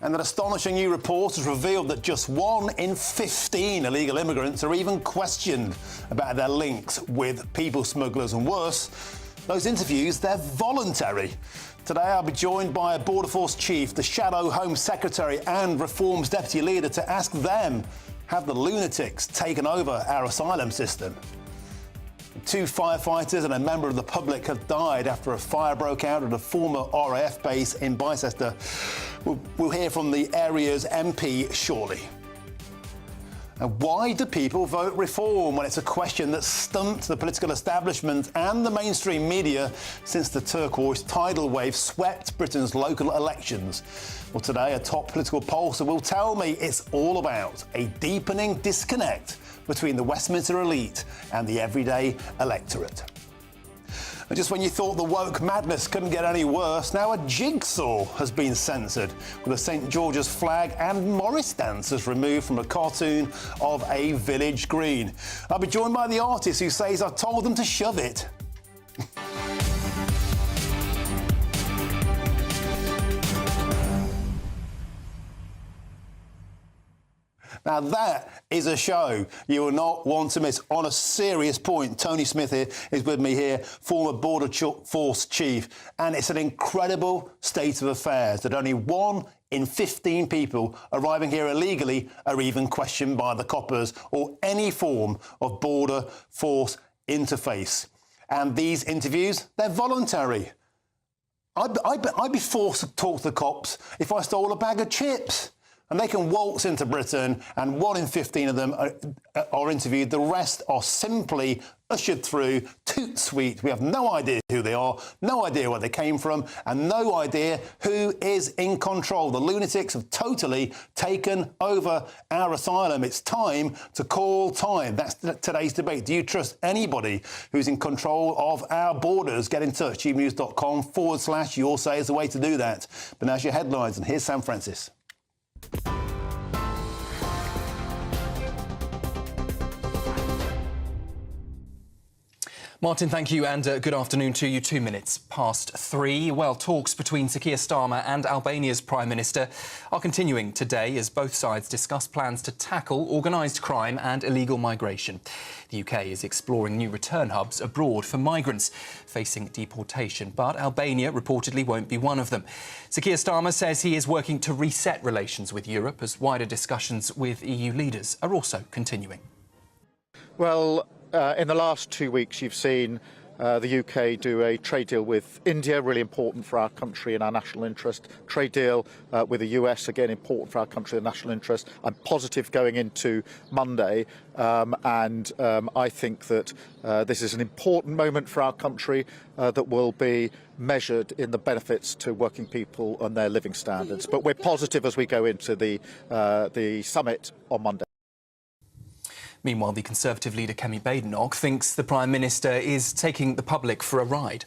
And an astonishing new report has revealed that just 1 in 15 illegal immigrants are even questioned about their links with people smugglers. And worse, those interviews, they're voluntary. Today I'll be joined by a Border Force chief, the Shadow Home Secretary and Reform's deputy leader to ask them, have the lunatics taken over our asylum system? 2 firefighters and a member of the public have died after a fire broke out at a former RAF base in Bicester. We'll hear from the area's MP shortly. And why do people vote reform when it's a question that stumped the political establishment and the mainstream media since the turquoise tidal wave swept Britain's local elections? Well, today a top political pollster will tell me it's all about a deepening disconnect between the Westminster elite and the everyday electorate. And just when you thought the woke madness couldn't get any worse, now a jigsaw has been censored, with a St George's flag and Morris dancers removed from a cartoon of a village green. I'll be joined by the artist who says I've told them to shove it. Now that is a show you will not want to miss. On a serious point, Tony Smith here is with me here, former Border Force chief, and it's an incredible state of affairs that only 1 in 15 people arriving here illegally are even questioned by the coppers or any form of Border Force interface. And these interviews, they're voluntary. I'd be forced to talk to the cops if I stole a bag of chips. And they can waltz into Britain, and 1 in 15 of them are interviewed. The rest are simply ushered through, toot sweet. We have no idea who they are, no idea where they came from, and no idea who is in control. The lunatics have totally taken over our asylum. It's time to call time. That's today's debate. Do you trust anybody who's in control of our borders? Get in touch. GBNews.com/your say is the way to do that. But now's your headlines, and here's Sam Francis. Martin, thank you, and good afternoon to you. 2 minutes past 3. Well, talks between Sir Keir Starmer and Albania's Prime Minister are continuing today as both sides discuss plans to tackle organised crime and illegal migration. The UK is exploring new return hubs abroad for migrants facing deportation, but Albania reportedly won't be one of them. Sir Keir Starmer says he is working to reset relations with Europe as wider discussions with EU leaders are also continuing. Well, in the last 2 weeks, you've seen the UK do a trade deal with India, really important for our country and our national interest. Trade deal with the US, again, important for our country and national interest. I'm positive going into Monday, and I think that this is an important moment for our country that will be measured in the benefits to working people and their living standards. But we're positive as we go into the summit on Monday. Meanwhile, the Conservative leader Kemi Badenoch thinks the Prime Minister is taking the public for a ride.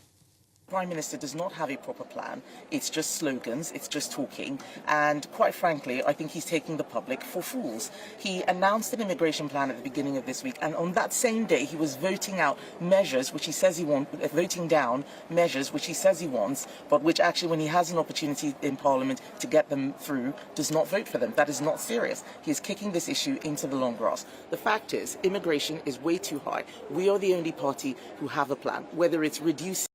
The Prime Minister does not have a proper plan. It's just slogans, it's just talking, and quite frankly, I think he's taking the public for fools. He announced an immigration plan at the beginning of this week, and on that same day he was voting out measures which he says he wants, voting down measures which he says he wants, but which actually, when he has an opportunity in Parliament to get them through, does not vote for them. That is not serious. He is kicking this issue into the long grass. The fact is, immigration is way too high. We are the only party who have a plan, whether it's reducing.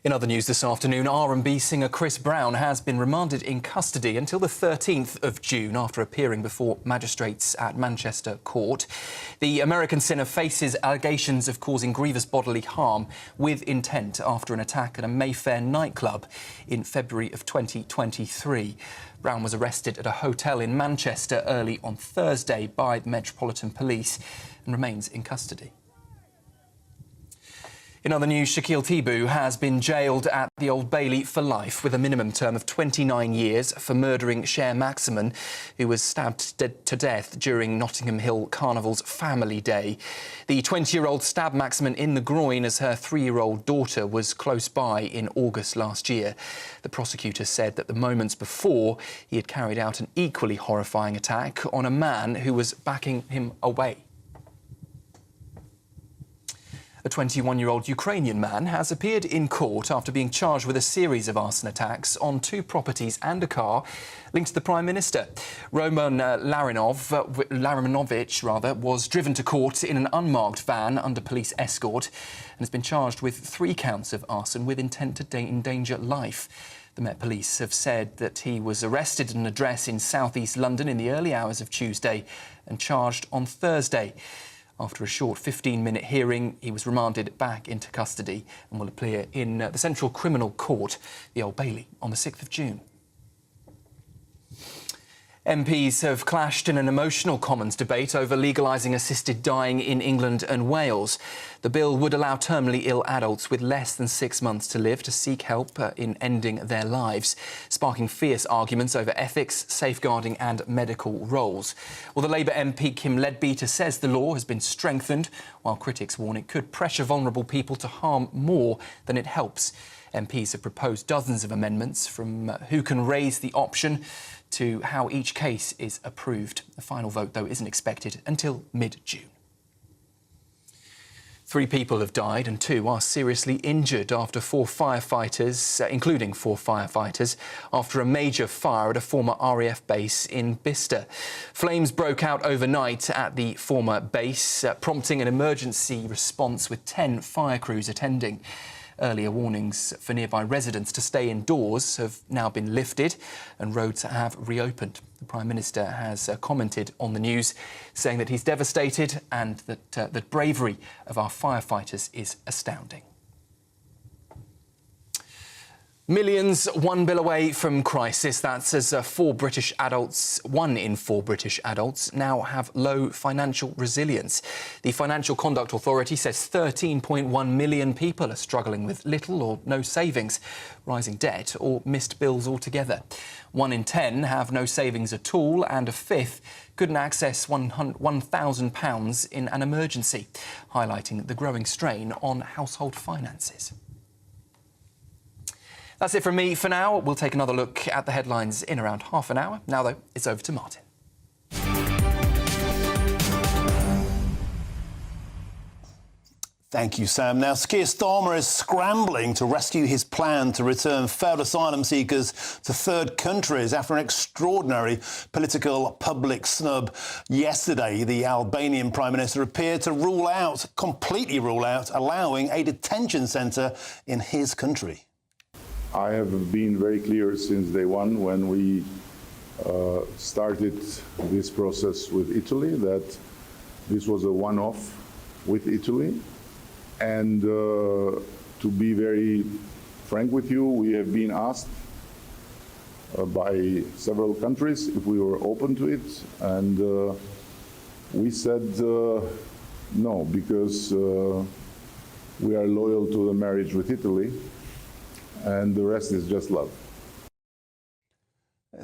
In other news this afternoon, R&B singer Chris Brown has been remanded in custody until the 13th of June after appearing before magistrates at Manchester Court. The American singer faces allegations of causing grievous bodily harm with intent after an attack at a Mayfair nightclub in February of 2023. Brown was arrested at a hotel in Manchester early on Thursday by the Metropolitan Police and remains in custody. In other news, Shaquille Thibault has been jailed at the Old Bailey for life with a minimum term of 29 years for murdering Cher Maximan, who was stabbed to death during Notting Hill Carnival's Family Day. The 20-year-old stabbed Maximan in the groin as her 3-year-old daughter was close by in August last year. The prosecutor said that the moments before he had carried out an equally horrifying attack on a man who was backing him away. A 21-year-old Ukrainian man has appeared in court after being charged with a series of arson attacks on 2 properties and a car linked to the Prime Minister. Roman Larinovich was driven to court in an unmarked van under police escort and has been charged with 3 counts of arson with intent to endanger life. The Met Police have said that he was arrested at an address in south-east London in the early hours of Tuesday and charged on Thursday. After a short 15-minute hearing, he was remanded back into custody and will appear in the Central Criminal Court, the Old Bailey, on the 6th of June. MPs have clashed in an emotional Commons debate over legalising assisted dying in England and Wales. The bill would allow terminally ill adults with less than 6 months to live to seek help in ending their lives, sparking fierce arguments over ethics, safeguarding and medical roles. Well, the Labour MP Kim Leadbeater says the law has been strengthened, while critics warn it could pressure vulnerable people to harm more than it helps. MPs have proposed dozens of amendments, from who can raise the option to how each case is approved. The final vote, though, isn't expected until mid-June. 3 people have died and 2 are seriously injured after 4 firefighters, including 4 firefighters, after a major fire at a former RAF base in Bicester. Flames broke out overnight at the former base, prompting an emergency response with 10 fire crews attending. Earlier warnings for nearby residents to stay indoors have now been lifted and roads have reopened. The Prime Minister has commented on the news, saying that he's devastated and that the bravery of our firefighters is astounding. Millions, 1 bill away from crisis. That's as 1 in 4 British adults now have low financial resilience. The Financial Conduct Authority says 13.1 million people are struggling with little or no savings, rising debt or missed bills altogether. 1 in 10 have no savings at all, and a fifth couldn't access £1,000 in an emergency, highlighting the growing strain on household finances. That's it from me for now. We'll take another look at the headlines in around half an hour. Now, though, it's over to Martin. Thank you, Sam. Now, Keir Starmer is scrambling to rescue his plan to return failed asylum seekers to third countries after an extraordinary political public snub. Yesterday, the Albanian Prime Minister appeared to completely rule out, allowing a detention centre in his country. I have been very clear since day one when we started this process with Italy that this was a one-off with Italy. And to be very frank with you, we have been asked by several countries if we were open to it. And we said no, because we are loyal to the marriage with Italy. And the rest is just love.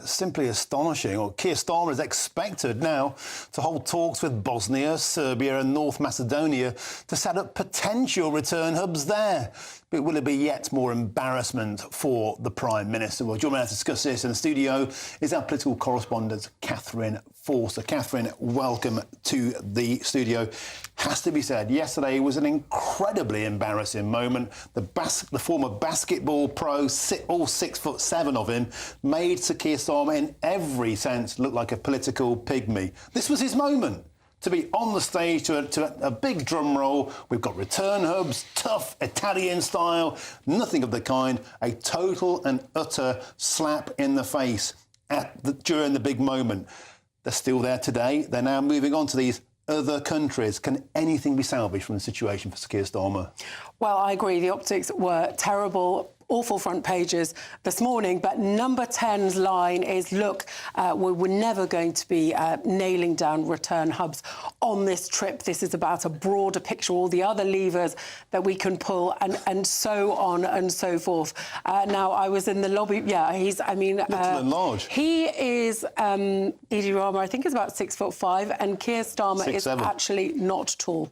Simply astonishing. Well, Keir Starmer is expected now to hold talks with Bosnia, Serbia and North Macedonia to set up potential return hubs there. But will it be yet more embarrassment for the Prime Minister? Well, joining me to discuss this in the studio is our political correspondent, Catherine Forster. Catherine, welcome to the studio. Has to be said, yesterday was an incredibly embarrassing moment. The former basketball pro, all 6'7" of him, made Sir Keir Starmer in every sense look like a political pygmy. This was his moment to be on the stage to a big drum roll. We've got return hubs, tough Italian style, nothing of the kind. A total and utter slap in the face during the big moment. They're still there today. They're now moving on to these other countries. Can anything be salvaged from the situation for Sir Keir Starmer? Well, I agree. The optics were terrible. Awful front pages this morning, but number 10's line is, look, we're never going to be nailing down return hubs on this trip. This is about a broader picture, all the other levers that we can pull, and so on and so forth. Now, I was in the lobby. Yeah, little and large. He is, Edi Rama, I think is about 6'5", and Keir Starmer is actually not tall.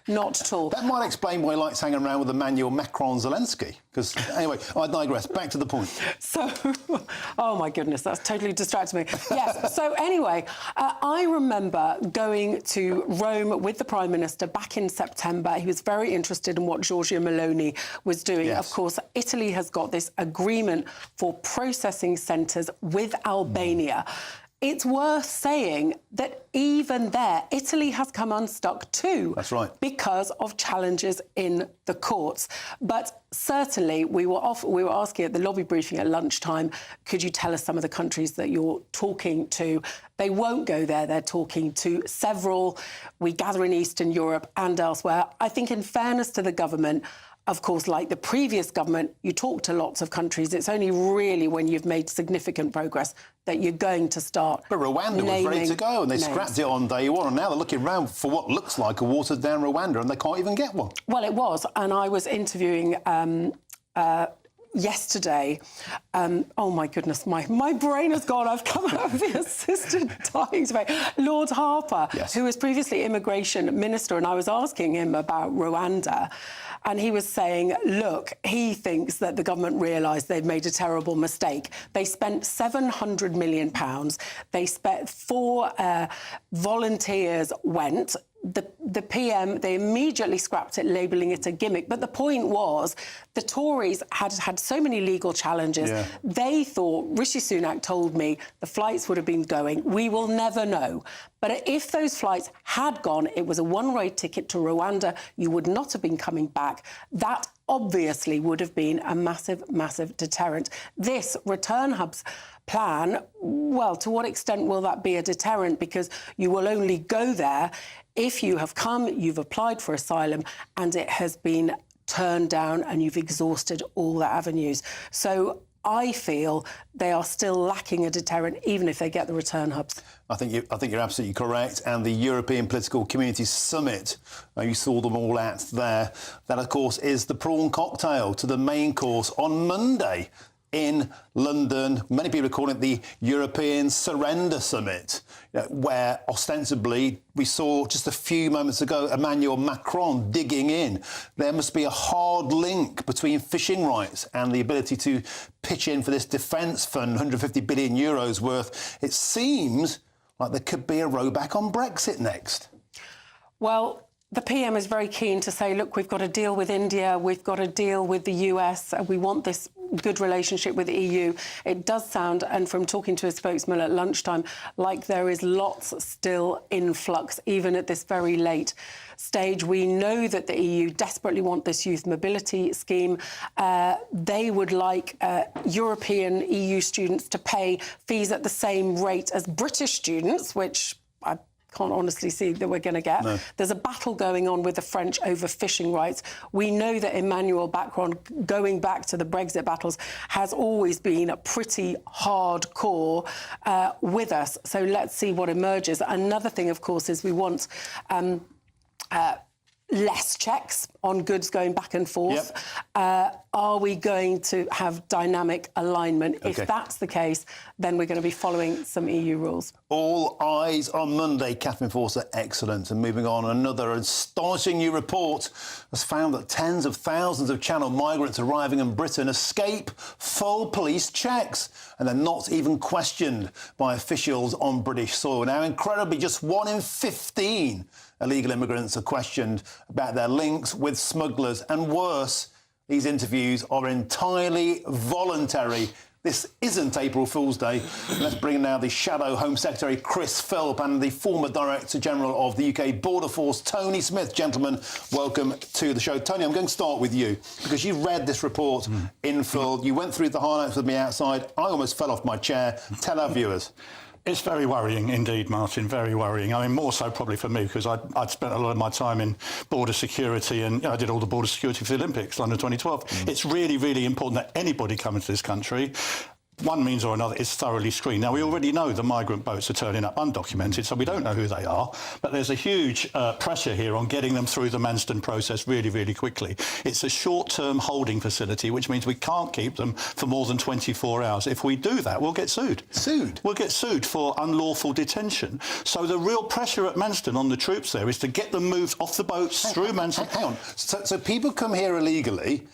Not at all. That might explain why he likes hanging around with Emmanuel Macron Zelensky. Because, anyway, I digress. Back to the point. So, oh my goodness, that's totally distracted me. Yes, so anyway, I remember going to Rome with the Prime Minister back in September. He was very interested in what Giorgia Meloni was doing. Yes. Of course, Italy has got this agreement for processing centres with Albania. It's worth saying that even there, Italy has come unstuck too. That's right. Because of challenges in the courts. But certainly, we were asking at the lobby briefing at lunchtime, could you tell us some of the countries that you're talking to? They won't go there. They're talking to several. We gather in Eastern Europe and elsewhere. I think in fairness to the government, of course, like the previous government, you talk to lots of countries. It's only really when you've made significant progress that you're going to start. But Rwanda was ready to go and they scrapped it on day one, and now they're looking around for what looks like a watered-down Rwanda, and they can't even get one. Well, it was, and I was interviewing yesterday. Oh, my goodness, my brain has gone. I've come out of the assistant dying to me. Lord Harper, yes, who was previously Immigration Minister, and I was asking him about Rwanda. And he was saying, look, he thinks that the government realised they've made a terrible mistake. They spent £700 million. They spent 4 volunteers went. The PM, they immediately scrapped it, labelling it a gimmick. But the point was, the Tories had so many legal challenges. Yeah. They thought, Rishi Sunak told me, the flights would have been going. We will never know. But if those flights had gone, it was a one-way ticket to Rwanda. You would not have been coming back. That obviously would have been a massive, massive deterrent. This return hubs plan, well, to what extent will that be a deterrent? Because you will only go there if you have come, you've applied for asylum, and it has been turned down and you've exhausted all the avenues. So I feel they are still lacking a deterrent, even if they get the return hubs. I think you're absolutely correct. And the European Political Community Summit, you saw them all at there. That, of course, is the prawn cocktail to the main course on Monday in London. Many people are calling it the European Surrender Summit, where ostensibly we saw just a few moments ago Emmanuel Macron digging in. There must be a hard link between fishing rights and the ability to pitch in for this defence fund, 150 billion euros worth. It seems like there could be a rowback on Brexit next. Well, the PM is very keen to say, look, we've got to deal with India, we've got to deal with the US, we want this good relationship with the EU. It does sound, and from talking to a spokesman at lunchtime, like there is lots still in flux, even at this very late stage. We know that the EU desperately want this youth mobility scheme. They would like European EU students to pay fees at the same rate as British students, which I can't honestly see that we're going to get. No. There's a battle going on with the French over fishing rights. We know that Emmanuel Macron, going back to the Brexit battles, has always been pretty hardcore with us. So let's see what emerges. Another thing, of course, is we want less checks on goods going back and forth. Yep. Are we going to have dynamic alignment? Okay. If that's the case, then we're going to be following some EU rules. All eyes on Monday. Catherine Forster, excellent. And moving on, another astonishing new report has found that tens of thousands of Channel migrants arriving in Britain escape full police checks, and they're not even questioned by officials on British soil. Now, incredibly, just 1 in 15 illegal immigrants are questioned about their links with smugglers, and worse, these interviews are entirely voluntary. This isn't April Fool's Day. Let's bring in now the Shadow Home Secretary, Chris Philp, and the former Director General of the UK Border Force, Tony Smith. Gentlemen, welcome to the show. Tony, I'm going to start with you, because you read this report in full. You went through the highlights with me outside. I almost fell off my chair. Tell our viewers. It's very worrying indeed, Martin, very worrying. I mean, more so probably for me, because I'd spent a lot of my time in border security, and I did all the border security for the Olympics, London 2012. It's really, really important that anybody coming to this country one means or another, is thoroughly screened. Now, we already know the migrant boats are turning up undocumented, so we don't know who they are, but there's a huge pressure here on getting them through the Manston process really, really quickly. It's a short-term holding facility, which means we can't keep them for more than 24 hours. If we do that, we'll get sued. Sued? We'll get sued for unlawful detention. So the real pressure at Manston on the troops there is to get them moved off the boats through Manston. Hang on. So people come here illegally,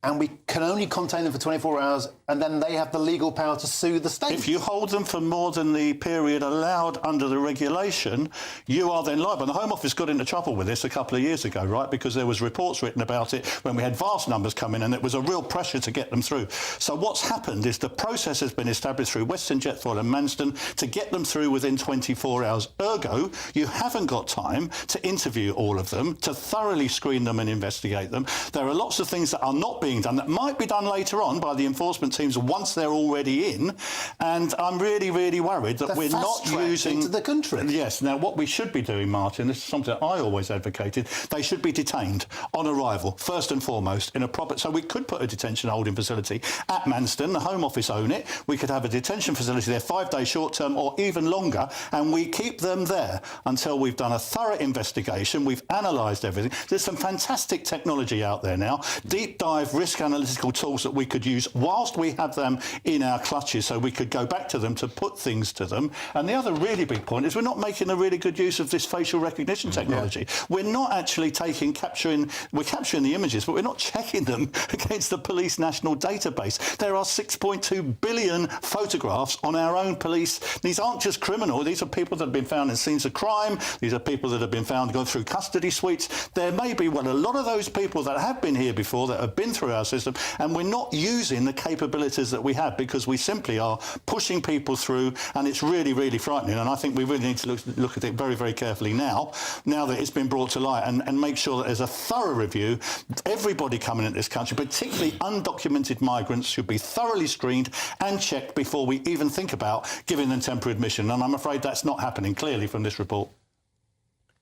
and we can only contain them for 24 hours, and then they have the legal power to sue the state. If you hold them for more than the period allowed under the regulation, you are then liable. And the Home Office got into trouble with this a couple of years ago, right, because there was reports written about it when we had vast numbers come in, and it was a real pressure to get them through. So what's happened is the process has been established through Western Jetfoil and Manston to get them through within 24 hours. Ergo, you haven't got time to interview all of them, to thoroughly screen them and investigate them. There are lots of things that are not being done that might be done later on by the enforcement teams once they're already in, and I'm really, really worried that we're not using into the country. Yes. Now, what we should be doing, Martin, this is something that I always advocated. They should be detained on arrival, first and foremost, in a proper. So we could put a detention holding facility at Manston. The Home Office own it. We could have a detention facility there, 5-day short term or even longer, and we keep them there until we've done a thorough investigation. We've analysed everything. There's some fantastic technology out there now. Deep dive risk analytical tools that we could use whilst we have them in our clutches, so we could go back to them to put things to them. And the other really big point is we're not making a really good use of this facial recognition technology. Yeah. We're not actually capturing the images, but we're not checking them against the police national database. There are 6.2 billion photographs on our own police. These aren't just criminal. These are people that have been found in scenes of crime. These are people that have been found going through custody suites. There may be, well, a lot of those people that have been here before, that have been through our system, and we're not using the capabilities that we have because we simply are pushing people through, and it's really, really frightening. And I think we really need to look at it very, very carefully now that it's been brought to light, and make sure that there's a thorough review. Everybody coming into this country, particularly undocumented migrants, should be thoroughly screened and checked before we even think about giving them temporary admission. And I'm afraid that's not happening clearly from this report.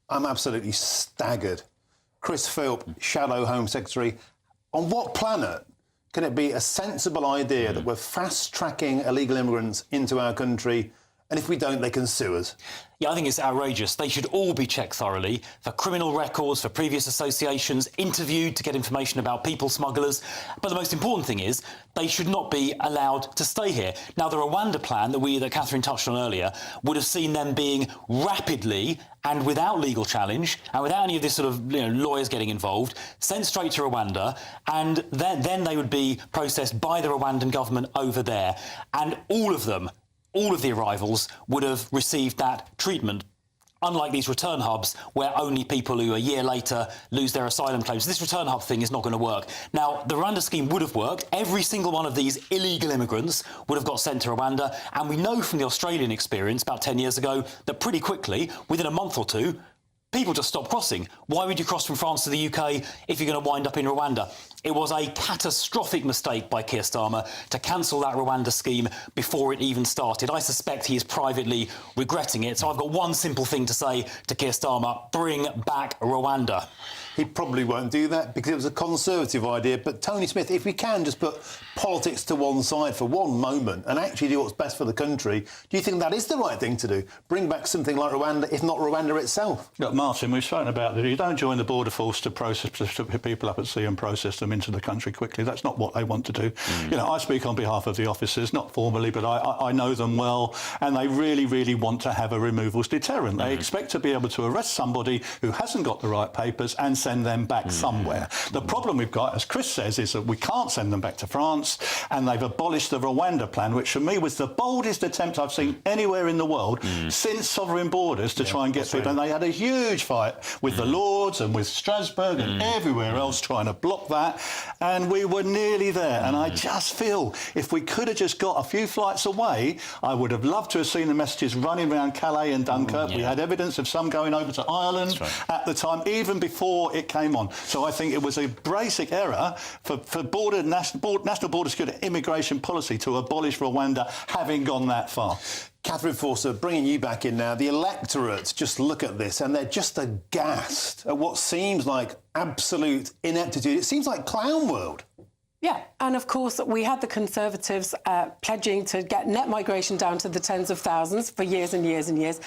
I'm absolutely staggered. Chris Philp, Shadow Home Secretary. On what planet can it be a sensible idea that we're fast-tracking illegal immigrants into our country, and if we don't, they can sue us? Yeah, I think it's outrageous. They should all be checked thoroughly for criminal records, for previous associations, interviewed to get information about people smugglers. But the most important thing is they should not be allowed to stay here. Now, the Rwanda plan that Catherine touched on earlier would have seen them being rapidly and without legal challenge and without any of this sort of lawyers getting involved, sent straight to Rwanda, and then they would be processed by the Rwandan government over there. And all of the arrivals would have received that treatment, unlike these return hubs where only people who a year later lose their asylum claims. This return hub thing is not going to work. Now, the Rwanda scheme would have worked. Every single one of these illegal immigrants would have got sent to Rwanda. And we know from the Australian experience about 10 years ago that pretty quickly, within a month or two, people just stopped crossing. Why would you cross from France to the UK if you're going to wind up in Rwanda? It was a catastrophic mistake by Keir Starmer to cancel that Rwanda scheme before it even started. I suspect he is privately regretting it. So I've got one simple thing to say to Keir Starmer: bring back Rwanda. He probably won't do that because it was a Conservative idea. But Tony Smith, if we can just put politics to one side for one moment and actually do what's best for the country, do you think that is the right thing to do? Bring back something like Rwanda, if not Rwanda itself? Look, Martin, we've spoken about that. You don't join the border force to pick people up at sea and process them into the country quickly. That's not what they want to do. I speak on behalf of the officers, not formally, but I know them well, and they really, really want to have a removals deterrent. They expect to be able to arrest somebody who hasn't got the right papers and send them back somewhere. The problem we've got, as Chris says, is that we can't send them back to France, and they've abolished the Rwanda plan, which for me was the boldest attempt I've seen anywhere in the world since sovereign borders to try and get people. And they had a huge fight with the Lords and with Strasbourg and everywhere else trying to block that, and we were nearly there. And I just feel if we could have just got a few flights away, I would have loved to have seen the messages running around Calais and Dunkirk. We had evidence of some going over to Ireland at the time, even before it came on. So I think it was a basic error for national border security immigration policy to abolish Rwanda, having gone that far. Catherine Forster, bringing you back in now. The electorate just look at this and they're just aghast at what seems like absolute ineptitude. It seems like clown world. Yeah, and of course we had the Conservatives pledging to get net migration down to the tens of thousands for years and years and years,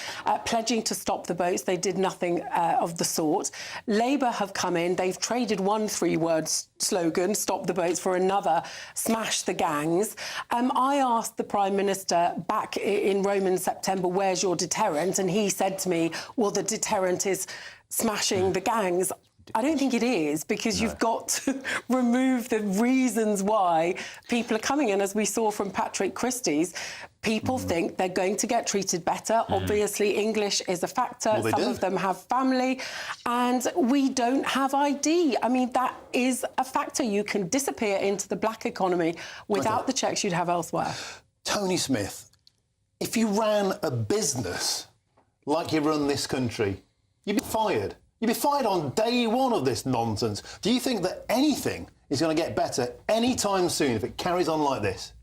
pledging to stop the boats. They did nothing of the sort. Labour have come in, they've traded one three-word slogan, stop the boats, for another, smash the gangs. I asked the Prime Minister back in Rome in September, where's your deterrent? And he said to me, well, the deterrent is smashing the gangs. I don't think it is, because you've got to remove the reasons why people are coming in. As we saw from Patrick Christie's, people think they're going to get treated better. Obviously, English is a factor. Well, some of them have family, and we don't have ID. I mean, that is a factor. You can disappear into the black economy without the checks you'd have elsewhere. Tony Smith, if you ran a business like you run this country, you'd be fired. You'd be fired on day one of this nonsense. Do you think that anything is going to get better anytime soon if it carries on like this?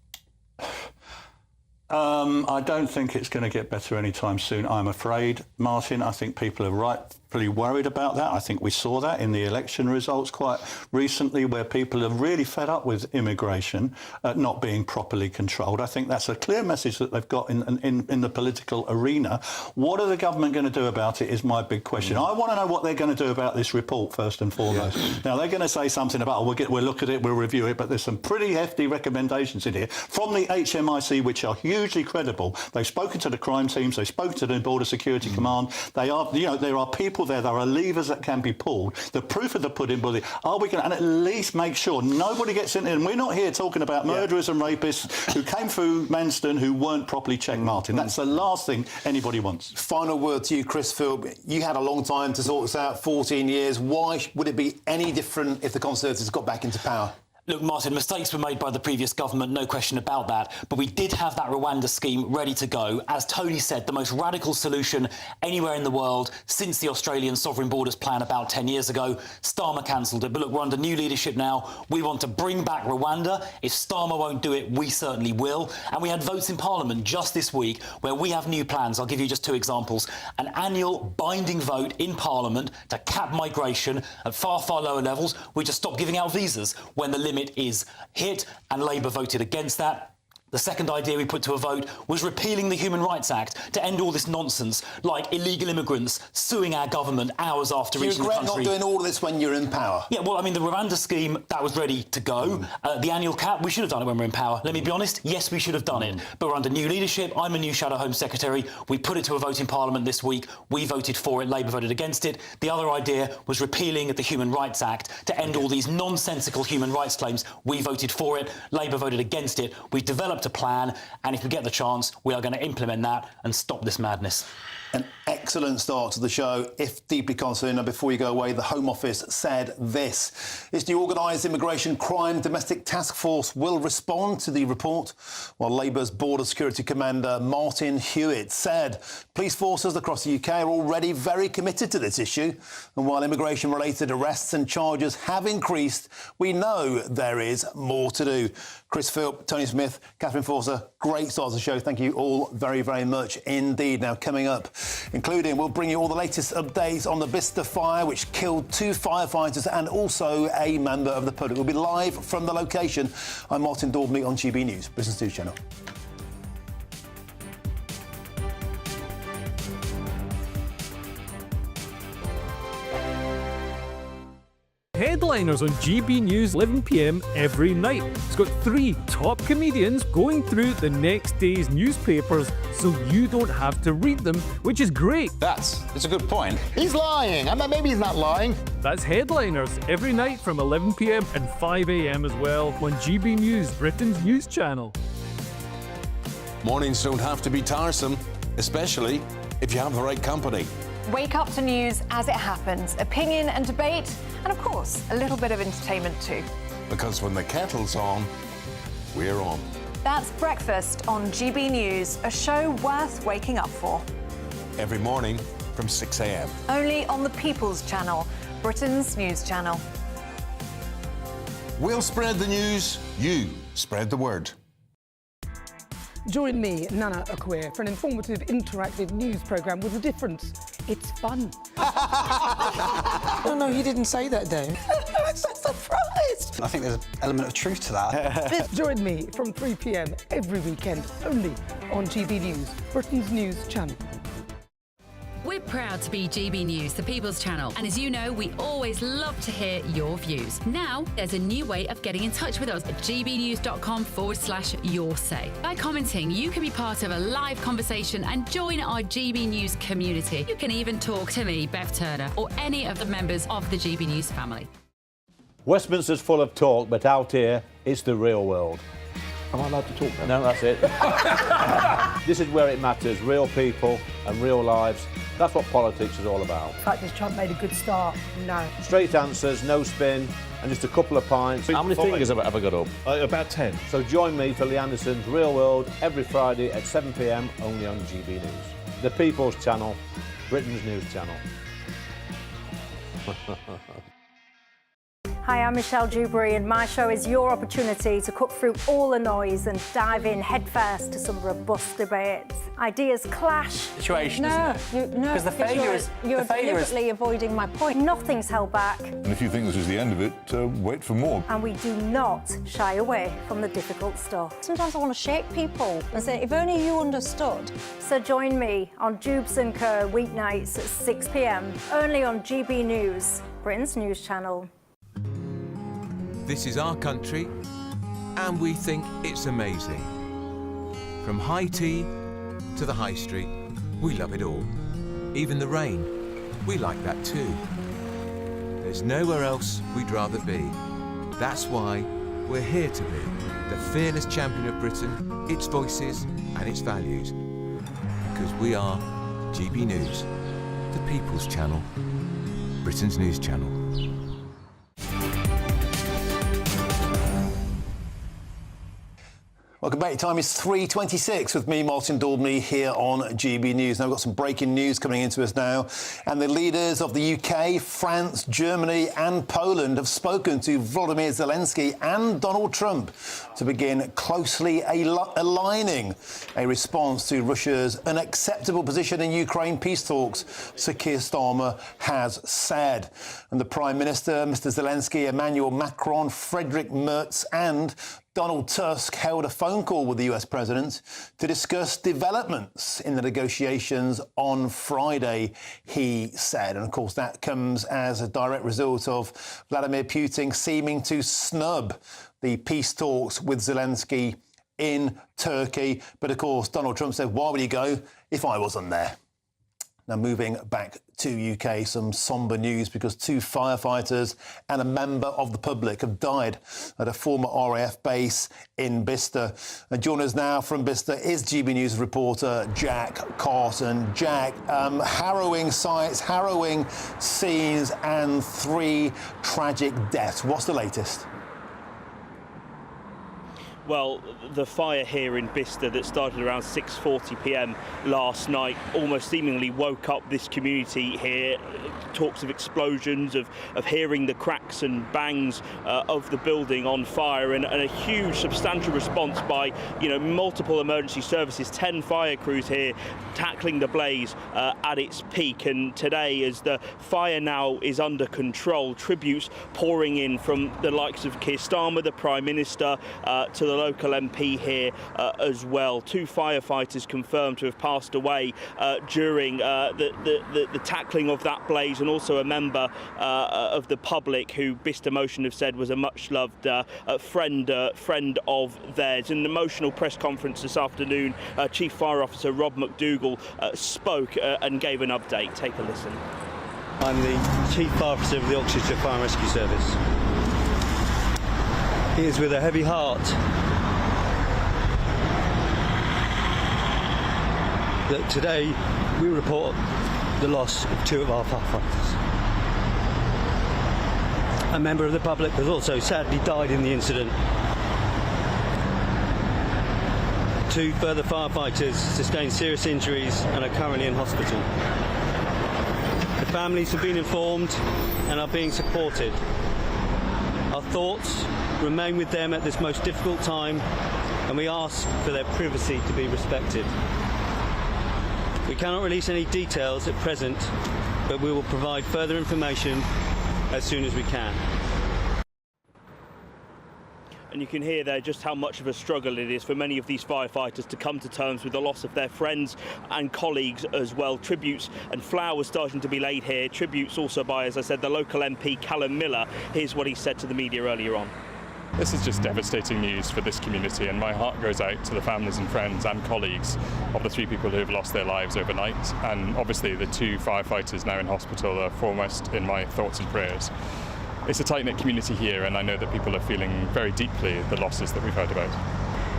I don't think it's going to get better anytime soon, I'm afraid, Martin. I think people are rightfully worried about that. I think we saw that in the election results quite recently, where people are really fed up with immigration not being properly controlled. I think that's a clear message that they've got in the political arena. What are the government going to do about it is my big question. I want to know what they're going to do about this report, first and foremost. Now, they're going to say something about, we'll look at it, we'll review it, but there's some pretty hefty recommendations in here from the HMIC, which are hugely credible. They've spoken to the crime teams, they've spoken to the Border Security Command. They are, there are people there are levers that can be pulled. The proof of the pudding, are we going to, and at least make sure nobody gets in, and we're not here talking about murderers and rapists who came through Manston who weren't properly checked, Martin. That's the last thing anybody wants. Final word to you, Chris Philp. You had a long time to sort this out, 14 years. Why would it be any different if the Conservatives got back into power? Look, Martin, mistakes were made by the previous government, no question about that. But we did have that Rwanda scheme ready to go. As Tony said, the most radical solution anywhere in the world since the Australian Sovereign Borders Plan about 10 years ago. Starmer cancelled it. But look, we're under new leadership now. We want to bring back Rwanda. If Starmer won't do it, we certainly will. And we had votes in Parliament just this week where we have new plans. I'll give you just two examples. An annual binding vote in Parliament to cap migration at far, far lower levels. We just stop giving out visas when the limit is hit, and Labour voted against that. The second idea we put to a vote was repealing the Human Rights Act to end all this nonsense, like illegal immigrants suing our government hours after reaching the country. You regret not doing all of this when you're in power? Yeah, well, I mean, the Rwanda scheme, that was ready to go. The annual cap, we should have done it when we're in power. Let me be honest, yes, we should have done it. But we're under new leadership. I'm a new Shadow Home Secretary. We put it to a vote in Parliament this week. We voted for it. Labour voted against it. The other idea was repealing the Human Rights Act to end all these nonsensical human rights claims. We voted for it. Labour voted against it. We've developed a plan, and if we get the chance, we are going to implement that and stop this madness. An excellent start to the show, if deeply concerned. Now, before you go away, the Home Office said this. Its new Organised Immigration Crime Domestic Task Force will respond to the report, while Labour's Border Security Commander Martin Hewitt said police forces across the UK are already very committed to this issue. And while immigration-related arrests and charges have increased, we know there is more to do. Chris Philp, Tony Smith, Catherine Forster, great start to the show. Thank you all very, very much indeed. Now, coming up, including, we'll bring you all the latest updates on the Bicester fire, which killed 2 firefighters and also a member of the public. We'll be live from the location. I'm Martin Daubney on GBNews, Business News Channel. Headliners on GB News 11 p.m. every night. It's got 3 top comedians going through the next day's newspapers so you don't have to read them, which is great. That's a good point. He's lying. I mean, maybe he's not lying. That's Headliners every night from 11 p.m. and 5 a.m. as well on GB News, Britain's news channel. Mornings don't have to be tiresome, especially if you have the right company. Wake up to news as it happens, opinion and debate, and of course, a little bit of entertainment too. Because when the kettle's on, we're on. That's Breakfast on GB News, a show worth waking up for. Every morning from 6 a.m. Only on the People's Channel, Britain's news channel. We'll spread the news, you spread the word. Join me, Nana Akwe, for an informative, interactive news programme with a difference. It's fun. No, he didn't say that, Dave. I'm so surprised. I think there's an element of truth to that. Join me from 3 p.m. every weekend, only on GB News, Britain's news channel. We're proud to be GB News, the People's Channel. And as you know, we always love to hear your views. Now, there's a new way of getting in touch with us at gbnews.com/yoursay. By commenting, you can be part of a live conversation and join our GB News community. You can even talk to me, Bev Turner, or any of the members of the GB News family. Westminster's full of talk, but out here, it's the real world. Am I allowed to talk then? No, that's it. This is where it matters, real people and real lives. That's what politics is all about. The fact is Trump made a good start. No. Straight answers, no spin, and just a couple of pints. How many fingers have I got up? About 10. So join me for Lee Anderson's Real World every Friday at 7 p.m, only on GB News. The People's Channel, Britain's news channel. Hi, I'm Michelle Dewberry, and my show is your opportunity to cut through all the noise and dive in headfirst to some robust debates. Ideas clash. Situation, isn't it? No, because the failure is you're deliberately avoiding my point. Nothing's held back. And if you think this is the end of it, wait for more. And we do not shy away from the difficult stuff. Sometimes I want to shake people and say, if only you understood. So join me on Jubes & Co. weeknights at 6 p.m, only on GB News, Britain's news channel. This is our country, and we think it's amazing. From high tea to the high street, we love it all. Even the rain, we like that too. There's nowhere else we'd rather be. That's why we're here to be the fearless champion of Britain, its voices and its values. Because we are GB News, the People's Channel, Britain's news channel. Welcome back. Time is 3:26 with me, Martin Daubney, here on GB News. Now, we've got some breaking news coming into us now. And the leaders of the UK, France, Germany and Poland have spoken to Volodymyr Zelensky and Donald Trump to begin closely aligning a response to Russia's unacceptable position in Ukraine peace talks, Sir Keir Starmer has said. And the Prime Minister, Mr Zelensky, Emmanuel Macron, Friedrich Merz and Donald Tusk held a phone call with the US President to discuss developments in the negotiations on Friday, he said. And of course, that comes as a direct result of Vladimir Putin seeming to snub the peace talks with Zelensky in Turkey. But of course, Donald Trump said, why would he go if I wasn't there? Now, moving back to UK, some sombre news because 2 firefighters and a member of the public have died at a former RAF base in Bicester. And joining us now from Bicester is GB News reporter Jack Carson. Jack, harrowing sights, harrowing scenes and 3 tragic deaths. What's the latest? Well, the fire here in Bicester that started around 6:40 p.m. last night almost seemingly woke up this community here. Talks of explosions, of hearing the cracks and bangs of the building on fire, and a huge, substantial response by multiple emergency services. 10 fire crews here tackling the blaze at its peak. And today, as the fire now is under control, tributes pouring in from the likes of Keir Starmer, the Prime Minister, to the local MP here as well. 2 firefighters confirmed to have passed away during the tackling of that blaze, and also a member of the public who Bicester Motion have said was a much-loved friend of theirs. In an emotional press conference this afternoon, Chief Fire Officer Rob McDougall spoke and gave an update. Take a listen. I'm the Chief Fire Officer of the Oxfordshire Fire and Rescue Service. It is with a heavy heart that today we report the loss of 2 of our firefighters. A member of the public has also sadly died in the incident. 2 further firefighters sustained serious injuries and are currently in hospital. The families have been informed and are being supported. Our thoughts remain with them at this most difficult time, and we ask for their privacy to be respected. We cannot release any details at present, but we will provide further information as soon as we can. And you can hear there just how much of a struggle it is for many of these firefighters to come to terms with the loss of their friends and colleagues as well. Tributes and flowers starting to be laid here. Tributes also by, as I said, the local MP, Callum Miller. Here's what he said to the media earlier on. This is just devastating news for this community, and my heart goes out to the families and friends and colleagues of the 3 people who have lost their lives overnight. And obviously the 2 firefighters now in hospital are foremost in my thoughts and prayers. It's a tight-knit community here, and I know that people are feeling very deeply the losses that we've heard about.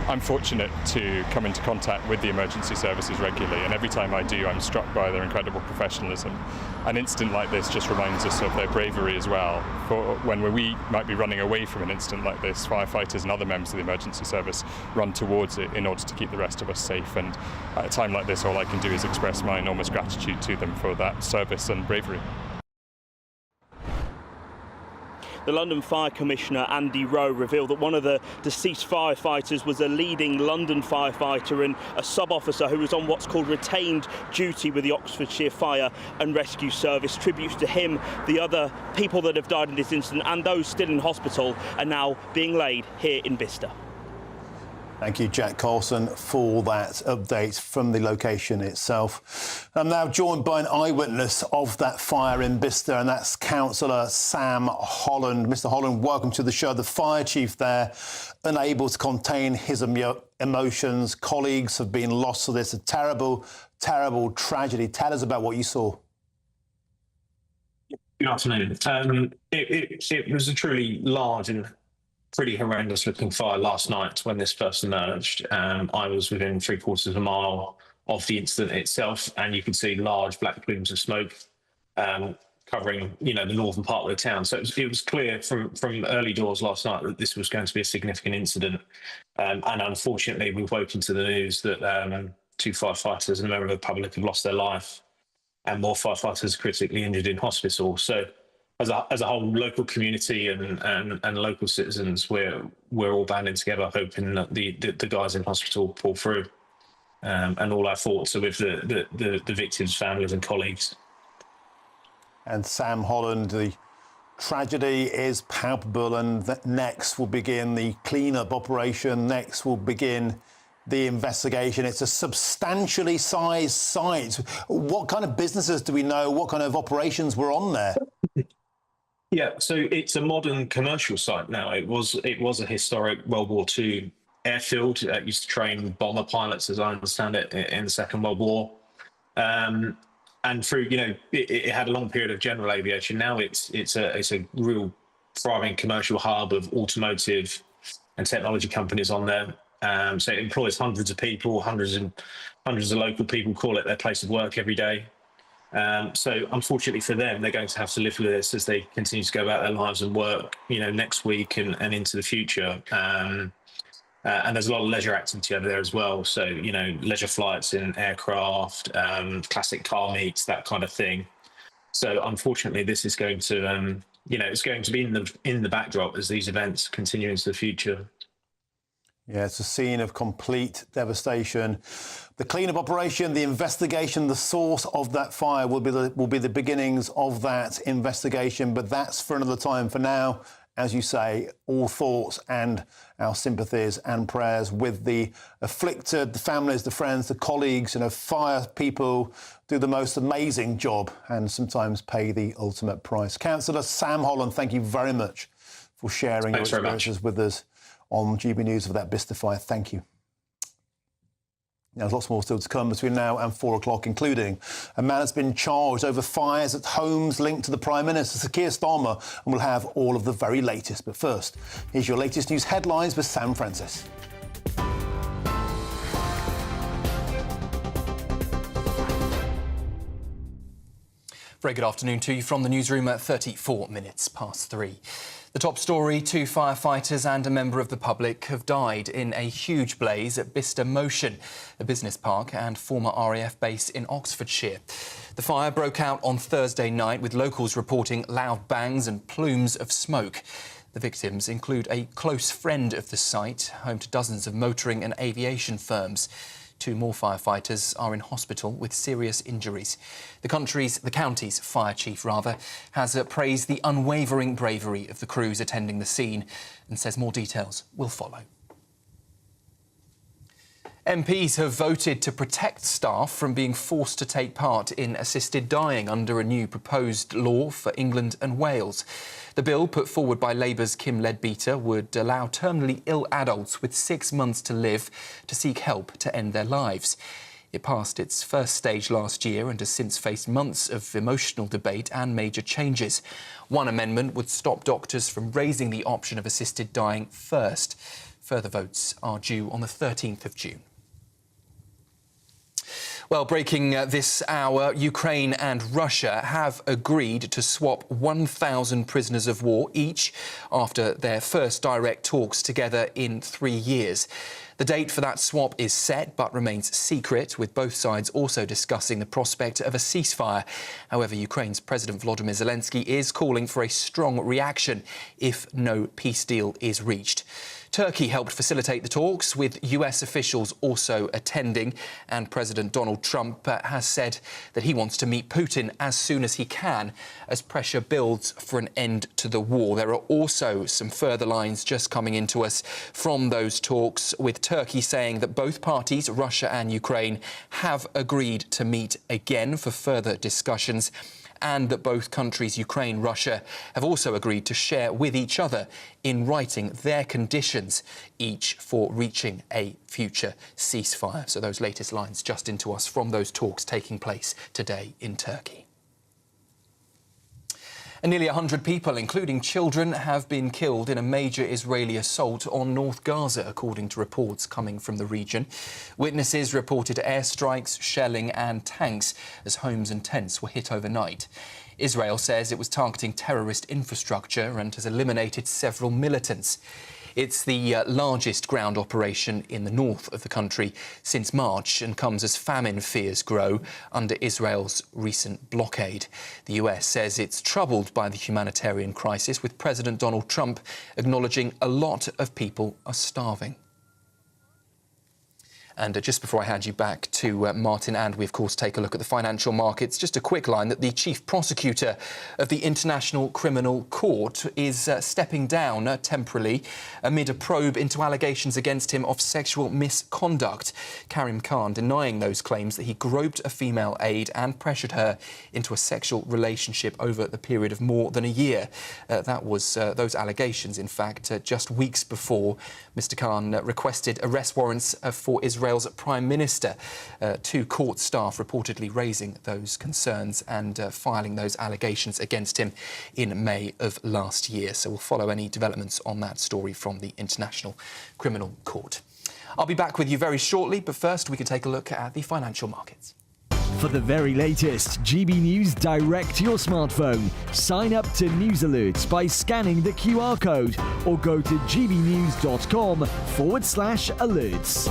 I'm fortunate to come into contact with the emergency services regularly, and every time I do, I'm struck by their incredible professionalism. An incident like this just reminds us of their bravery as well. For when we might be running away from an incident like this, firefighters and other members of the emergency service run towards it in order to keep the rest of us safe. And at a time like this, all I can do is express my enormous gratitude to them for that service and bravery. The London Fire Commissioner, Andy Rowe, revealed that one of the deceased firefighters was a leading London firefighter and a sub-officer who was on what's called retained duty with the Oxfordshire Fire and Rescue Service. Tributes to him, the other people that have died in this incident and those still in hospital are now being laid here in Bicester. Thank you, Jack Carlson, for that update from the location itself. I'm now joined by an eyewitness of that fire in Bicester, and that's Councillor Sam Holland. Mr. Holland, welcome to the show. The fire chief there, unable to contain his emotions. Colleagues have been lost to this. A terrible, terrible tragedy. Tell us about what you saw. Good afternoon. It was a truly large and pretty horrendous looking fire last night when this first emerged. I was within 3/4 of a mile of the incident itself, and you could see large black plumes of smoke covering, the northern part of the town. So it was clear from early doors last night that this was going to be a significant incident. And unfortunately, we've woken to the news that 2 firefighters and a member of the public have lost their life, and more firefighters critically injured in hospital. So as a whole local community and local citizens, we're all banding together, hoping that the guys in hospital pull through. And all our thoughts are with the victims' families and colleagues. And Sam Holland, the tragedy is palpable, and next will begin the clean-up operation. Next will begin the investigation. It's a substantially sized site. What kind of businesses do we know? What kind of operations were on there? Yeah, so it's a modern commercial site now. It was a historic World War II airfield. It used to train bomber pilots, as I understand it, in the Second World War. And through, it had a long period of general aviation. Now it's a real thriving commercial hub of automotive and technology companies on there. So it employs hundreds of people, hundreds of local people call it their place of work every day. So unfortunately for them, they're going to have to live with this as they continue to go about their lives and work, next week and into the future. And there's a lot of leisure activity over there as well. So, leisure flights in aircraft, classic car meets, that kind of thing. So unfortunately, this is going to, it's going to be in the backdrop as these events continue into the future. Yeah, it's a scene of complete devastation. The clean-up operation, the investigation, the source of that fire will be the beginnings of that investigation. But that's for another time. For now, as you say, all thoughts and our sympathies and prayers with the afflicted, the families, the friends, the colleagues. Fire people do the most amazing job and sometimes pay the ultimate price. Councillor Sam Holland, thank you very much for sharing your experiences with us on GB News for that Bicester fire. Thank you. Now, there's lots more still to come between now and 4 o'clock, including a man has been charged over fires at homes linked to the Prime Minister, Sir Keir Starmer, and we'll have all of the very latest. But first, here's your latest news headlines with Sam Francis. Very good afternoon to you from the newsroom at 34 minutes past 3. The top story, 2 firefighters and a member of the public have died in a huge blaze at Bicester Motion, a business park and former RAF base in Oxfordshire. The fire broke out on Thursday night, with locals reporting loud bangs and plumes of smoke. The victims include a close friend of the site, home to dozens of motoring and aviation firms. 2 more firefighters are in hospital with serious injuries. The county's fire chief, has praised the unwavering bravery of the crews attending the scene and says more details will follow. MPs have voted to protect staff from being forced to take part in assisted dying under a new proposed law for England and Wales. The bill, put forward by Labour's Kim Leadbeater, would allow terminally ill adults with 6 months to live to seek help to end their lives. It passed its first stage last year and has since faced months of emotional debate and major changes. One amendment would stop doctors from raising the option of assisted dying first. Further votes are due on the 13th of June. Well, breaking this hour, Ukraine and Russia have agreed to swap 1,000 prisoners of war each after their first direct talks together in 3 years. The date for that swap is set but remains secret, with both sides also discussing the prospect of a ceasefire. However, Ukraine's President Volodymyr Zelensky is calling for a strong reaction if no peace deal is reached. Turkey helped facilitate the talks, with US officials also attending, and President Donald Trump has said that he wants to meet Putin as soon as he can as pressure builds for an end to the war. There are also some further lines just coming into us from those talks, with Turkey saying that both parties, Russia and Ukraine, have agreed to meet again for further discussions, and that both countries, Ukraine, Russia, have also agreed to share with each other in writing their conditions, each for reaching a future ceasefire. So those latest lines just into us from those talks taking place today in Turkey. And nearly 100 people, including children, have been killed in a major Israeli assault on North Gaza, according to reports coming from the region. Witnesses reported airstrikes, shelling and tanks as homes and tents were hit overnight. Israel says it was targeting terrorist infrastructure and has eliminated several militants. It's the largest ground operation in the north of the country since March and comes as famine fears grow under Israel's recent blockade. The US says it's troubled by the humanitarian crisis, with President Donald Trump acknowledging a lot of people are starving. And just before I hand you back to Martin, and we, of course, take a look at the financial markets, just a quick line that the chief prosecutor of the International Criminal Court is stepping down temporarily amid a probe into allegations against him of sexual misconduct. Karim Khan denying those claims that he groped a female aide and pressured her into a sexual relationship over the period of more than a year. That was those allegations, in fact, just weeks before Mr. Khan requested arrest warrants for Israel's Prime Minister. 2 court staff reportedly raising those concerns and filing those allegations against him in May of last year. So we'll follow any developments on that story from the International Criminal Court. I'll be back with you very shortly, but first we can take a look at the financial markets. For the very latest GB News direct to your smartphone, sign up to News Alerts by scanning the QR code or go to gbnews.com/alerts.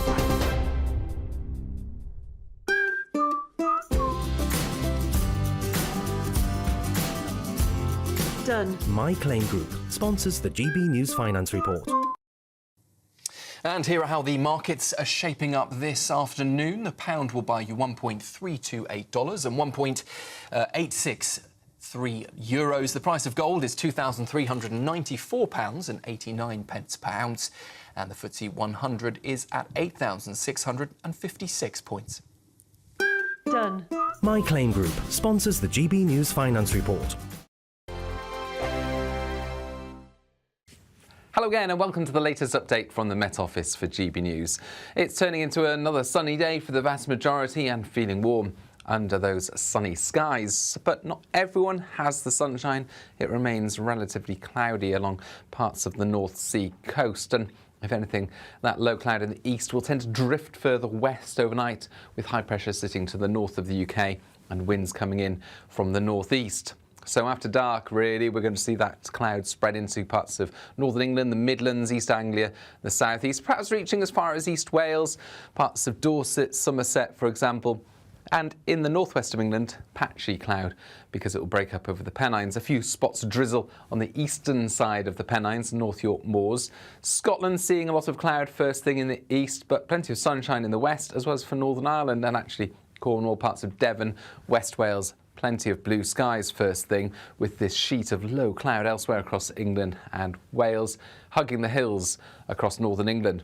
Done. My Claim Group sponsors the GB News Finance Report. And here are how the markets are shaping up this afternoon. The pound will buy you $1.328 and €1.863. The price of gold is £2,394.89 per ounce. And the FTSE 100 is at 8,656 points. Done. My Claim Group sponsors the GB News Finance Report. Hello again and welcome to the latest update from the Met Office for GB News. It's turning into another sunny day for the vast majority and feeling warm under those sunny skies. But not everyone has the sunshine. It remains relatively cloudy along parts of the North Sea coast, and if anything, that low cloud in the east will tend to drift further west overnight, with high pressure sitting to the north of the UK and winds coming in from the northeast. So after dark, really, we're going to see that cloud spread into parts of northern England, the Midlands, East Anglia, the southeast, perhaps reaching as far as East Wales, parts of Dorset, Somerset, for example. And in the northwest of England, patchy cloud because it will break up over the Pennines. A few spots of drizzle on the eastern side of the Pennines, North York Moors. Scotland seeing a lot of cloud first thing in the east, but plenty of sunshine in the west, as well as for Northern Ireland and actually Cornwall, parts of Devon, West Wales. Plenty of blue skies first thing, with this sheet of low cloud elsewhere across England and Wales, hugging the hills across northern England.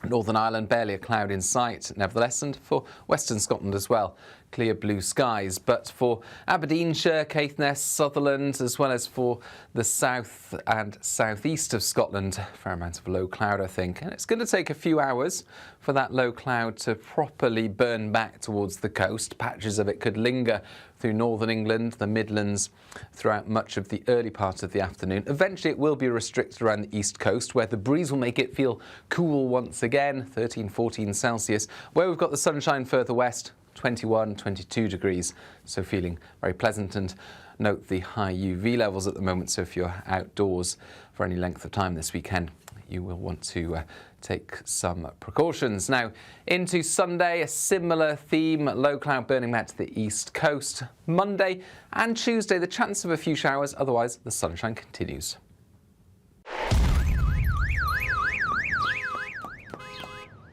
Northern Ireland, barely a cloud in sight, nevertheless, and for western Scotland as well, clear blue skies. But for Aberdeenshire, Caithness, Sutherland, as well as for the south and southeast of Scotland, a fair amount of low cloud, I think. And it's going to take a few hours for that low cloud to properly burn back towards the coast. Patches of it could linger through northern England, the Midlands, throughout much of the early part of the afternoon. Eventually it will be restricted around the east coast, where the breeze will make it feel cool once again, 13, 14 Celsius. Where we've got the sunshine further west, 21, 22 degrees, so feeling very pleasant. And note the high UV levels at the moment, so if you're outdoors for any length of time this weekend, you will want to take some precautions. Now, into Sunday, a similar theme, low cloud burning back to the east coast. Monday and Tuesday, the chance of a few showers, otherwise the sunshine continues.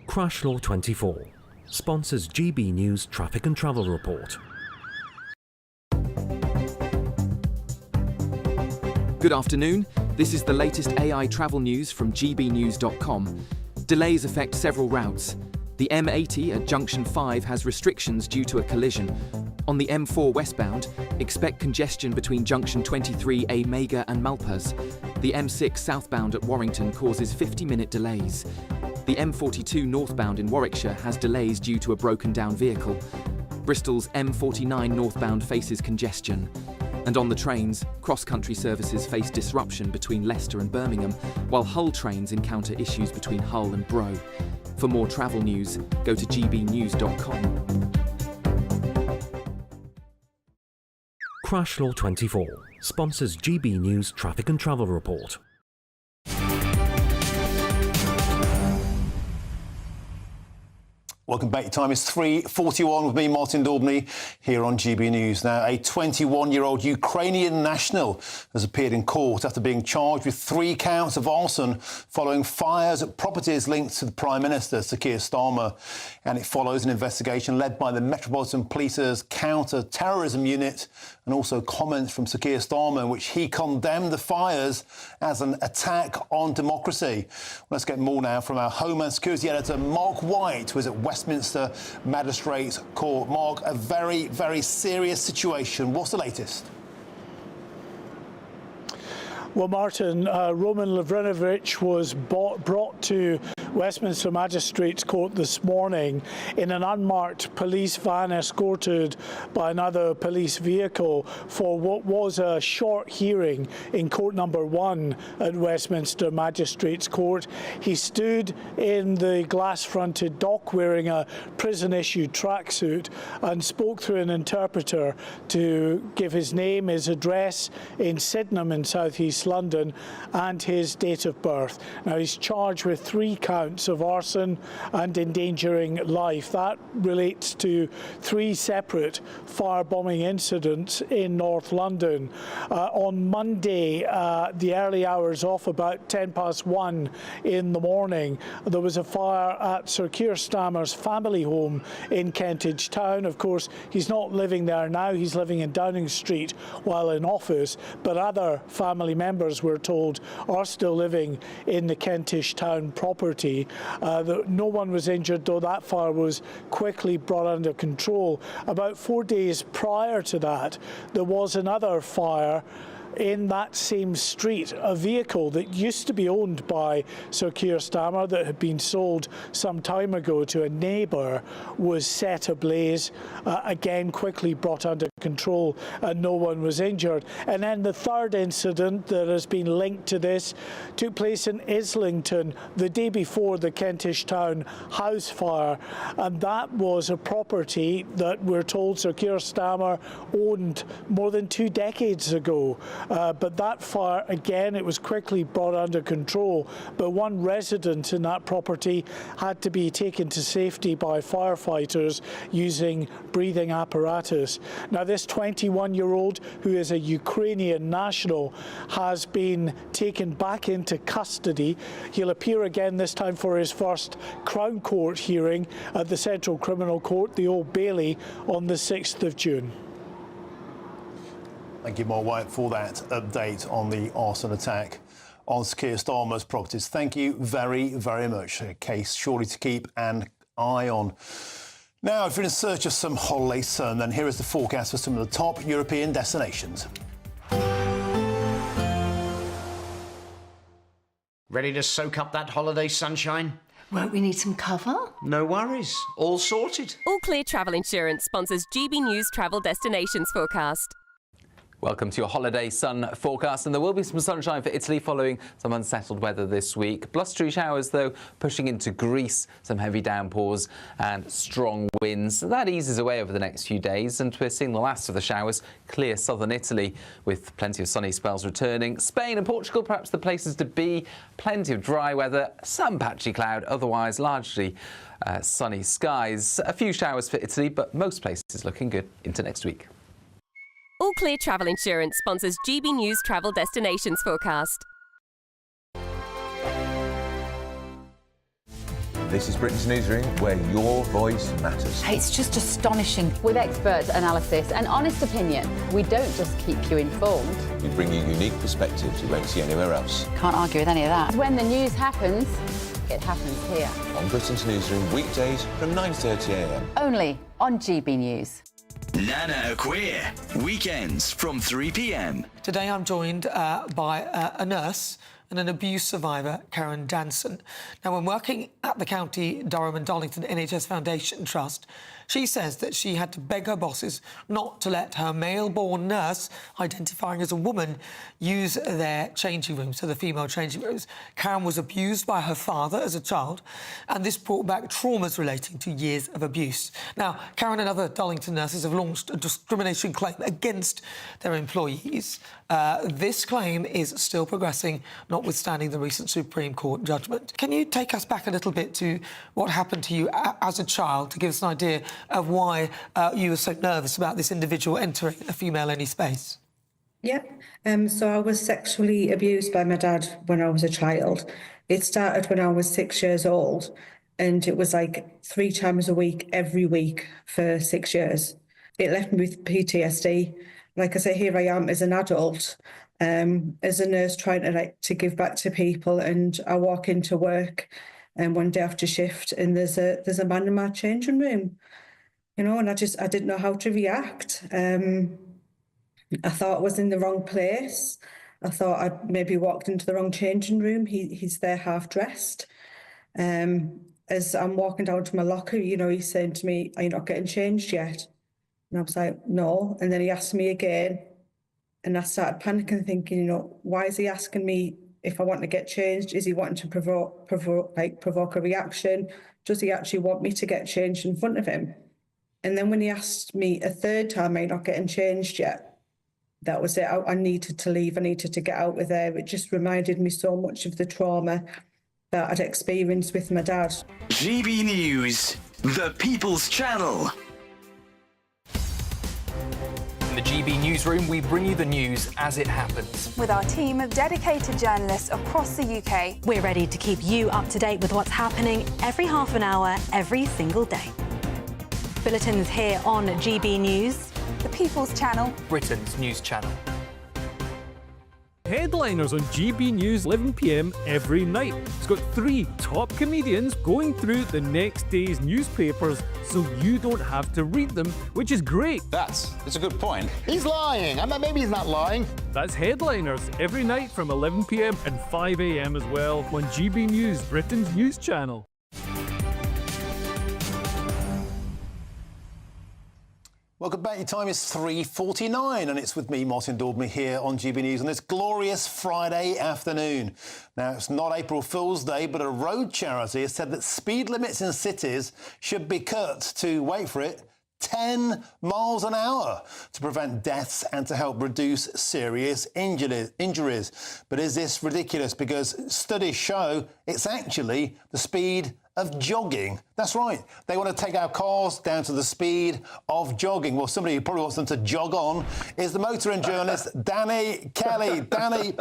Crash Law 24 sponsors GB News Traffic and Travel Report. Good afternoon. This is the latest AI travel news from GBnews.com. Delays affect several routes. The M80 at Junction 5 has restrictions due to a collision. On the M4 westbound, expect congestion between Junction 23A Mega and Malpas. The M6 southbound at Warrington causes 50-minute delays. The M42 northbound in Warwickshire has delays due to a broken-down vehicle. Bristol's M49 northbound faces congestion. And on the trains, cross-country services face disruption between Leicester and Birmingham, while Hull trains encounter issues between Hull and Brough. For more travel news, go to gbnews.com. Crash Law 24 sponsors GB News Traffic and Travel Report. Welcome back. Time is 3:41 with me, Martin Daubney, here on GB News. Now, a 21-year-old Ukrainian national has appeared in court after being charged with 3 counts of arson following fires at properties linked to the Prime Minister, Sir Keir Starmer. And it follows an investigation led by the Metropolitan Police's counter-terrorism unit, and also comments from Sir Keir Starmer in which he condemned the fires as an attack on democracy. Let's get more now from our Homeland Security editor, Mark White, who is at Westminster Magistrates Court. Mark, a very, very serious situation. What's the latest? Well, Martin, Roman Lovrinovich was brought to Westminster Magistrates Court this morning in an unmarked police van escorted by another police vehicle for what was a short hearing in court number 1 at Westminster Magistrates Court. He stood in the glass-fronted dock wearing a prison-issued tracksuit and spoke through an interpreter to give his name, his address in Sydenham in South East London, and his date of birth. Now, he's charged with 3 counts of arson and endangering life. That relates to 3 separate firebombing incidents in North London. On Monday, the early hours off about 1:10 in the morning, there was a fire at Sir Keir Starmer's family home in Kentish Town. Of course, he's not living there now. He's living in Downing Street while in office, but other family members, we're told, are still living in the Kentish Town property. No one was injured, though that fire was quickly brought under control. About 4 days prior to that, there was another fire in that same street. A vehicle that used to be owned by Sir Keir Starmer, that had been sold some time ago to a neighbour, was set ablaze, again quickly brought under control, and no one was injured. And then the third incident that has been linked to this took place in Islington the day before the Kentish Town house fire, and that was a property that we're told Sir Keir Starmer owned more than 2 decades ago. but that fire, again, it was quickly brought under control. But one resident in that property had to be taken to safety by firefighters using breathing apparatus. Now, this 21-year-old, who is a Ukrainian national, has been taken back into custody. He'll appear again this time for his first Crown Court hearing at the Central Criminal Court, the Old Bailey, on the 6th of June. Thank you, Mark White, for that update on the arson attack on Keir Starmer's properties. Thank you very, very much. A case surely to keep an eye on. Now, if you're in search of some holiday sun, then here is the forecast for some of the top European destinations. Ready to soak up that holiday sunshine? Won't we need some cover? No worries. All sorted. All Clear Travel Insurance sponsors GB News Travel Destinations Forecast. Welcome to your holiday sun forecast, and there will be some sunshine for Italy following some unsettled weather this week. Blustery showers, though, pushing into Greece, some heavy downpours and strong winds. That eases away over the next few days, and we're seeing the last of the showers clear southern Italy, with plenty of sunny spells returning. Spain and Portugal, perhaps the places to be. Plenty of dry weather, some patchy cloud, otherwise largely sunny skies. A few showers for Italy, but most places looking good into next week. All Clear Travel Insurance sponsors GB News Travel Destinations Forecast. This is Britain's Newsroom, where your voice matters. It's just astonishing. With expert analysis and honest opinion, we don't just keep you informed. We bring you unique perspectives you won't see anywhere else. Can't argue with any of that. When the news happens, it happens here. On Britain's Newsroom, weekdays from 9:30 a.m. Only on GB News. Nana Queer, weekends from 3 p.m. Today I'm joined by a nurse and an abuse survivor, Karen Danson. Now, when working at the County Durham and Darlington NHS Foundation Trust, she says that she had to beg her bosses not to let her male-born nurse, identifying as a woman, use their changing rooms, so the female changing rooms. Karen was abused by her father as a child, and this brought back traumas relating to years of abuse. Now, Karen and other Darlington nurses have launched a discrimination claim against their employees. This claim is still progressing, notwithstanding the recent Supreme Court judgment. Can you take us back a little bit to what happened to you as a child, to give us an idea of why you were so nervous about this individual entering a female-only space? Yeah, so I was sexually abused by my dad when I was a child. It started when I was 6 years old, and it was like 3 times a week, every week for 6 years. It left me with PTSD. Like I say, here I am as an adult, as a nurse trying to give back to people, and I walk into work one day after shift, and there's a man in my changing room, you know, and I didn't know how to react. I thought I was in the wrong place. I thought I'd maybe walked into the wrong changing room. He's there half dressed. As I'm walking down to my locker, you know, he's saying to me, "Are you not getting changed yet?" And I was like, "No." And then he asked me again, and I started panicking, thinking, you know, why is he asking me if I want to get changed? Is he wanting to provoke a reaction? Does he actually want me to get changed in front of him? And then when he asked me a third time, "Are you not getting changed yet?" That was it. I needed to leave. I needed to get out of there. It just reminded me so much of the trauma that I'd experienced with my dad. GB News, the People's Channel. In the GB Newsroom, we bring you the news as it happens. With our team of dedicated journalists across the UK, we're ready to keep you up to date with what's happening every half an hour, every single day. Bulletins here on GB News, the People's Channel, Britain's news channel. Headliners on GB News 11 p.m. every night. It's got 3 top comedians going through the next day's newspapers so you don't have to read them, which is great. That's a good point. He's lying. Maybe he's not lying. That's Headliners every night from 11 p.m. and 5 a.m. as well on GB News, Britain's news channel. Welcome back. Your time is 3:49 and it's with me, Martin Daubney, here on GB News on this glorious Friday afternoon. Now, it's not April Fool's Day, but a road charity has said that speed limits in cities should be cut to, wait for it, 10 miles an hour to prevent deaths and to help reduce serious injuries. But is this ridiculous? Because studies show it's actually the speed of jogging. That's right. They want to take our cars down to the speed of jogging. Well, somebody who probably wants them to jog on is the motoring journalist, Danny Kelly. Danny,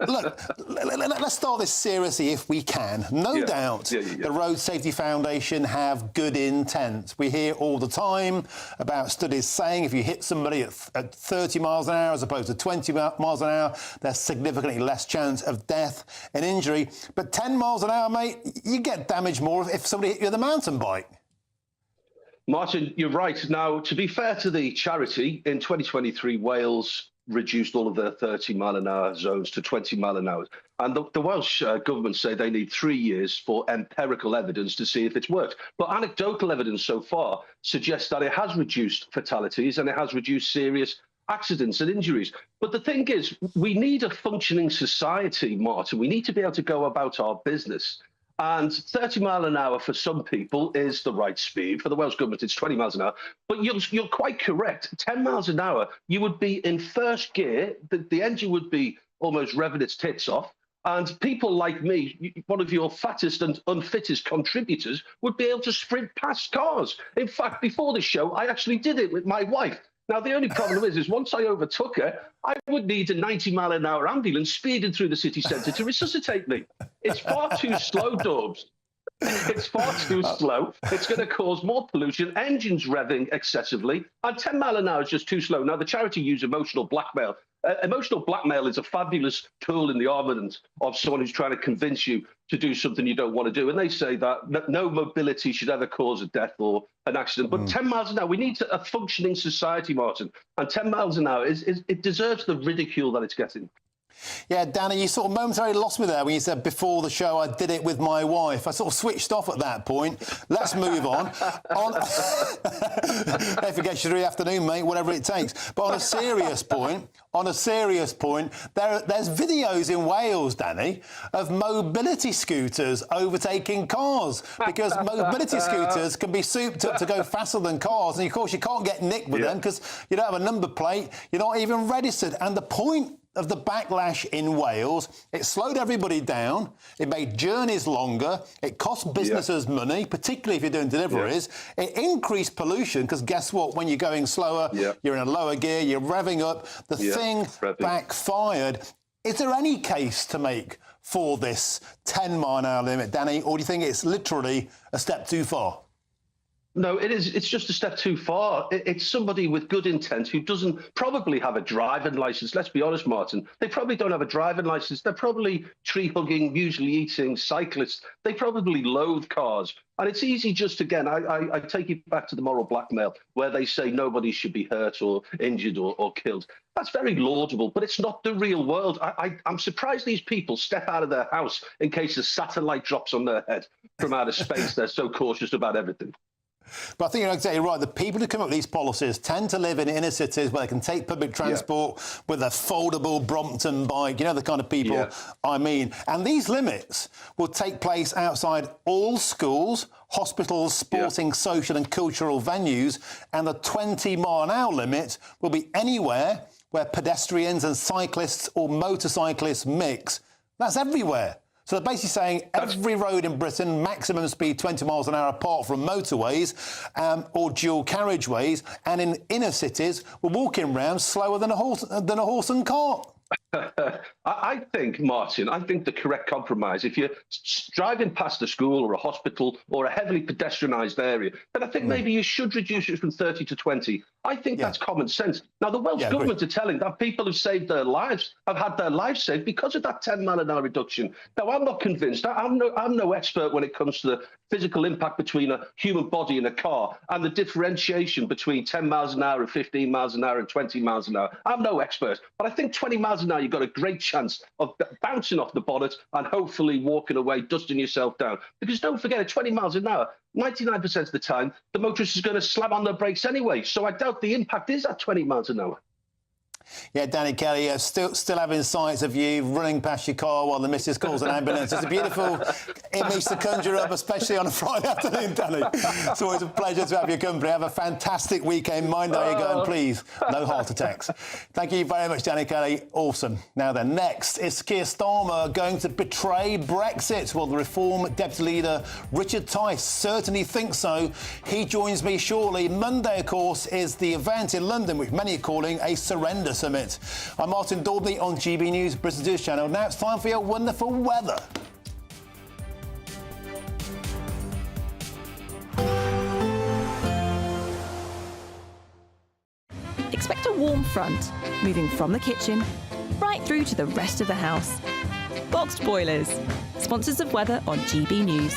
look, let's start this seriously if we can. No doubt the Road Safety Foundation have good intent. We hear all the time about studies saying if you hit somebody at 30 miles an hour as opposed to 20 miles an hour, there's significantly less chance of death and injury. But 10 miles an hour, mate, you get damaged more if somebody hit you with a mountain bike. Martin, you're right. Now, to be fair to the charity, in 2023, Wales reduced all of their 30-mile-an-hour zones to 20-mile-an-hour. And the Welsh government say they need 3 years for empirical evidence to see if it's worked. But anecdotal evidence so far suggests that it has reduced fatalities and it has reduced serious accidents and injuries. But the thing is, we need a functioning society, Martin. We need to be able to go about our business. And 30 mile an hour for some people is the right speed. For the Welsh government, it's 20 miles an hour. But you're quite correct. 10 miles an hour, you would be in first gear. The engine would be almost revving its tits off. And people like me, one of your fattest and unfittest contributors, would be able to sprint past cars. In fact, before the show, I actually did it with my wife. Now, the only problem is once I overtook her, I would need a 90-mile-an-hour ambulance speeding through the city centre to resuscitate me. It's far too slow, Daubs. It's far too slow. It's going to cause more pollution, engines revving excessively, and 10 mile an hour is just too slow. Now, the charity use emotional blackmail. Emotional blackmail is a fabulous tool in the armament of someone who's trying to convince you to do something you don't want to do. And they say that no mobility should ever cause a death or an accident. But 10 miles an hour, we need a functioning society, Martin. And 10 miles an hour, it deserves the ridicule that it's getting. Yeah, Danny, you sort of momentarily lost me there when you said before the show I did it with my wife. I sort of switched off at that point. Let's move on. Don't forget Saturday afternoon, mate, whatever it takes. But on a serious point, there's videos in Wales, Danny, of mobility scooters overtaking cars because mobility scooters can be souped up to go faster than cars. And, of course, you can't get nicked with them because you don't have a number plate. You're not even registered. And the point of the backlash in Wales, it slowed everybody down, it made journeys longer, it cost businesses money, particularly if you're doing deliveries, it increased pollution, because guess what, when you're going slower, you're in a lower gear, you're revving up, the thing backfired. Is there any case to make for this 10-mile-an-hour limit, Danny, or do you think it's literally a step too far? No, it is. It's just a step too far. It's somebody with good intent who doesn't probably have a driving licence. Let's be honest, Martin. They probably don't have a driving licence. They're probably tree-hugging, usually eating cyclists. They probably loathe cars. And it's easy just, again, I take it back to the moral blackmail, where they say nobody should be hurt or injured or killed. That's very laudable, but it's not the real world. I'm surprised these people step out of their house in case a satellite drops on their head from outer space. They're so cautious about everything. But I think you're exactly right. The people who come up with these policies tend to live in inner cities where they can take public transport with a foldable Brompton bike. You know, the kind of people I mean. And these limits will take place outside all schools, hospitals, sporting, social and cultural venues. And the 20-mile-an-hour limit will be anywhere where pedestrians and cyclists or motorcyclists mix. That's everywhere. So they're basically saying every road in Britain, maximum speed 20 miles an hour apart from motorways or dual carriageways, and in inner cities, we're walking around slower than a horse and cart. I think, Martin, the correct compromise, if you're driving past a school or a hospital or a heavily pedestrianised area, then I think maybe you should reduce it from 30 to 20. I think that's common sense. Now, the Welsh government are telling that people who've saved their lives have had their lives saved because of that 10-mile-an-hour reduction. Now, I'm not convinced. I'm no expert when it comes to the physical impact between a human body and a car and the differentiation between 10 miles an hour and 15 miles an hour and 20 miles an hour. I'm no expert, but I think 20 miles an hour, you've got a great chance of bouncing off the bonnet and hopefully walking away, dusting yourself down. Because don't forget, at 20 miles an hour, 99% of the time, the motorist is going to slam on their brakes anyway. So I doubt the impact is at 20 miles an hour. Yeah, Danny Kelly, still having sights of you running past your car while the missus calls an ambulance. It's a beautiful image to conjure up, especially on a Friday afternoon, Danny. It's always a pleasure to have your company. Have a fantastic weekend. Mind how you're going, please. No heart attacks. Thank you very much, Danny Kelly. Awesome. Now then, next, is Keir Starmer going to betray Brexit? Well, the Reform Deputy Leader Richard Tice certainly thinks so. He joins me shortly. Monday, of course, is the event in London, which many are calling a surrender summit. I'm Martin Daubney on GB News, Britain's News Channel. Now it's time for your wonderful weather. Expect a warm front, moving from the kitchen right through to the rest of the house. Boxed Boilers, sponsors of weather on GB News.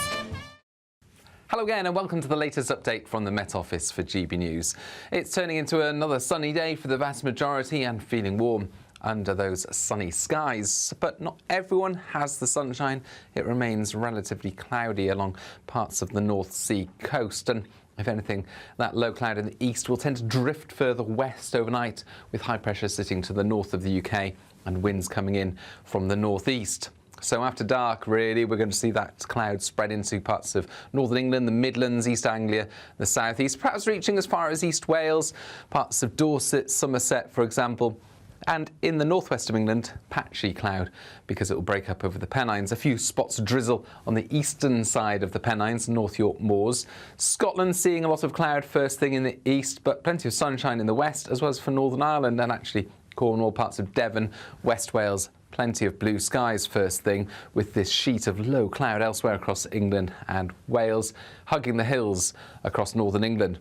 Hello again and welcome to the latest update from the Met Office for GB News. It's turning into another sunny day for the vast majority and feeling warm under those sunny skies. But not everyone has the sunshine. It remains relatively cloudy along parts of the North Sea coast, and if anything, that low cloud in the east will tend to drift further west overnight, with high pressure sitting to the north of the UK and winds coming in from the northeast. So after dark, really, we're going to see that cloud spread into parts of northern England, the Midlands, East Anglia, the southeast, perhaps reaching as far as East Wales, parts of Dorset, Somerset, for example. And in the northwest of England, patchy cloud, because it will break up over the Pennines. A few spots of drizzle on the eastern side of the Pennines, North York Moors. Scotland seeing a lot of cloud first thing in the east, but plenty of sunshine in the west, as well as for Northern Ireland and actually Cornwall, parts of Devon, West Wales. Plenty of blue skies first thing, with this sheet of low cloud elsewhere across England and Wales, hugging the hills across northern England.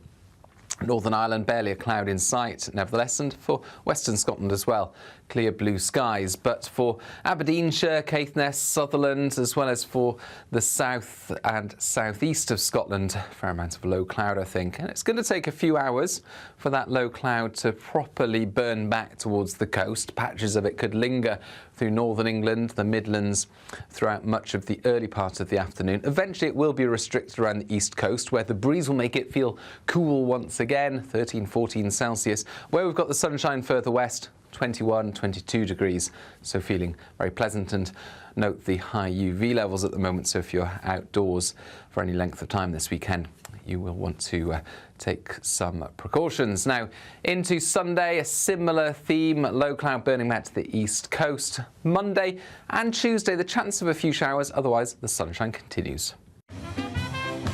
Northern Ireland, barely a cloud in sight, nevertheless, and for western Scotland as well, clear blue skies. But for Aberdeenshire, Caithness, Sutherland, as well as for the south and southeast of Scotland, a fair amount of low cloud, I think. And it's going to take a few hours for that low cloud to properly burn back towards the coast. Patches of it could linger through northern England, the Midlands, throughout much of the early part of the afternoon. Eventually, it will be restricted around the east coast, where the breeze will make it feel cool once again, 13, 14 Celsius. Where we've got the sunshine further west, 21, 22 degrees, so feeling very pleasant. And note the high UV levels at the moment, so if you're outdoors for any length of time this weekend, you will want to take some precautions. Now, into Sunday, a similar theme, low cloud burning back to the east coast. Monday and Tuesday, the chance of a few showers, otherwise the sunshine continues.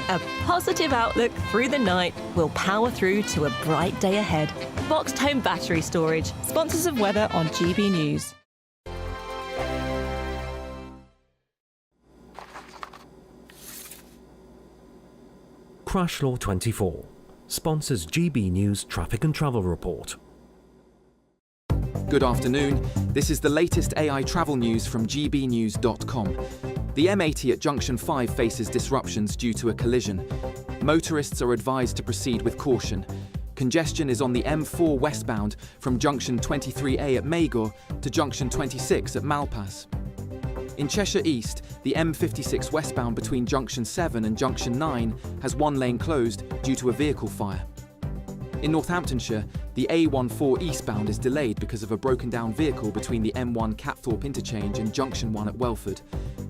A positive outlook through the night will power through to a bright day ahead. Boxed Home Battery Storage, sponsors of weather on GB News. Crash Law 24 sponsors GB News Traffic and Travel Report. Good afternoon. This is the latest AI travel news from GBNews.com. The M80 at Junction 5 faces disruptions due to a collision. Motorists are advised to proceed with caution. Congestion is on the M4 westbound from Junction 23A at Magor to Junction 26 at Malpass. In Cheshire East, the M56 westbound between Junction 7 and Junction 9 has one lane closed due to a vehicle fire. In Northamptonshire, the A14 eastbound is delayed because of a broken down vehicle between the M1 Catthorpe interchange and Junction 1 at Welford.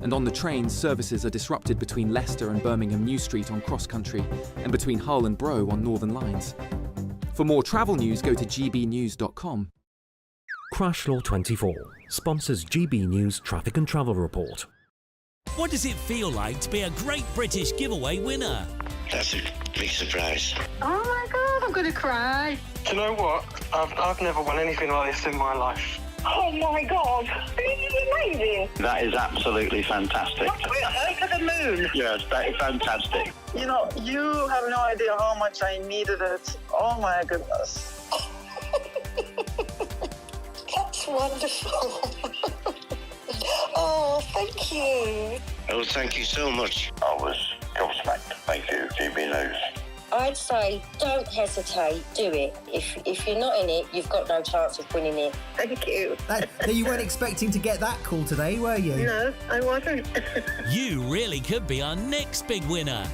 And on the trains, services are disrupted between Leicester and Birmingham New Street on Cross Country and between Hull and Brough on Northern Lines. For more travel news, go to gbnews.com. Crash Law 24 sponsors GB News Traffic and Travel Report. What does it feel like to be a Great British Giveaway winner? That's a big surprise. Oh my God, I'm going to cry. Do you know what? I've never won anything like this in my life. Oh my God, this is amazing. That is absolutely fantastic. We're over the moon. Yes, that is fantastic. You know, you have no idea how much I needed it. Oh my goodness. That's wonderful. Oh, thank you. Oh, thank you so much. I was gobsmacked. Thank you, GB News. I'd say don't hesitate, do it. If you're not in it, you've got no chance of winning it. Thank you. You weren't expecting to get that call today, were you? No, I wasn't. You really could be our next big winner.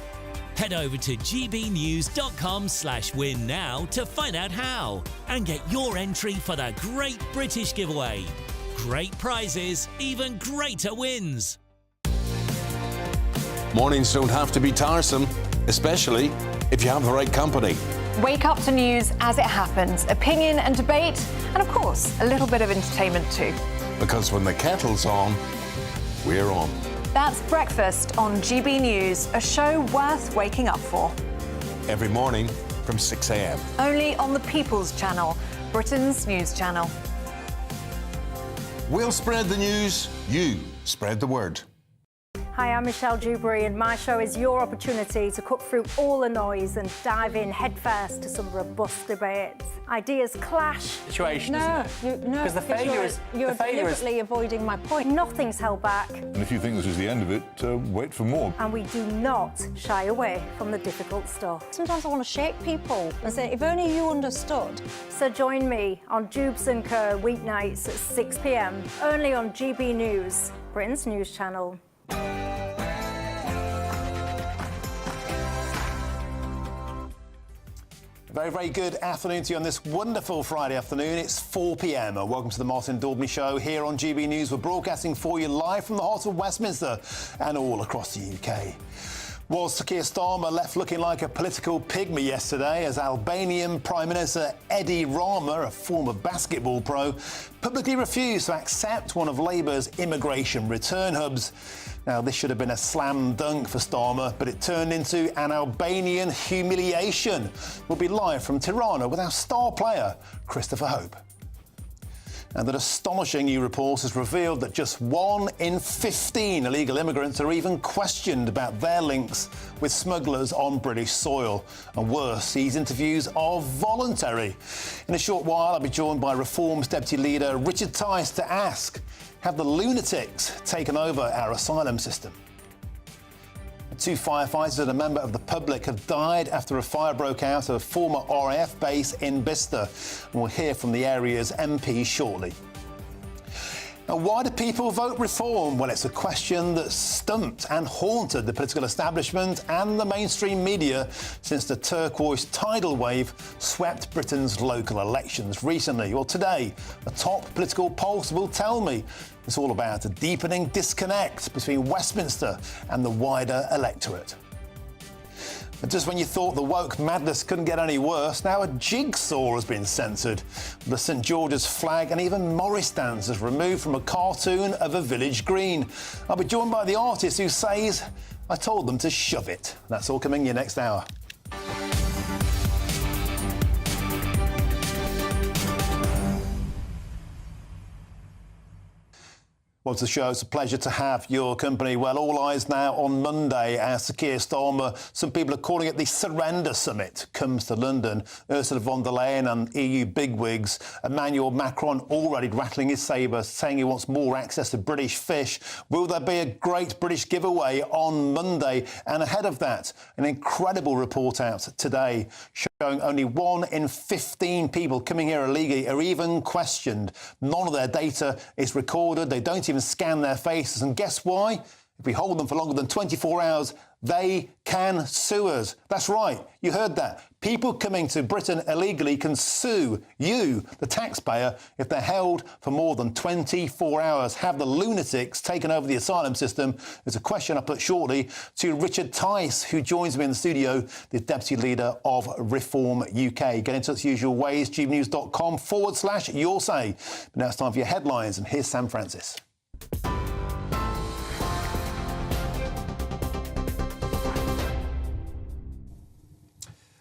Head over to gbnews.com/win now to find out how and get your entry for the Great British Giveaway. Great prizes, even greater wins. Mornings don't have to be tiresome, especially if you have the right company. Wake up to news as it happens, opinion and debate, and of course, a little bit of entertainment too. Because when the kettle's on, we're on. That's Breakfast on GB News, a show worth waking up for. Every morning from 6 a.m. Only on the People's Channel, Britain's news channel. We'll spread the news, you spread the word. Hi, I'm Michelle Dewberry, and my show is your opportunity to cut through all the noise and dive in headfirst to some robust debates. Ideas clash. Situation, No, Because the failure is... You're deliberately avoiding my point. Nothing's held back. And if you think this is the end of it, wait for more. And we do not shy away from the difficult stuff. Sometimes I want to shake people and say, if only you understood. So join me on Dubes & Co. weeknights at 6 p.m, only on GB News, Britain's news channel. Very, very good afternoon to you on this wonderful Friday afternoon. It's 4 p.m. Welcome to the Martin Daubney Show here on GB News. We're broadcasting for you live from the heart of Westminster and all across the UK. Well, Sir Keir Starmer left looking like a political pygmy yesterday as Albanian Prime Minister Edi Rama, a former basketball pro, publicly refused to accept one of Labour's immigration return hubs. Now, this should have been a slam dunk for Starmer, but it turned into an Albanian humiliation. We'll be live from Tirana with our star player, Christopher Hope. And that astonishing new report has revealed that just 1 in 15 illegal immigrants are even questioned about their links with smugglers on British soil. And worse, these interviews are voluntary. In a short while, I'll be joined by Reform's Deputy Leader Richard Tice to ask, have the lunatics taken over our asylum system? 2 firefighters and a member of the public have died after a fire broke out at a former RAF base in Bicester. And we'll hear from the area's MP shortly. Now, why do people vote Reform? Well, it's a question that stumped and haunted the political establishment and the mainstream media since the turquoise tidal wave swept Britain's local elections recently. Well, today, a top political pulse will tell me it's all about a deepening disconnect between Westminster and the wider electorate. But just when you thought the woke madness couldn't get any worse, now a Jigsaw has been censored. The St George's flag and even Morris dancers removed from a cartoon of a village green. I'll be joined by the artist who says, I told them to shove it. That's all coming your next hour. Well, to the show, it's a pleasure to have your company. Well, all eyes now on Monday as Sir Keir Starmer, some people are calling it the Surrender Summit, comes to London. Ursula von der Leyen and EU bigwigs. Emmanuel Macron already rattling his sabre, saying he wants more access to British fish. Will there be a great British giveaway on Monday? And ahead of that, an incredible report out today showing only 1 in 15 people coming here illegally are even questioned. None of their data is recorded. They don't even scan their faces. And guess why? If we hold them for longer than 24 hours, they can sue us. That's right. You heard that. People coming to Britain illegally can sue you, the taxpayer, if they're held for more than 24 hours. Have the lunatics taken over the asylum system? There's a question I put shortly to Richard Tice, who joins me in the studio, the Deputy Leader of Reform UK. Get in touch the usual ways, gbnews.com/your say. But now it's time for your headlines, and here's Sam Francis.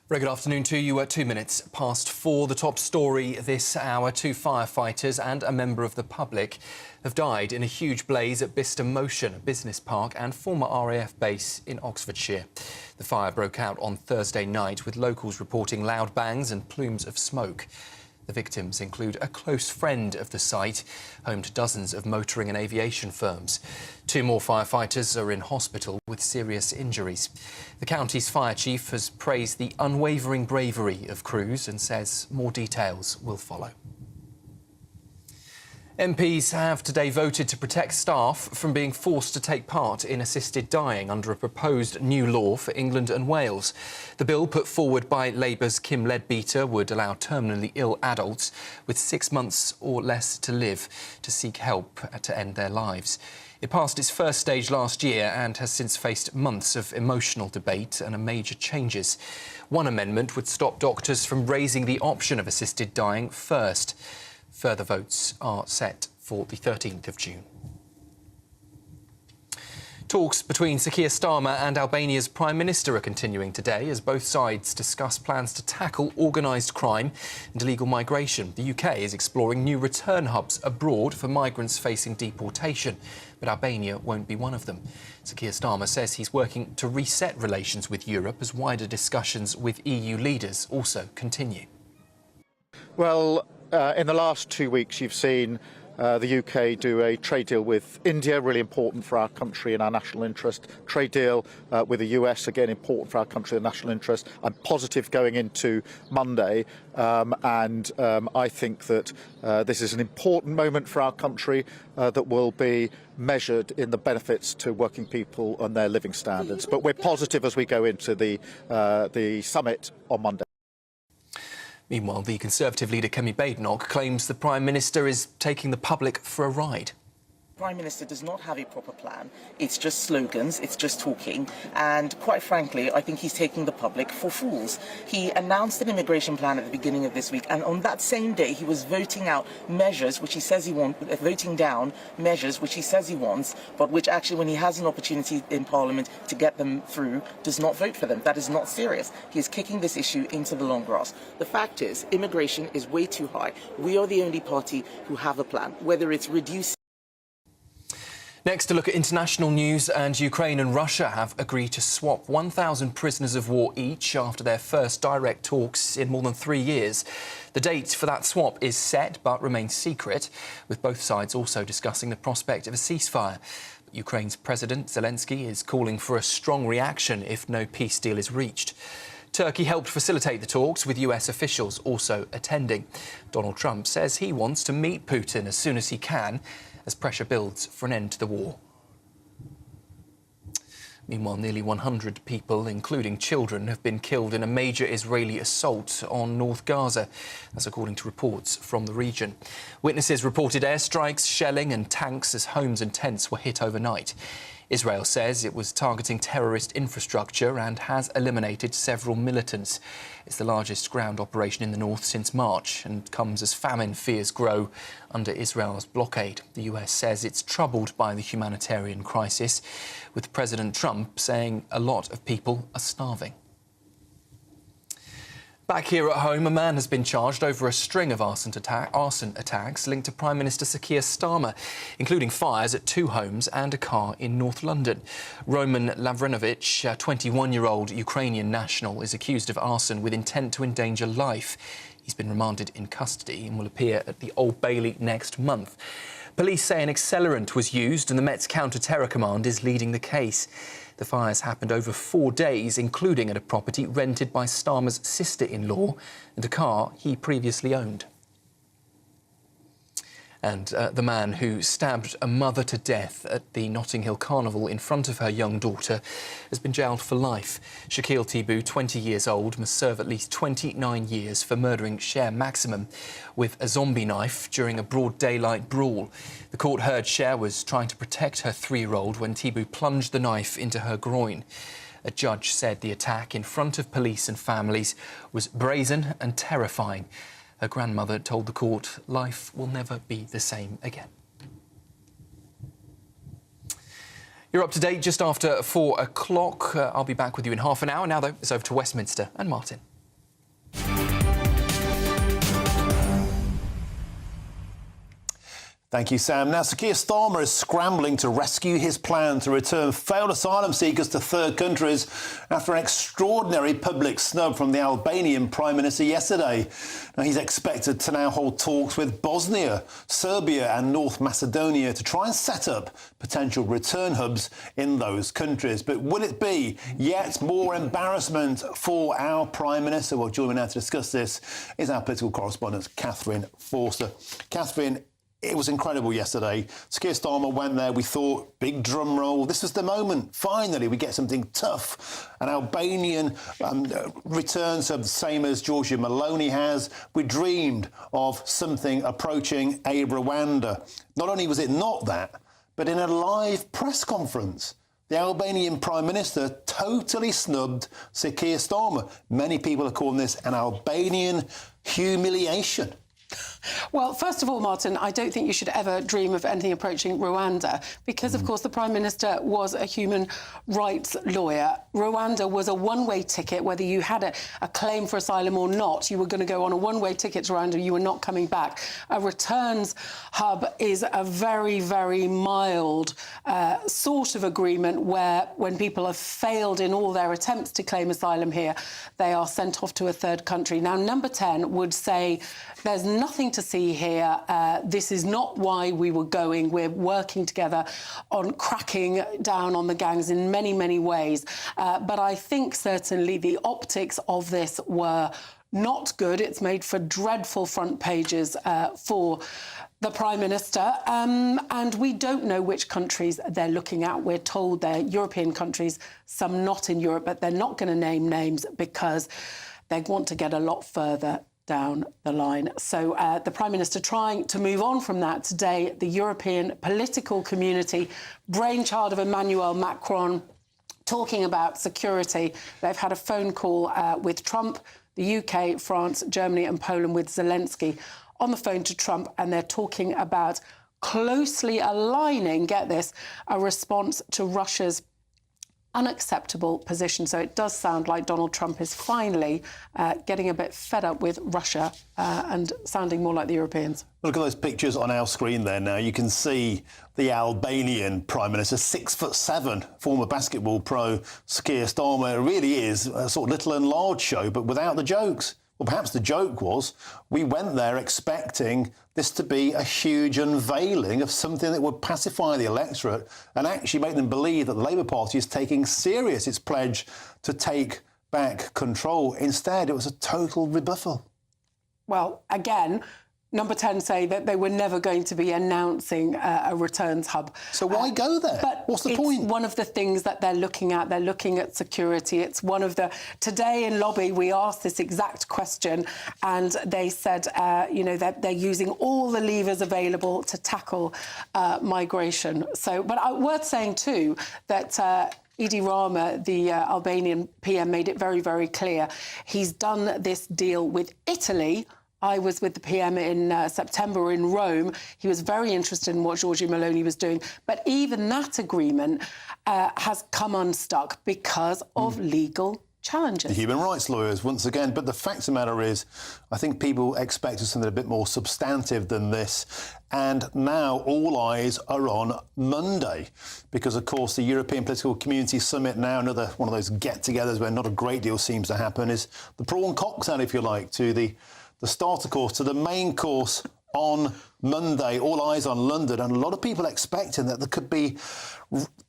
Very good afternoon to you. At 2 minutes past 4, the top story this hour. 2 firefighters and a member of the public have died in a huge blaze at Bicester Motion, a business park and former RAF base in Oxfordshire. The fire broke out on Thursday night, with locals reporting loud bangs and plumes of smoke. The victims include a close friend of the site, home to dozens of motoring and aviation firms. 2 more firefighters are in hospital with serious injuries. The county's fire chief has praised the unwavering bravery of crews and says more details will follow. MPs have today voted to protect staff from being forced to take part in assisted dying under a proposed new law for England and Wales. The bill put forward by Labour's Kim Leadbeater would allow terminally ill adults with 6 months or less to live to seek help to end their lives. It passed its first stage last year and has since faced months of emotional debate and major changes. One amendment would stop doctors from raising the option of assisted dying first. Further votes are set for the 13th of June. Talks between Sir Keir Starmer and Albania's Prime Minister are continuing today as both sides discuss plans to tackle organised crime and illegal migration. The UK is exploring new return hubs abroad for migrants facing deportation, but Albania won't be one of them. Sir Keir Starmer says he's working to reset relations with Europe as wider discussions with EU leaders also continue. Well, in the last 2 weeks, you've seen the UK do a trade deal with India, really important for our country and our national interest. Trade deal with the US, again, important for our country and national interest. I'm positive going into Monday, and I think that this is an important moment for our country that will be measured in the benefits to working people and their living standards. But we're positive as we go into the summit on Monday. Meanwhile, the Conservative leader Kemi Badenoch claims the Prime Minister is taking the public for a ride. The Prime Minister does not have a proper plan. It's just slogans, it's just talking, and quite frankly, I think he's taking the public for fools. He announced an immigration plan at the beginning of this week, and on that same day he was voting out measures which he says he wants, voting down measures which he says he wants, but which actually, when he has an opportunity in Parliament to get them through, does not vote for them. That is not serious. He is kicking this issue into the long grass. The fact is, immigration is way too high. We are the only party who have a plan, whether it's reducing. Next, to look at international news, and Ukraine and Russia have agreed to swap 1,000 prisoners of war each after their first direct talks in more than 3 years. The date for that swap is set but remains secret, with both sides also discussing the prospect of a ceasefire. Ukraine's President Zelensky is calling for a strong reaction if no peace deal is reached. Turkey helped facilitate the talks, with US officials also attending. Donald Trump says he wants to meet Putin as soon as he can, as pressure builds for an end to the war. Meanwhile, nearly 100 people, including children, have been killed in a major Israeli assault on North Gaza. That's according to reports from the region. Witnesses reported airstrikes, shelling and tanks as homes and tents were hit overnight. Israel says it was targeting terrorist infrastructure and has eliminated several militants. It's the largest ground operation in the north since March and comes as famine fears grow under Israel's blockade. The US says it's troubled by the humanitarian crisis, with President Trump saying a lot of people are starving. Back here at home, a man has been charged over a string of arson attacks linked to Prime Minister Sir Keir Starmer, including fires at 2 homes and a car in North London. Roman Lavrinovich, a 21-year-old Ukrainian national, is accused of arson with intent to endanger life. He's been remanded in custody and will appear at the Old Bailey next month. Police say an accelerant was used and the Met's Counter-Terror Command is leading the case. The fires happened over 4 days, including at a property rented by Starmer's sister-in-law and a car he previously owned. And the man who stabbed a mother to death at the Notting Hill Carnival in front of her young daughter has been jailed for life. Shaquille Tibu, 20 years old, must serve at least 29 years for murdering Cher Maximum with a zombie knife during a broad daylight brawl. The court heard Cher was trying to protect her 3-year-old when Tibu plunged the knife into her groin. A judge said the attack in front of police and families was brazen and terrifying. Her grandmother told the court life will never be the same again. You're up to date just after 4 o'clock. I'll be back with you in half an hour. Now, though, it's over to Westminster and Martin. Thank you, Sam. Now, Sir Keir Starmer is scrambling to rescue his plan to return failed asylum seekers to third countries after an extraordinary public snub from the Albanian Prime Minister yesterday. Now, he's expected to now hold talks with Bosnia, Serbia and North Macedonia to try and set up potential return hubs in those countries. But will it be yet more embarrassment for our Prime Minister? Well, joining me now to discuss this is our political correspondent, Catherine Forster. Catherine, It was incredible yesterday. Keir Starmer went there. We thought, big drum roll. This was the moment. Finally, we get something tough. An Albanian return, so the same as Giorgia Meloni has. We dreamed of something approaching a Rwanda. Not only was it not that, but in a live press conference, the Albanian Prime Minister totally snubbed Sir Keir Starmer. Many people are calling this an Albanian humiliation. Well, first of all, Martin, I don't think you should ever dream of anything approaching Rwanda because, of course, the Prime Minister was a human rights lawyer. Rwanda was a one-way ticket. Whether you had a claim for asylum or not, you were going to go on a one-way ticket to Rwanda. You were not coming back. A returns hub is a very, very mild sort of agreement where when people have failed in all their attempts to claim asylum here, they are sent off to a third country. Now, Number 10 would say there's nothing to see here. This is not why we were going. We're working together on cracking down on the gangs in many, many ways. But I think certainly the optics of this were not good. It's made for dreadful front pages for the Prime Minister. And we don't know which countries they're looking at. We're told they're European countries, some not in Europe, but they're not going to name names because they want to get a lot further down the line. So the Prime Minister trying to move on from that today, the European political community, brainchild of Emmanuel Macron, talking about security. They've had a phone call with Trump, the UK, France, Germany and Poland with Zelensky on the phone to Trump, and they're talking about closely aligning, get this, a response to Russia's unacceptable position. So it does sound like Donald Trump is finally getting a bit fed up with Russia and sounding more like the Europeans. Look at those pictures on our screen there now. You can see the Albanian Prime Minister, 6'7", former basketball pro Keir Starmer. It really is a sort of Little and Large show, but without the jokes. Well, perhaps the joke was we went there expecting this to be a huge unveiling of something that would pacify the electorate and actually make them believe that the Labour Party is taking serious its pledge to take back control. Instead, it was a total rebuffal. Well, again, Number 10 say that they were never going to be announcing a returns hub. So why go there? But what's the point? One of the things that they're looking at. They're looking at security. It's one of the... Today in Lobby, we asked this exact question, and they said, you know, that they're using all the levers available to tackle migration. So, but worth saying, too, that... Edi Rama, the Albanian PM, made it very, very clear. He's done this deal with Italy. I was with the PM in September in Rome. He was very interested in what Giorgia Meloni was doing. But even that agreement has come unstuck because of legal challenges. The human rights lawyers, once again. But the fact of the matter is, I think people expected something a bit more substantive than this. And now all eyes are on Monday because, of course, the European Political Community Summit, now another one of those get-togethers where not a great deal seems to happen, is the prawn cocktail, if you like, to the starter course, to the main course on Monday. All eyes on London, and a lot of people expecting that there could be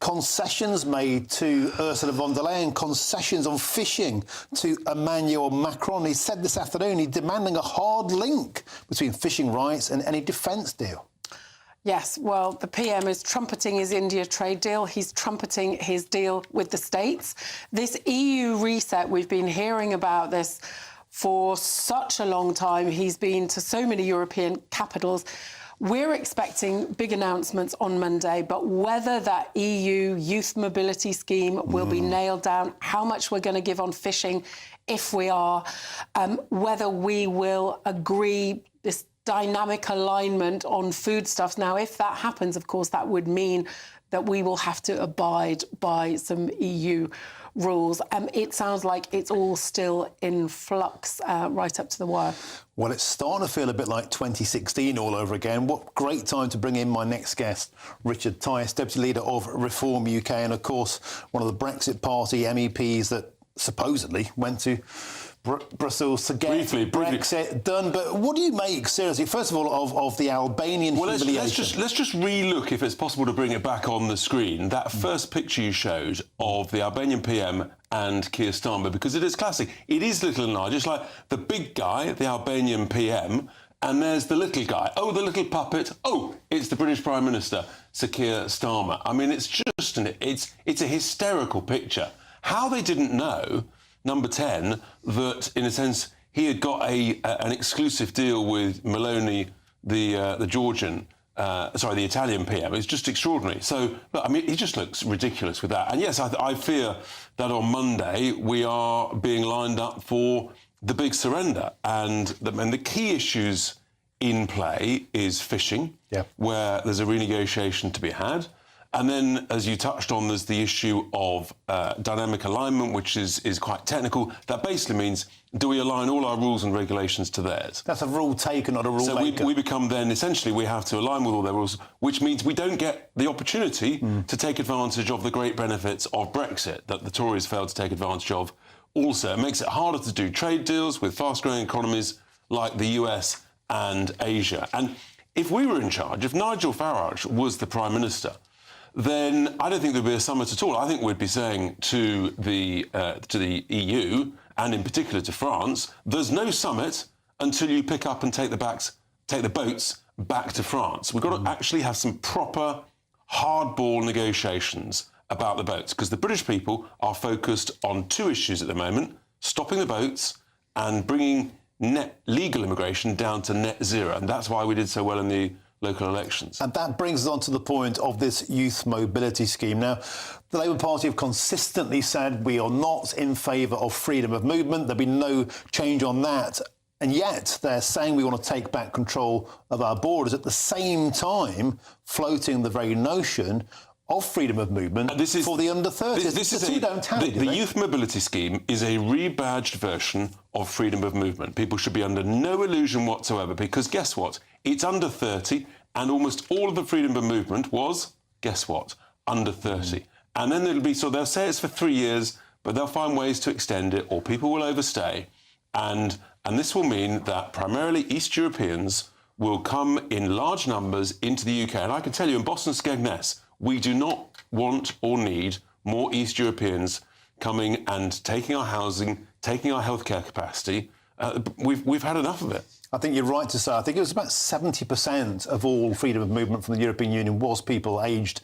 concessions made to Ursula von der Leyen, concessions on fishing to Emmanuel Macron. He said this afternoon he's demanding a hard link between fishing rights and any defence deal. Yes, well, the PM is trumpeting his India trade deal. He's trumpeting his deal with the States. This EU reset, we've been hearing about this for such a long time. He's been to so many European capitals. We're expecting big announcements on Monday, but whether that EU youth mobility scheme will be nailed down, how much we're going to give on fishing, if we are, whether we will agree this dynamic alignment on foodstuffs. Now, if that happens, of course, that would mean that we will have to abide by some EU rules. It sounds like it's all still in flux right up to the wire. Well, it's starting to feel a bit like 2016 all over again. What great time to bring in my next guest, Richard Tice, Deputy Leader of Reform UK, and, of course, one of the Brexit Party MEPs that supposedly went to Brussels to get Brexit done. But what do you make, seriously, first of all, of the Albanian humiliation? Let's just re-look, if it's possible to bring it back on the screen, that first picture you showed of the Albanian PM and Keir Starmer, because it is classic. It is Little and Large. It's like the big guy, the Albanian PM, And there's the little guy. Oh, the little puppet. Oh, it's the British Prime Minister, Sir Keir Starmer. I mean, it's just it's a hysterical picture. How they didn't know, number 10, that in a sense he had got an exclusive deal with Meloni, the Georgian. The Italian PM. It's just extraordinary. So, look, I mean, he just looks ridiculous with that. And yes, I fear that on Monday we are being lined up for the big surrender. And the key issues in play is fishing, where there's a renegotiation to be had. And then, as you touched on, there's the issue of dynamic alignment, which is quite technical. That basically means, do we align all our rules and regulations to theirs? That's a rule taker, not a rule maker. So we become then, essentially, we have to align with all their rules, which means we don't get the opportunity to take advantage of the great benefits of Brexit that the Tories failed to take advantage of. Also, it makes it harder to do trade deals with fast-growing economies like the US and Asia. And if we were in charge, if Nigel Farage was the Prime Minister, then I don't think there'd be a summit at all. I think we'd be saying to the EU, and in particular to France, there's no summit until you pick up and take the boats back to France. We've got to actually have some proper hardball negotiations about the boats, because the British people are focused on two issues at the moment: stopping the boats and bringing net legal immigration down to net zero. And that's why we did so well in the local elections. And that brings us on to the point of this youth mobility scheme. Now, the Labour Party have consistently said we are not in favour of freedom of movement. There'll be no change on that. And yet they're saying we want to take back control of our borders, at the same time floating the very notion of freedom of movement for the under-30s. The youth mobility scheme is a rebadged version of freedom of movement. People should be under no illusion whatsoever, because guess what? It's under 30, and almost all of the freedom of movement was, guess what? Under 30. And then they'll say it's for 3 years, but they'll find ways to extend it, or people will overstay. And this will mean that primarily East Europeans will come in large numbers into the UK. And I can tell you, in Boston Skegness, we do not want or need more East Europeans coming and taking our housing, taking our healthcare capacity. We've had enough of it. I think you're right to say, I think it was about 70% of all freedom of movement from the European Union was people aged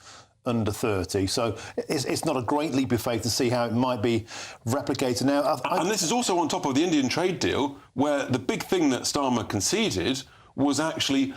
under 30. So it's not a great leap of faith to see how it might be replicated now. And this is also on top of the Indian trade deal, where the big thing that Starmer conceded was actually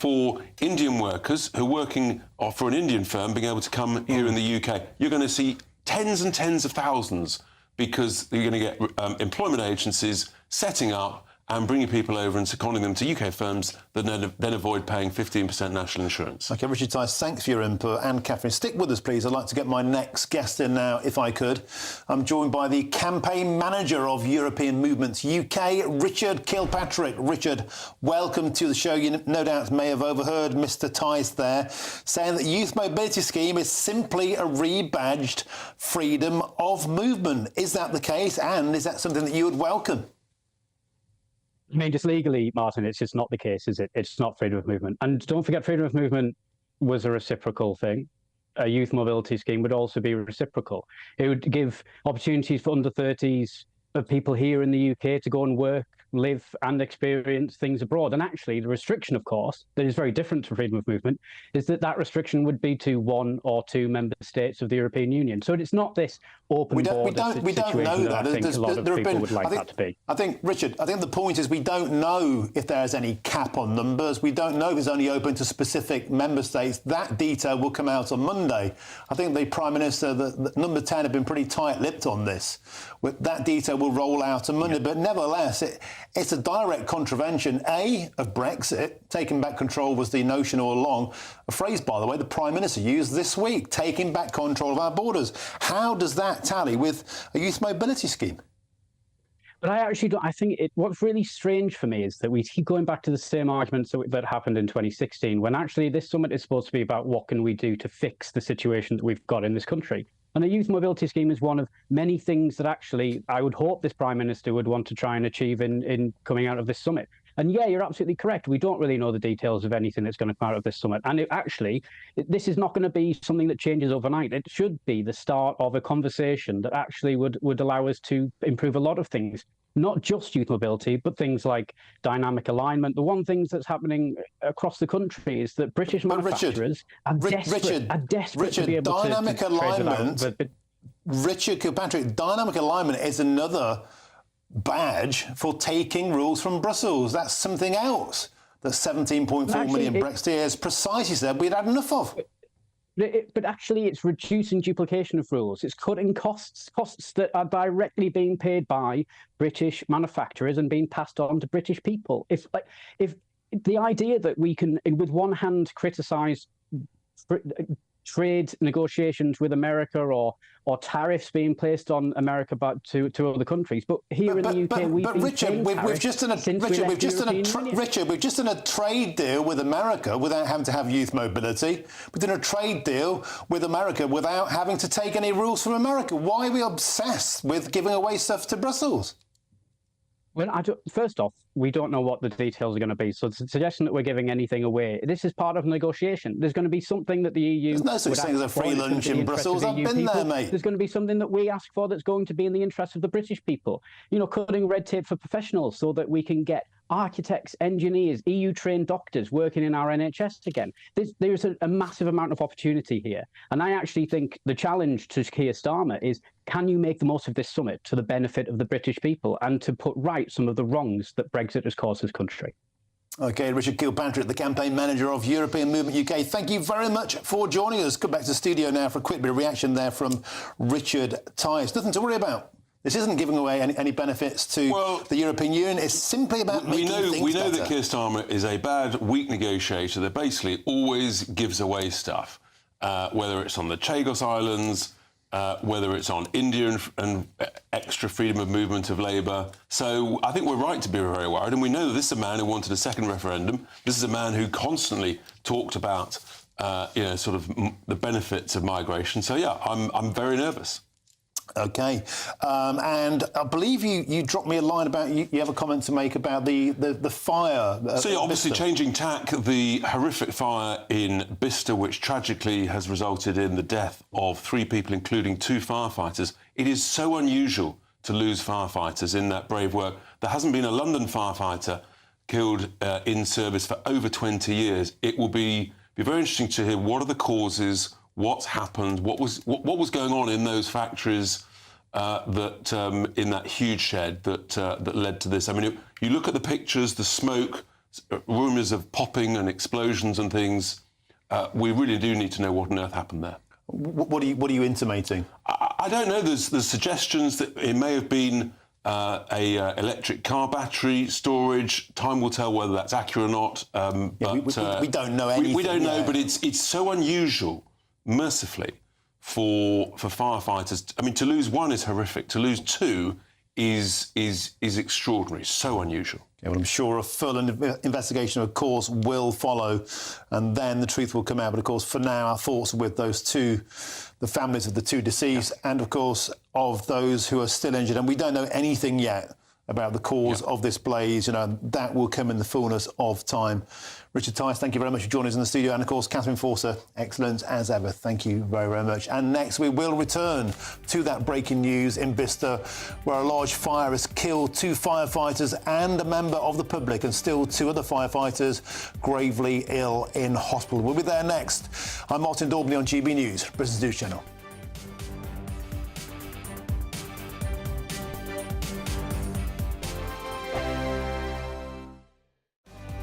for Indian workers who are working for an Indian firm being able to come here in the UK. You're going to see tens and tens of thousands, because you're going to get employment agencies setting up and bringing people over and seconding them to UK firms that then avoid paying 15% national insurance. OK, Richard Tice, thanks for your input. And Catherine, stick with us, please. I'd like to get my next guest in now, if I could. I'm joined by the campaign manager of European Movements UK, Richard Kilpatrick. Richard, welcome to the show. You no doubt may have overheard Mr Tice there saying that youth mobility scheme is simply a rebadged freedom of movement. Is that the case? And is that something that you would welcome? I mean, just legally, Martin, it's just not the case, is it? It's not freedom of movement. And don't forget, freedom of movement was a reciprocal thing. A youth mobility scheme would also be reciprocal. It would give opportunities for under-30s of people here in the UK to go and work, live and experience things abroad. And actually, the restriction, of course, that is very different to freedom of movement, is that restriction would be to 1 or 2 member states of the European Union. So it's not this open border situation that I think a lot of people would like that to be. I think, Richard, the point is we don't know if there's any cap on numbers. We don't know if it's only open to specific member states. That detail will come out on Monday. I think the Prime Minister, the number 10, have been pretty tight-lipped on this. That detail will roll out on Monday. But nevertheless, it's a direct contravention, of Brexit. Taking back control was the notion all along. A phrase, by the way, the Prime Minister used this week, taking back control of our borders. How does that tally with a youth mobility scheme? But I actually don't. I think what's really strange for me is that we keep going back to the same arguments that happened in 2016, when actually this summit is supposed to be about what can we do to fix the situation that we've got in this country. And the youth mobility scheme is one of many things that actually I would hope this Prime Minister would want to try and achieve in coming out of this summit. And yeah, you're absolutely correct. We don't really know the details of anything that's going to come out of this summit. And this is not going to be something that changes overnight. It should be the start of a conversation that actually would allow us to improve a lot of things. not just youth mobility, but things like dynamic alignment. The one thing that's happening across the country is that British manufacturers are desperate to be able dynamic to alignment. Richard Kilpatrick, dynamic alignment is another badge for taking rules from Brussels. That's something else that 17.4 million Brexiteers precisely said we'd had enough of. But actually, it's reducing duplication of rules. It's cutting costs that are directly being paid by British manufacturers and being passed on to British people. If the idea that we can, with one hand, criticise trade negotiations with America or tariffs being placed on America to other countries, but here in the UK we've just done a trade deal with America without having to have youth mobility. We've done a trade deal with America without having to take any rules from America. Why are we obsessed with giving away stuff to Brussels? Well, first off, we don't know what the details are going to be. So the suggestion that we're giving anything away, this is part of a negotiation. There's going to be something that the EU... There's no such thing as a free lunch in Brussels. I've been there, mate. There's going to be something that we ask for that's going to be in the interest of the British people. You know, cutting red tape for professionals so that we can get architects, engineers, EU-trained doctors working in our NHS again. There's a massive amount of opportunity here. And I actually think the challenge to Keir Starmer is, can you make the most of this summit to the benefit of the British people and to put right some of the wrongs that Brexit has caused this country? OK, Richard Kilpatrick, the campaign manager of European Movement UK, thank you very much for joining us. Come back to the studio now for a quick bit of reaction there from Richard Tice. Nothing to worry about. This isn't giving away any benefits to the European Union. It's simply about making things better. We know that Keir Starmer is a bad, weak negotiator that basically always gives away stuff, whether it's on the Chagos Islands, whether it's on India and extra freedom of movement of labour. So I think we're right to be very worried. And we know that this is a man who wanted a second referendum. This is a man who constantly talked about, sort of the benefits of migration. So, yeah, I'm very nervous. OK. And I believe you dropped me a line about you have a comment to make about the fire. So, yeah, obviously changing tack, the horrific fire in Bicester, which tragically has resulted in the death of 3 people, including 2 firefighters. It is so unusual to lose firefighters in that brave work. There hasn't been a London firefighter killed in service for over 20 years. It will be very interesting to hear what are the causes, what's happened, what was going on in those factories in that huge shed that led to this. I mean, you look at the pictures, the smoke, rumours of popping and explosions and things. We really do need to know what on earth happened there. What are you intimating? I don't know. There's suggestions that it may have been a electric car battery storage. Time will tell whether that's accurate or not. We don't know anything. We don't know, but it's so unusual, mercifully, for firefighters. I mean, to lose 1 is horrific. To lose 2 is extraordinary. So unusual. Yeah, well, I'm sure a full investigation, of course, will follow, and then the truth will come out. But, of course, for now, our thoughts are with those 2, the families of the 2 deceased, and, of course, of those who are still injured. And we don't know anything yet about the cause of this blaze. You know, that will come in the fullness of time. Richard Tice, thank you very much for joining us in the studio. And, of course, Catherine Forster, excellent as ever. Thank you very, very much. And next, we will return to that breaking news in Bicester, where a large fire has killed 2 firefighters and a member of the public, and still 2 other firefighters gravely ill in hospital. We'll be there next. I'm Martin Daubney on GB News, Britain's News Channel.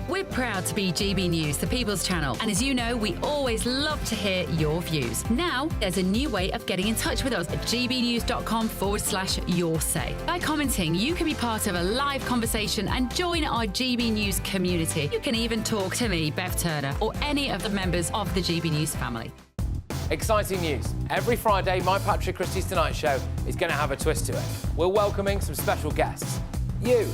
We're proud to be GB News, the People's Channel. And as you know, we always love to hear your views. Now, there's a new way of getting in touch with us at gbnews.com/yoursay. By commenting, you can be part of a live conversation and join our GB News community. You can even talk to me, Bev Turner, or any of the members of the GB News family. Exciting news. Every Friday, my Patrick Christie's Tonight Show is going to have a twist to it. We're welcoming some special guests. You.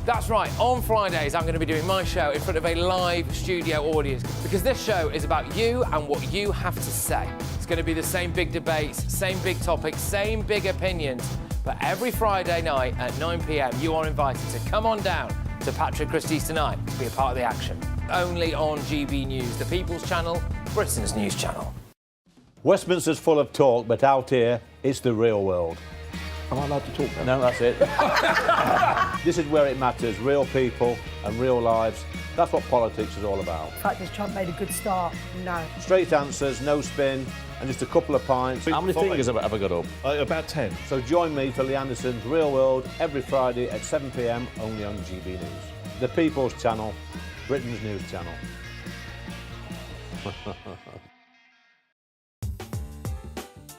That's right, on Fridays I'm going to be doing my show in front of a live studio audience, because this show is about you and what you have to say. It's going to be the same big debates, same big topics, same big opinions, but every Friday night at 9 p.m. you are invited to come on down to Patrick Christie's Tonight to be a part of the action. Only on GB News, the People's Channel, Britain's News Channel. Westminster's full of talk, but out here, it's the real world. Am I allowed to talk now? No, that's it. This is where it matters, real people and real lives. That's what politics is all about. The fact is Trump made a good start. No. Straight answers, no spin, and just a couple of pints. How many fingers have I got up? About 10. So join me for Lee Anderson's Real World every Friday at 7 p.m. only on GB News. The People's Channel, Britain's news channel.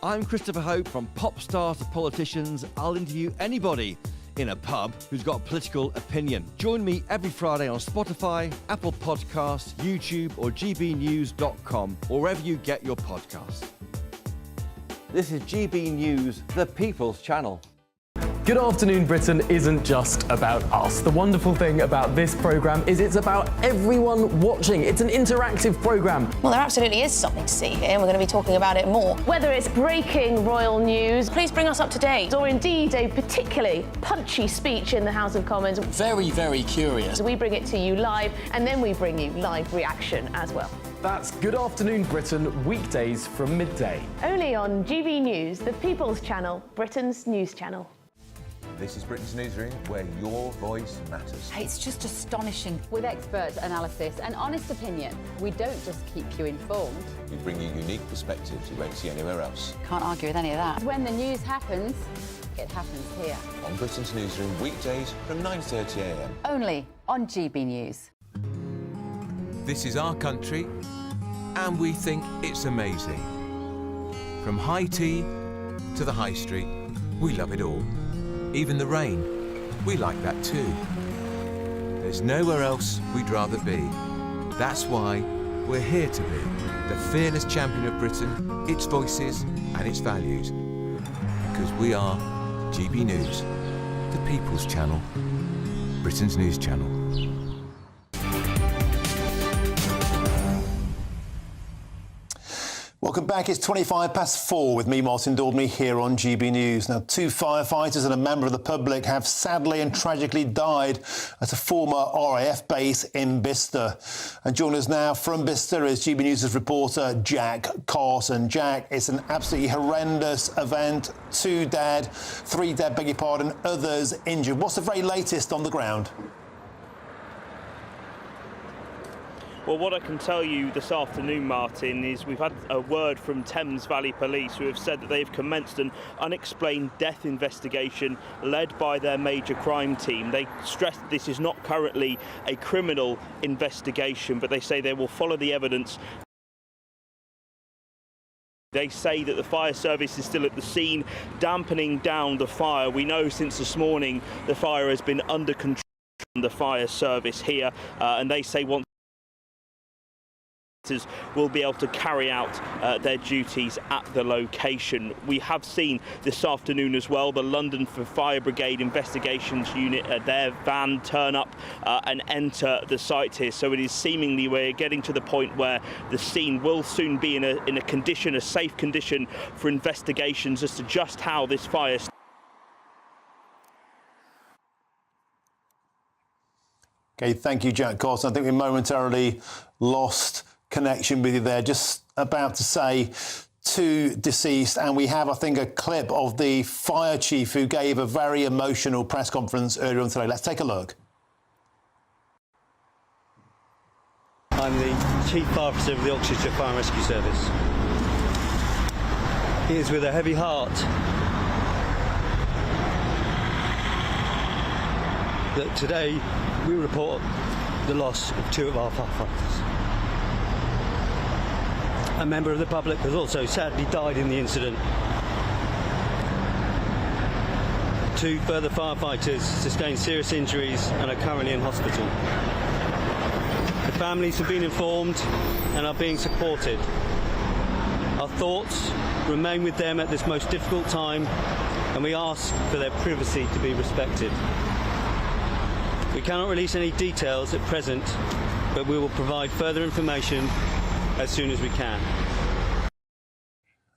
I'm Christopher Hope. From pop stars to politicians, I'll interview anybody in a pub who's got a political opinion. Join me every Friday on Spotify, Apple Podcasts, YouTube or gbnews.com, or wherever you get your podcasts. This is GB News, the People's Channel. Good Afternoon Britain isn't just about us. The wonderful thing about this programme is it's about everyone watching. It's an interactive programme. Well, there absolutely is something to see here, and we're going to be talking about it more. Whether it's breaking royal news, Please bring us up to date. or indeed a particularly punchy speech in the House of Commons, Very, very curious. we bring it to you live, and then we bring you live reaction as well. That's Good Afternoon Britain, weekdays from midday. Only on GB News, the People's Channel, Britain's news channel. This is Britain's Newsroom, where your voice matters. It's just astonishing. With expert analysis and honest opinion, we don't just keep you informed. We bring you unique perspectives you won't see anywhere else. Can't argue with any of that. When the news happens, it happens here. On Britain's Newsroom, weekdays from 9:30 a.m. Only on GB News. This is our country, and we think it's amazing. From high tea to the high street, we love it all. Even the rain, we like that too. There's nowhere else we'd rather be. That's why we're here to be the fearless champion of Britain, its voices and its values. Because we are GB News, the People's Channel, Britain's news channel. Welcome back. It's 4:25 with me, Martin Daubney, here on GB News. Now, 2 firefighters and a member of the public have sadly and tragically died at a former RAF base in Bicester. And joining us now from Bicester is GB News' reporter Jack Carson. Jack, it's an absolutely horrendous event. 2 dead, 3 dead, beg your pardon, others injured. What's the very latest on the ground? Well, what I can tell you this afternoon, Martin, is we've had a word from Thames Valley Police, who have said that they've commenced an unexplained death investigation led by their major crime team. They stress that this is not currently a criminal investigation, but they say they will follow the evidence. They say that the fire service is still at the scene, dampening down the fire. We know since this morning the fire has been under control from the fire service here, and they say once will be able to carry out their duties at the location. We have seen this afternoon as well the London Fire Brigade Investigations Unit, their van turn up and enter the site here. So it is seemingly we're getting to the point where the scene will soon be in a condition, a safe condition for investigations as to just how this fire. OK, thank you, Jack Carson. I think we momentarily lost connection with you there. Just about to say 2 deceased, and we have, I think, a clip of the fire chief who gave a very emotional press conference earlier on today. Let's take a look. I'm the Chief Fire Officer of the Oxfordshire Fire and Rescue Service. It is with a heavy heart that today we report the loss of 2 of our firefighters. A member of the public has also sadly died in the incident. 2 further firefighters sustained serious injuries and are currently in hospital. The families have been informed and are being supported. Our thoughts remain with them at this most difficult time, and we ask for their privacy to be respected. We cannot release any details at present, but we will provide further information as soon as we can.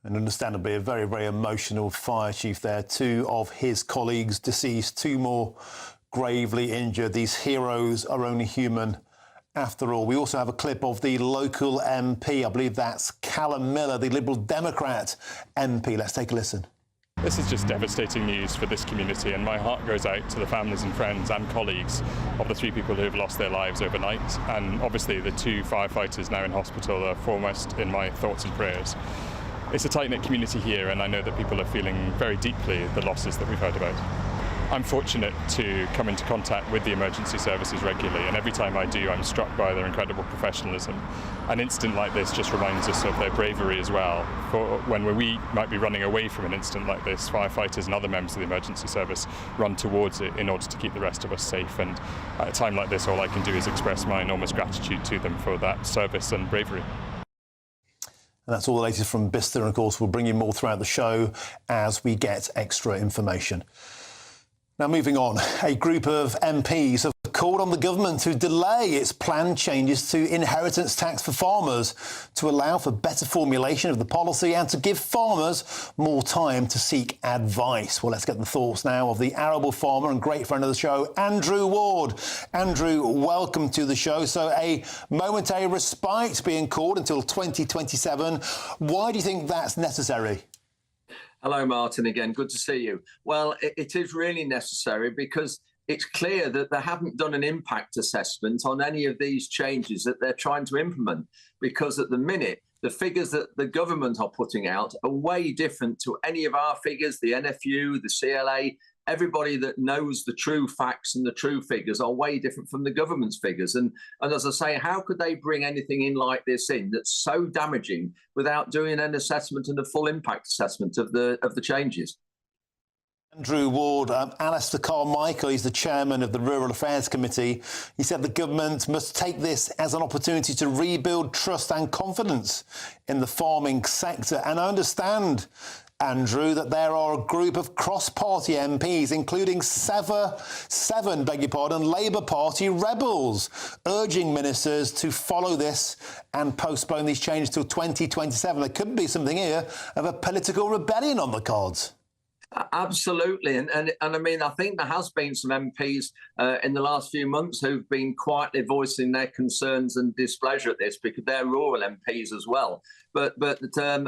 And understandably, a very, very emotional fire chief there. 2 of his colleagues deceased, 2 more gravely injured. These heroes are only human after all. We also have a clip of the local MP. I believe that's Callum Miller, the Liberal Democrat MP. Let's take a listen. This is just devastating news for this community, and my heart goes out to the families and friends and colleagues of the 3 people who have lost their lives overnight, and obviously the 2 firefighters now in hospital are foremost in my thoughts and prayers. It's a tight-knit community here, and I know that people are feeling very deeply the losses that we've heard about. I'm fortunate to come into contact with the emergency services regularly, and every time I do, I'm struck by their incredible professionalism. An incident like this just reminds us of their bravery as well. For when we might be running away from an incident like this, firefighters and other members of the emergency service run towards it in order to keep the rest of us safe. And at a time like this, all I can do is express my enormous gratitude to them for that service and bravery. And that's all the latest from Bicester, and of course we'll bring you more throughout the show as we get extra information. Now, moving on, a group of MPs have called on the government to delay its planned changes to inheritance tax for farmers to allow for better formulation of the policy and to give farmers more time to seek advice. Well, let's get the thoughts now of the arable farmer and great friend of the show, Andrew Ward. Andrew, welcome to the show. So a momentary respite being called until 2027. Why do you think that's necessary? Hello, Martin, again. Good to see you. Well, it is really necessary because it's clear that they haven't done an impact assessment on any of these changes that they're trying to implement, because at the minute, the figures that the government are putting out are way different to any of our figures, the NFU, the CLA. Everybody that knows the true facts and the true figures are way different from the government's figures. And as I say, how could they bring anything in like this in that's so damaging without doing an assessment and a full impact assessment of the changes? Andrew Ward, Alistair Carmichael, he's the chairman of the Rural Affairs Committee. He said the government must take this as an opportunity to rebuild trust and confidence in the farming sector. And I understand, Andrew, that there are a group of cross-party MPs, including seven Labour Party rebels, urging ministers to follow this and postpone these changes till 2027. There could be something here of a political rebellion on the cards. Absolutely. And I mean, I think there has been some MPs in the last few months who've been quietly voicing their concerns and displeasure at this, because they're rural MPs as well. But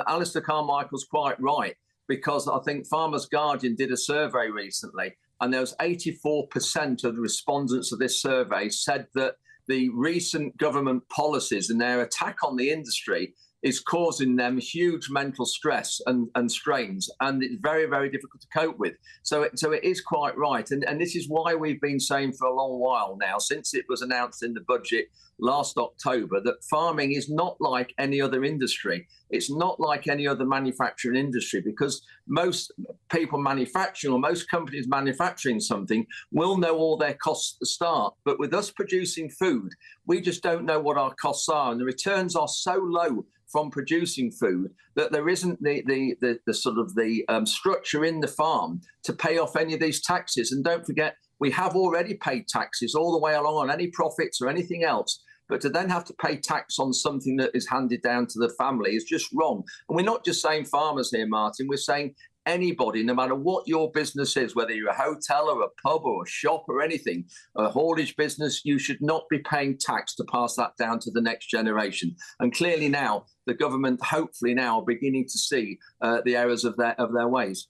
Alistair Carmichael's quite right, because I think Farmers Guardian did a survey recently, and there was 84% of the respondents of this survey said that the recent government policies and their attack on the industry is causing them huge mental stress and strains, and it's very, very difficult to cope with. So it is quite right. And this is why we've been saying for a long while now, since it was announced in the budget last October, that farming is not like any other industry. It's not like any other manufacturing industry, because most people manufacturing, or most companies manufacturing something, will know all their costs at the start. But with us producing food, we just don't know what our costs are, and the returns are so low from producing food that there isn't the sort of the structure in the farm to pay off any of these taxes. And don't forget, we have already paid taxes all the way along on any profits or anything else. But to then have to pay tax on something that is handed down to the family is just wrong. And we're not just saying farmers here, Martin, we're saying anybody, no matter what your business is, whether you're a hotel or a pub or a shop or anything, a haulage business, you should not be paying tax to pass that down to the next generation. And clearly now, the government, hopefully now, are beginning to see the errors of their ways.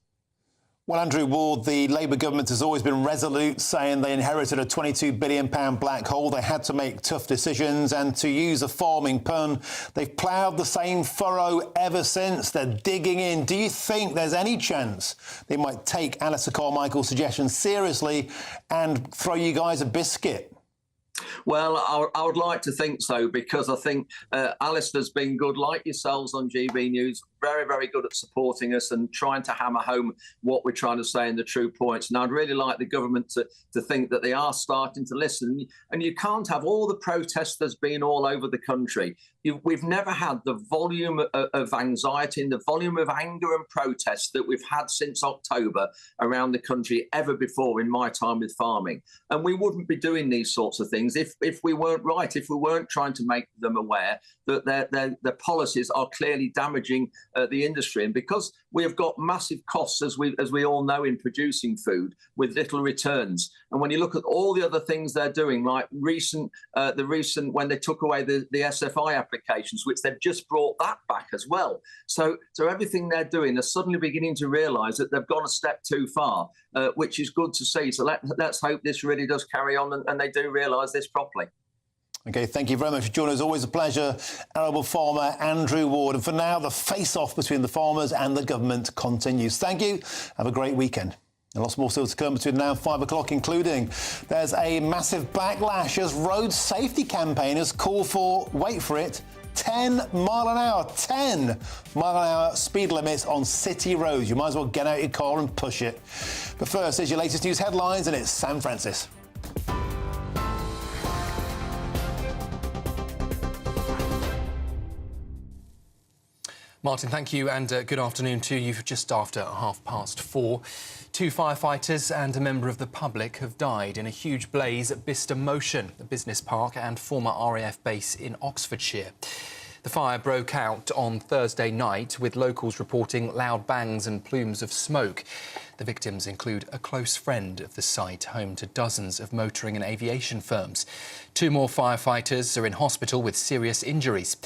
Well, Andrew Ward, the Labour government has always been resolute, saying they inherited a £22 billion black hole. They had to make tough decisions, and to use a farming pun, they've ploughed the same furrow ever since. They're digging in. Do you think there's any chance they might take Alistair Carmichael's suggestion seriously and throw you guys a biscuit? Well, I would like to think so, because I think Alistair's been good, like yourselves on GBNews, very, very good at supporting us and trying to hammer home what we're trying to say and the true points. And I'd really like the government to think that they are starting to listen. And you can't have all the protests there's been all over the country. We've never had the volume of anxiety and the volume of anger and protest that we've had since October around the country ever before in my time with farming. And we wouldn't be doing these sorts of things if we weren't right, if we weren't trying to make them aware that their policies are clearly damaging the industry. And because we have got massive costs, as we all know, in producing food with little returns. And when you look at all the other things they're doing, like the recent when they took away the SFI applications, which they've just brought that back as well. So everything they're doing, they're suddenly beginning to realise that they've gone a step too far, which is good to see. So let's hope this really does carry on and they do realise this properly. OK, thank you very much for joining us. Always a pleasure, arable farmer Andrew Ward. And for now, the face-off between the farmers and the government continues. Thank you. Have a great weekend. And lots more still to come between now and 5 o'clock, including there's a massive backlash as road safety campaigners call for, wait for it, 10 mile an hour, 10 mile an hour speed limits on city roads. You might as well get out your car and push it. But first, here's your latest news headlines, and it's Sam Francis. Martin, thank you, and good afternoon to you. Just after 4:30, 2 firefighters and a member of the public have died in a huge blaze at Bicester Motion, the business park and former RAF base in Oxfordshire. The fire broke out on Thursday night, with locals reporting loud bangs and plumes of smoke. The victims include a close friend of the site, home to dozens of motoring and aviation firms. 2 more firefighters are in hospital with serious injuries.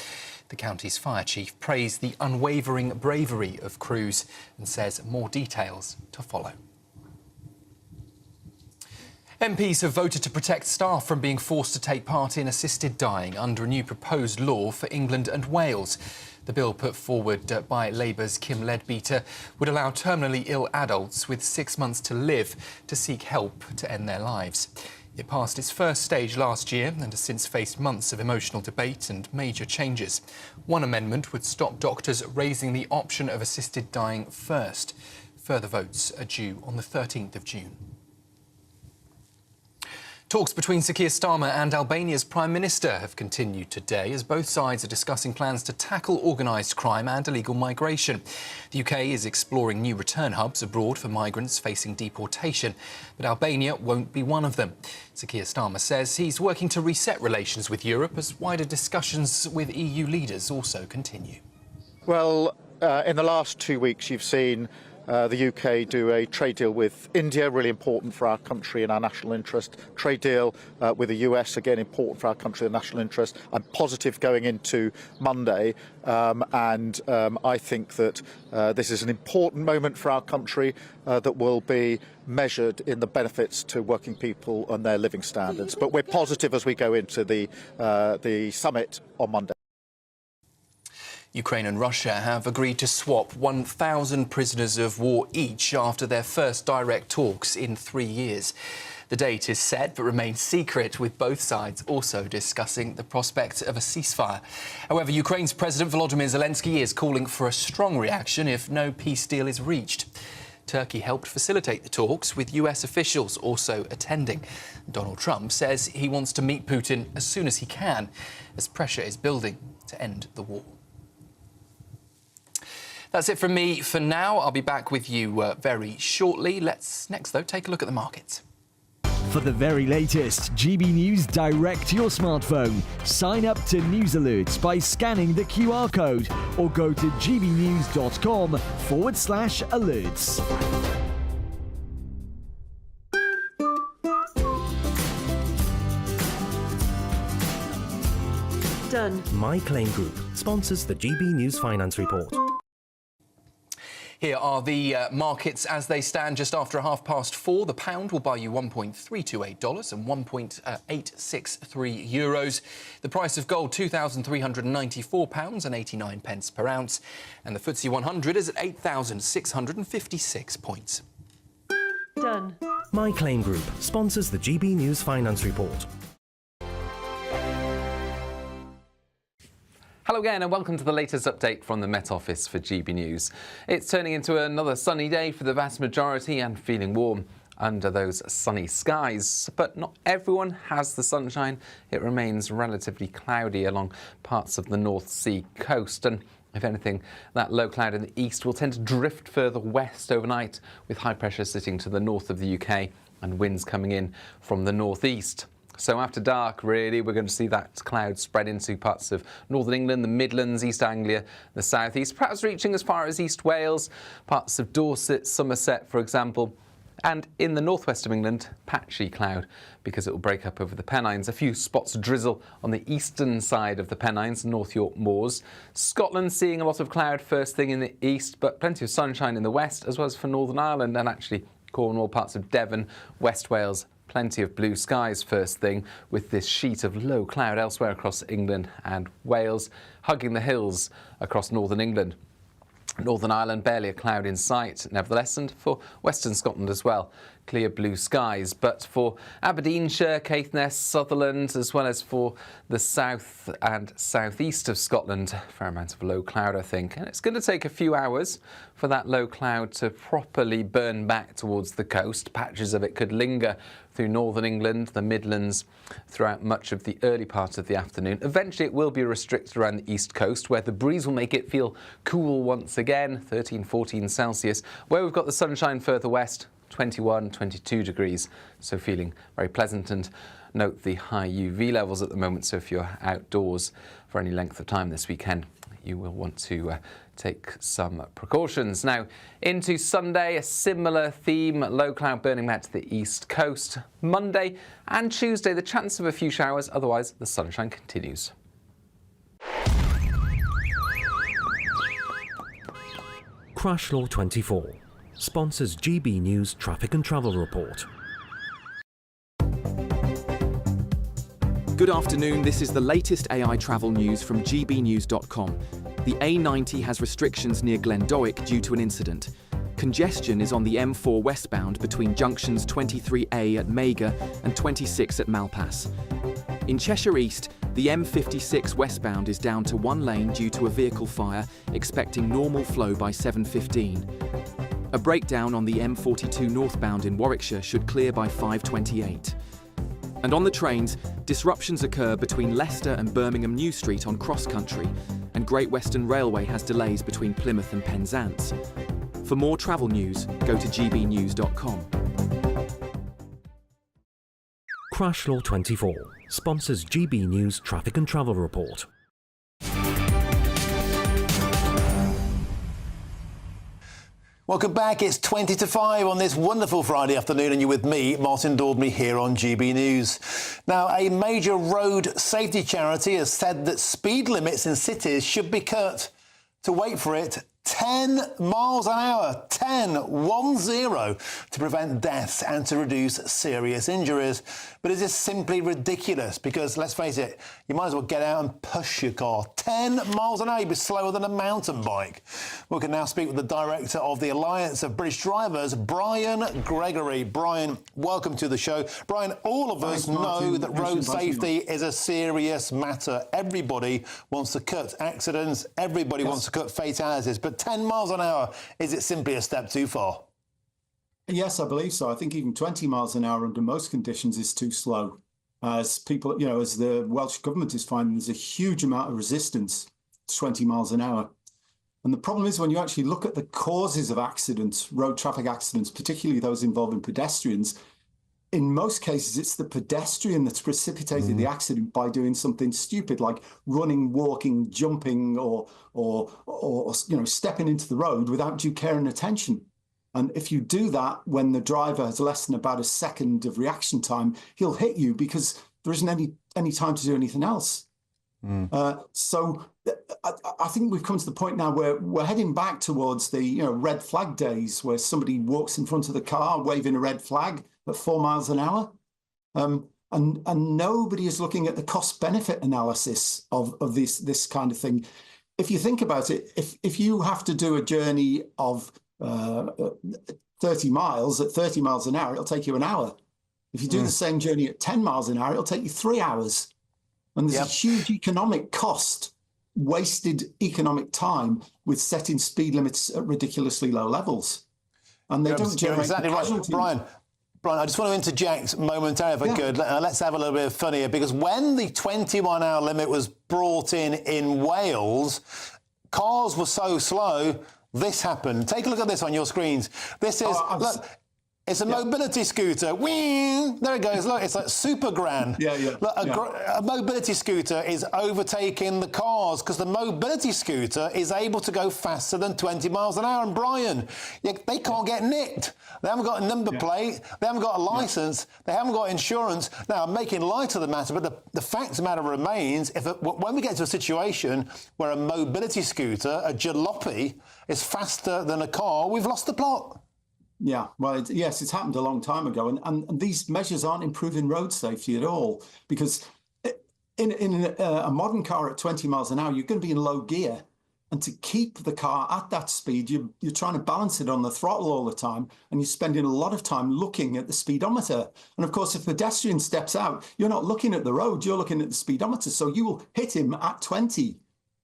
The county's fire chief praised the unwavering bravery of crews and says more details to follow. MPs have voted to protect staff from being forced to take part in assisted dying under a new proposed law for England and Wales. The bill put forward by Labour's Kim Leadbeater would allow terminally ill adults with 6 months to live to seek help to end their lives. It passed its first stage last year and has since faced months of emotional debate and major changes. One amendment would stop doctors raising the option of assisted dying first. Further votes are due on the 13th of June. Talks between Sir Keir Starmer and Albania's Prime Minister have continued today as both sides are discussing plans to tackle organised crime and illegal migration. The UK is exploring new return hubs abroad for migrants facing deportation, but Albania won't be one of them. Sir Keir Starmer says he's working to reset relations with Europe as wider discussions with EU leaders also continue. Well, in the last 2 weeks, you've seen the UK do a trade deal with India, really important for our country and our national interest. Trade deal with the US, again, important for our country and national interest. I'm positive going into Monday, and I think that this is an important moment for our country that will be measured in the benefits to working people and their living standards. But we're positive as we go into the summit on Monday. Ukraine and Russia have agreed to swap 1,000 prisoners of war each after their first direct talks in 3 years. The date is set but remains secret, with both sides also discussing the prospect of a ceasefire. However, Ukraine's President Volodymyr Zelensky is calling for a strong reaction if no peace deal is reached. Turkey helped facilitate the talks, with US officials also attending. Donald Trump says he wants to meet Putin as soon as he can, as pressure is building to end the war. That's it from me for now. I'll be back with you very shortly. Let's next, though, take a look at the markets. For the very latest GB News direct to your smartphone, sign up to News Alerts by scanning the QR code or go to gbnews.com/alerts. Done. My Claim Group sponsors the GB News Finance Report. Here are the markets as they stand just after 4:30. The pound will buy you $1.328 and 1.863 euros. The price of gold, £2,394 and 89 pence per ounce. And the FTSE 100 is at 8,656 points. Done. My Claim Group sponsors the GB News Finance Report. Hello again and welcome to the latest update from the Met Office for GB News. It's turning into another sunny day for the vast majority and feeling warm under those sunny skies. But not everyone has the sunshine. It remains relatively cloudy along parts of the North Sea coast, and if anything, that low cloud in the east will tend to drift further west overnight, with high pressure sitting to the north of the UK and winds coming in from the northeast. So after dark, really, we're going to see that cloud spread into parts of northern England, the Midlands, East Anglia, the south east, perhaps reaching as far as East Wales, parts of Dorset, Somerset, for example. And in the northwest of England, patchy cloud, because it will break up over the Pennines. A few spots of drizzle on the eastern side of the Pennines, North York Moors. Scotland seeing a lot of cloud first thing in the east, but plenty of sunshine in the west, as well as for Northern Ireland and actually Cornwall, parts of Devon, West Wales. Plenty of blue skies first thing, with this sheet of low cloud elsewhere across England and Wales, hugging the hills across northern England. Northern Ireland, barely a cloud in sight, nevertheless, and for western Scotland as well, clear blue skies. But for Aberdeenshire, Caithness, Sutherland, as well as for the south and southeast of Scotland, a fair amount of low cloud, I think. And it's going to take a few hours for that low cloud to properly burn back towards the coast. Patches of it could linger through northern England, the Midlands, throughout much of the early part of the afternoon. Eventually, it will be restricted around the east coast, where the breeze will make it feel cool once again, 13, 14 Celsius. Where we've got the sunshine further west, 21, 22 degrees, so feeling very pleasant. And note the high UV levels at the moment, so if you're outdoors for any length of time this weekend, you will want to take some precautions. Now, into Sunday, a similar theme, low cloud burning back to the east coast. Monday and Tuesday, the chance of a few showers, otherwise the sunshine continues. Crash Law 24 sponsors GB News Traffic and Travel Report. Good afternoon, this is the latest AI travel news from GBnews.com. The A90 has restrictions near Glendowick due to an incident. Congestion is on the M4 westbound between junctions 23A at Mega and 26 at Malpass. In Cheshire East, the M56 westbound is down to one lane due to a vehicle fire, expecting normal flow by 7:15. A breakdown on the M42 northbound in Warwickshire should clear by 5:28. And on the trains, disruptions occur between Leicester and Birmingham New Street on Cross Country, and Great Western Railway has delays between Plymouth and Penzance. For more travel news, go to gbnews.com. Crash Law 24 sponsors GB News Traffic and Travel Report. Welcome back. It's 20 to 5 on this wonderful Friday afternoon, and you're with me, Martin Daubney, here on GB News. Now, a major road safety charity has said that speed limits in cities should be cut to, wait for it, 10 miles an hour, 10, 1-0, to prevent deaths and to reduce serious injuries. But is this simply ridiculous? Because, let's face it, you might as well get out and push your car. 10 miles an hour, you'd be slower than a mountain bike. We can now speak with the director of the Alliance of British Drivers, Brian Gregory. Brian, welcome to the show. Brian, all of us know that road safety is a serious matter. Everybody wants to cut accidents, everybody wants to cut fatalities, but 10 miles an hour, is it simply a step too far? Yes, I believe so. I think even 20 miles an hour under most conditions is too slow. As people, as the Welsh Government is finding, there's a huge amount of resistance to 20 miles an hour. And the problem is when you actually look at the causes of accidents, road traffic accidents, particularly those involving pedestrians, in most cases, it's the pedestrian that's precipitated the accident by doing something stupid like running, walking, jumping, or stepping into the road without due care and attention. And if you do that when the driver has less than about a second of reaction time, he'll hit you because there isn't any time to do anything else. So I think we've come to the point now where we're heading back towards the red flag days, where somebody walks in front of the car waving a red flag at 4 miles an hour. And nobody is looking at the cost-benefit analysis of this kind of thing. If you think about it, if you have to do a journey of 30 miles at 30 miles an hour, it'll take you an hour. If you do the same journey at 10 miles an hour, it'll take you 3 hours. And there's a huge economic cost, wasted economic time with setting speed limits at ridiculously low levels. And they don't generate exactly right. Brian, I just want to interject momentarily, if I could. Let's have a little bit of fun here, because when the 21-hour limit was brought in Wales, cars were so slow, this happened. Take a look at this on your screens. This is... It's a mobility scooter. Whee! There it goes. Look, it's like super grand. Look, a mobility scooter is overtaking the cars because the mobility scooter is able to go faster than 20 miles an hour. And Brian, they can't get nicked. They haven't got a number plate. They haven't got a licence. They haven't got insurance. Now, I'm making light of the matter, but the fact of the matter remains, when we get to a situation where a mobility scooter, a jalopy, is faster than a car, we've lost the plot. Yeah, well, yes, it's happened a long time ago, and these measures aren't improving road safety at all, because in a modern car at 20 miles an hour, you're going to be in low gear, and to keep the car at that speed, you're trying to balance it on the throttle all the time, and you're spending a lot of time looking at the speedometer. And of course, if a pedestrian steps out, you're not looking at the road, you're looking at the speedometer, so you will hit him at 20.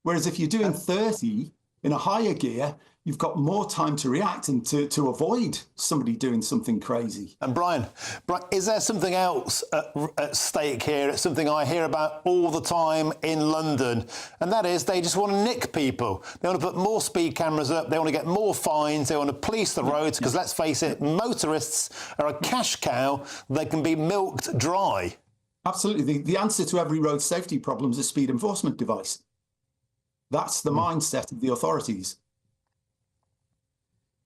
Whereas if you're doing 30 in a higher gear, you've got more time to react and to avoid somebody doing something crazy. And Brian, is there something else at stake here? It's something I hear about all the time in London, and that is they just want to nick people. They want to put more speed cameras up. They want to get more fines. They want to police the roads because, let's face it, motorists are a cash cow. They can be milked dry. Absolutely. The answer to every road safety problem is a speed enforcement device. That's the mindset of the authorities.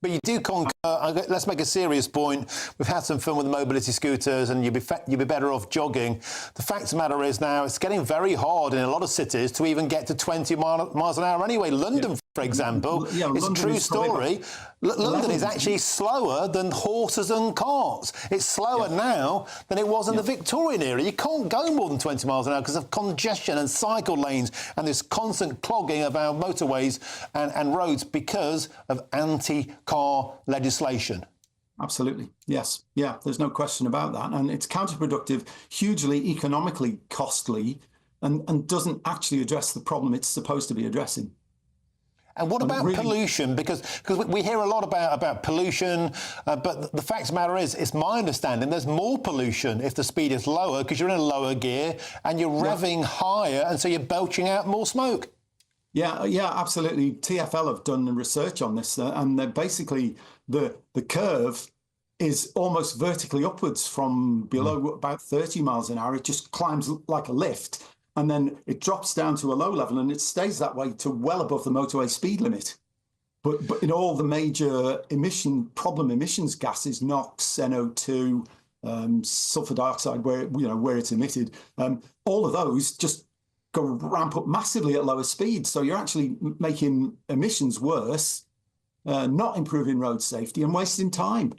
But you do concur. Let's make a serious point. We've had some fun with the mobility scooters, and you'd be better off jogging. The fact of the matter is now it's getting very hard in a lot of cities to even get to 20 miles an hour anyway. London, for example, it's a true story. London is actually slower than horses and carts. It's slower now than it was in the Victorian era. You can't go more than 20 miles an hour because of congestion and cycle lanes and this constant clogging of our motorways and roads because of anti-car legislation. Absolutely. Yes. Yeah, there's no question about that. And it's counterproductive, hugely economically costly, and doesn't actually address the problem it's supposed to be addressing. And what about pollution? Because we hear a lot about pollution, but the fact of the matter is, it's my understanding there's more pollution if the speed is lower because you're in a lower gear and you're revving higher, and so you're belching out more smoke. Yeah, absolutely. TfL have done research on this, and they're basically the curve is almost vertically upwards from below about 30 miles an hour. It just climbs like a lift, and then it drops down to a low level, and it stays that way to well above the motorway speed limit. But in all the major emissions gases, NOx, NO2, sulfur dioxide, where it's emitted, all of those just go ramp up massively at lower speeds. So you're actually making emissions worse, not improving road safety, and wasting time.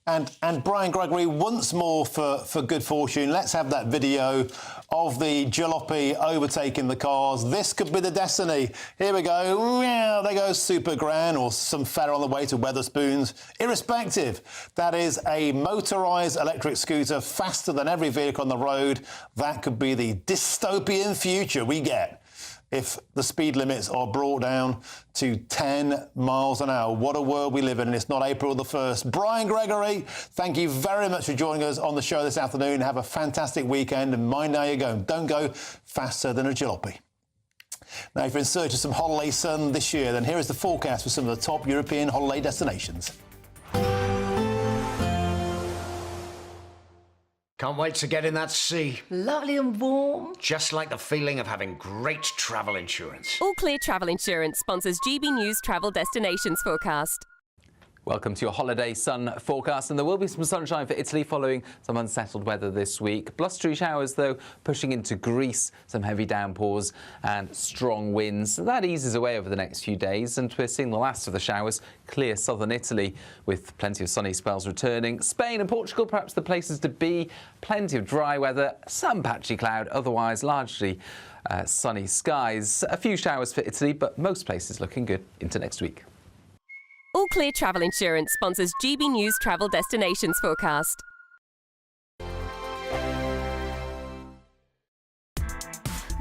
And Brian Gregory, once more for good fortune, let's have that video of the jalopy overtaking the cars. This could be the destiny. Here we go. There goes Super Gran or some fella on the way to Wetherspoons. Irrespective, that is a motorised electric scooter faster than every vehicle on the road. That could be the dystopian future we get if the speed limits are brought down to 10 miles an hour. What a world we live in, and it's not April the 1st. Brian Gregory, thank you very much for joining us on the show this afternoon. Have a fantastic weekend, and mind how you're going. Don't go faster than a jalopy. Now, if you're in search of some holiday sun this year, then here is the forecast for some of the top European holiday destinations. Can't wait to get in that sea. Lovely and warm. Just like the feeling of having great travel insurance. All Clear Travel Insurance sponsors GB News Travel Destinations Forecast. Welcome to your holiday sun forecast, and there will be some sunshine for Italy following some unsettled weather this week. Blustery showers, though, pushing into Greece, some heavy downpours and strong winds. That eases away over the next few days, and we're seeing the last of the showers clear southern Italy, with plenty of sunny spells returning. Spain and Portugal, perhaps the places to be. Plenty of dry weather, some patchy cloud, otherwise largely sunny skies. A few showers for Italy, but most places looking good into next week. All Clear Travel Insurance sponsors GB News Travel Destinations Forecast.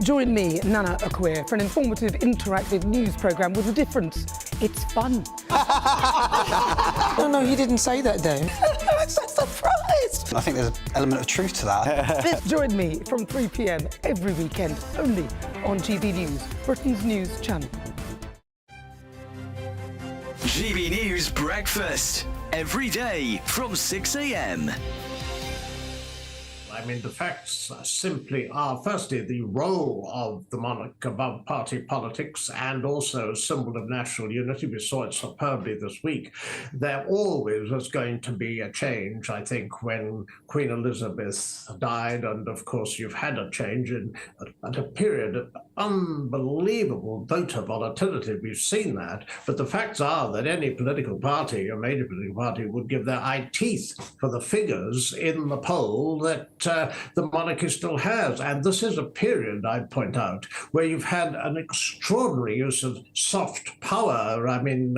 Join me, Nana Akweer, for an informative, interactive news programme with a difference. It's fun. No, you didn't say that, Dave. I'm so surprised. I think there's an element of truth to that. Join me from 3 p.m. every weekend, only on GB News, Britain's news channel. GB News Breakfast. every day from 6 a.m. I mean, the facts simply are, firstly, the role of the monarch above party politics and also a symbol of national unity. We saw it superbly this week. There always was going to be a change, I think, when Queen Elizabeth died. And of course, you've had a change at a period of unbelievable voter volatility. We've seen that. But the facts are that any political party, a major political party, would give their eye teeth for the figures in the poll that the monarchy still has. And this is a period, I'd point out, where you've had an extraordinary use of soft power. I mean,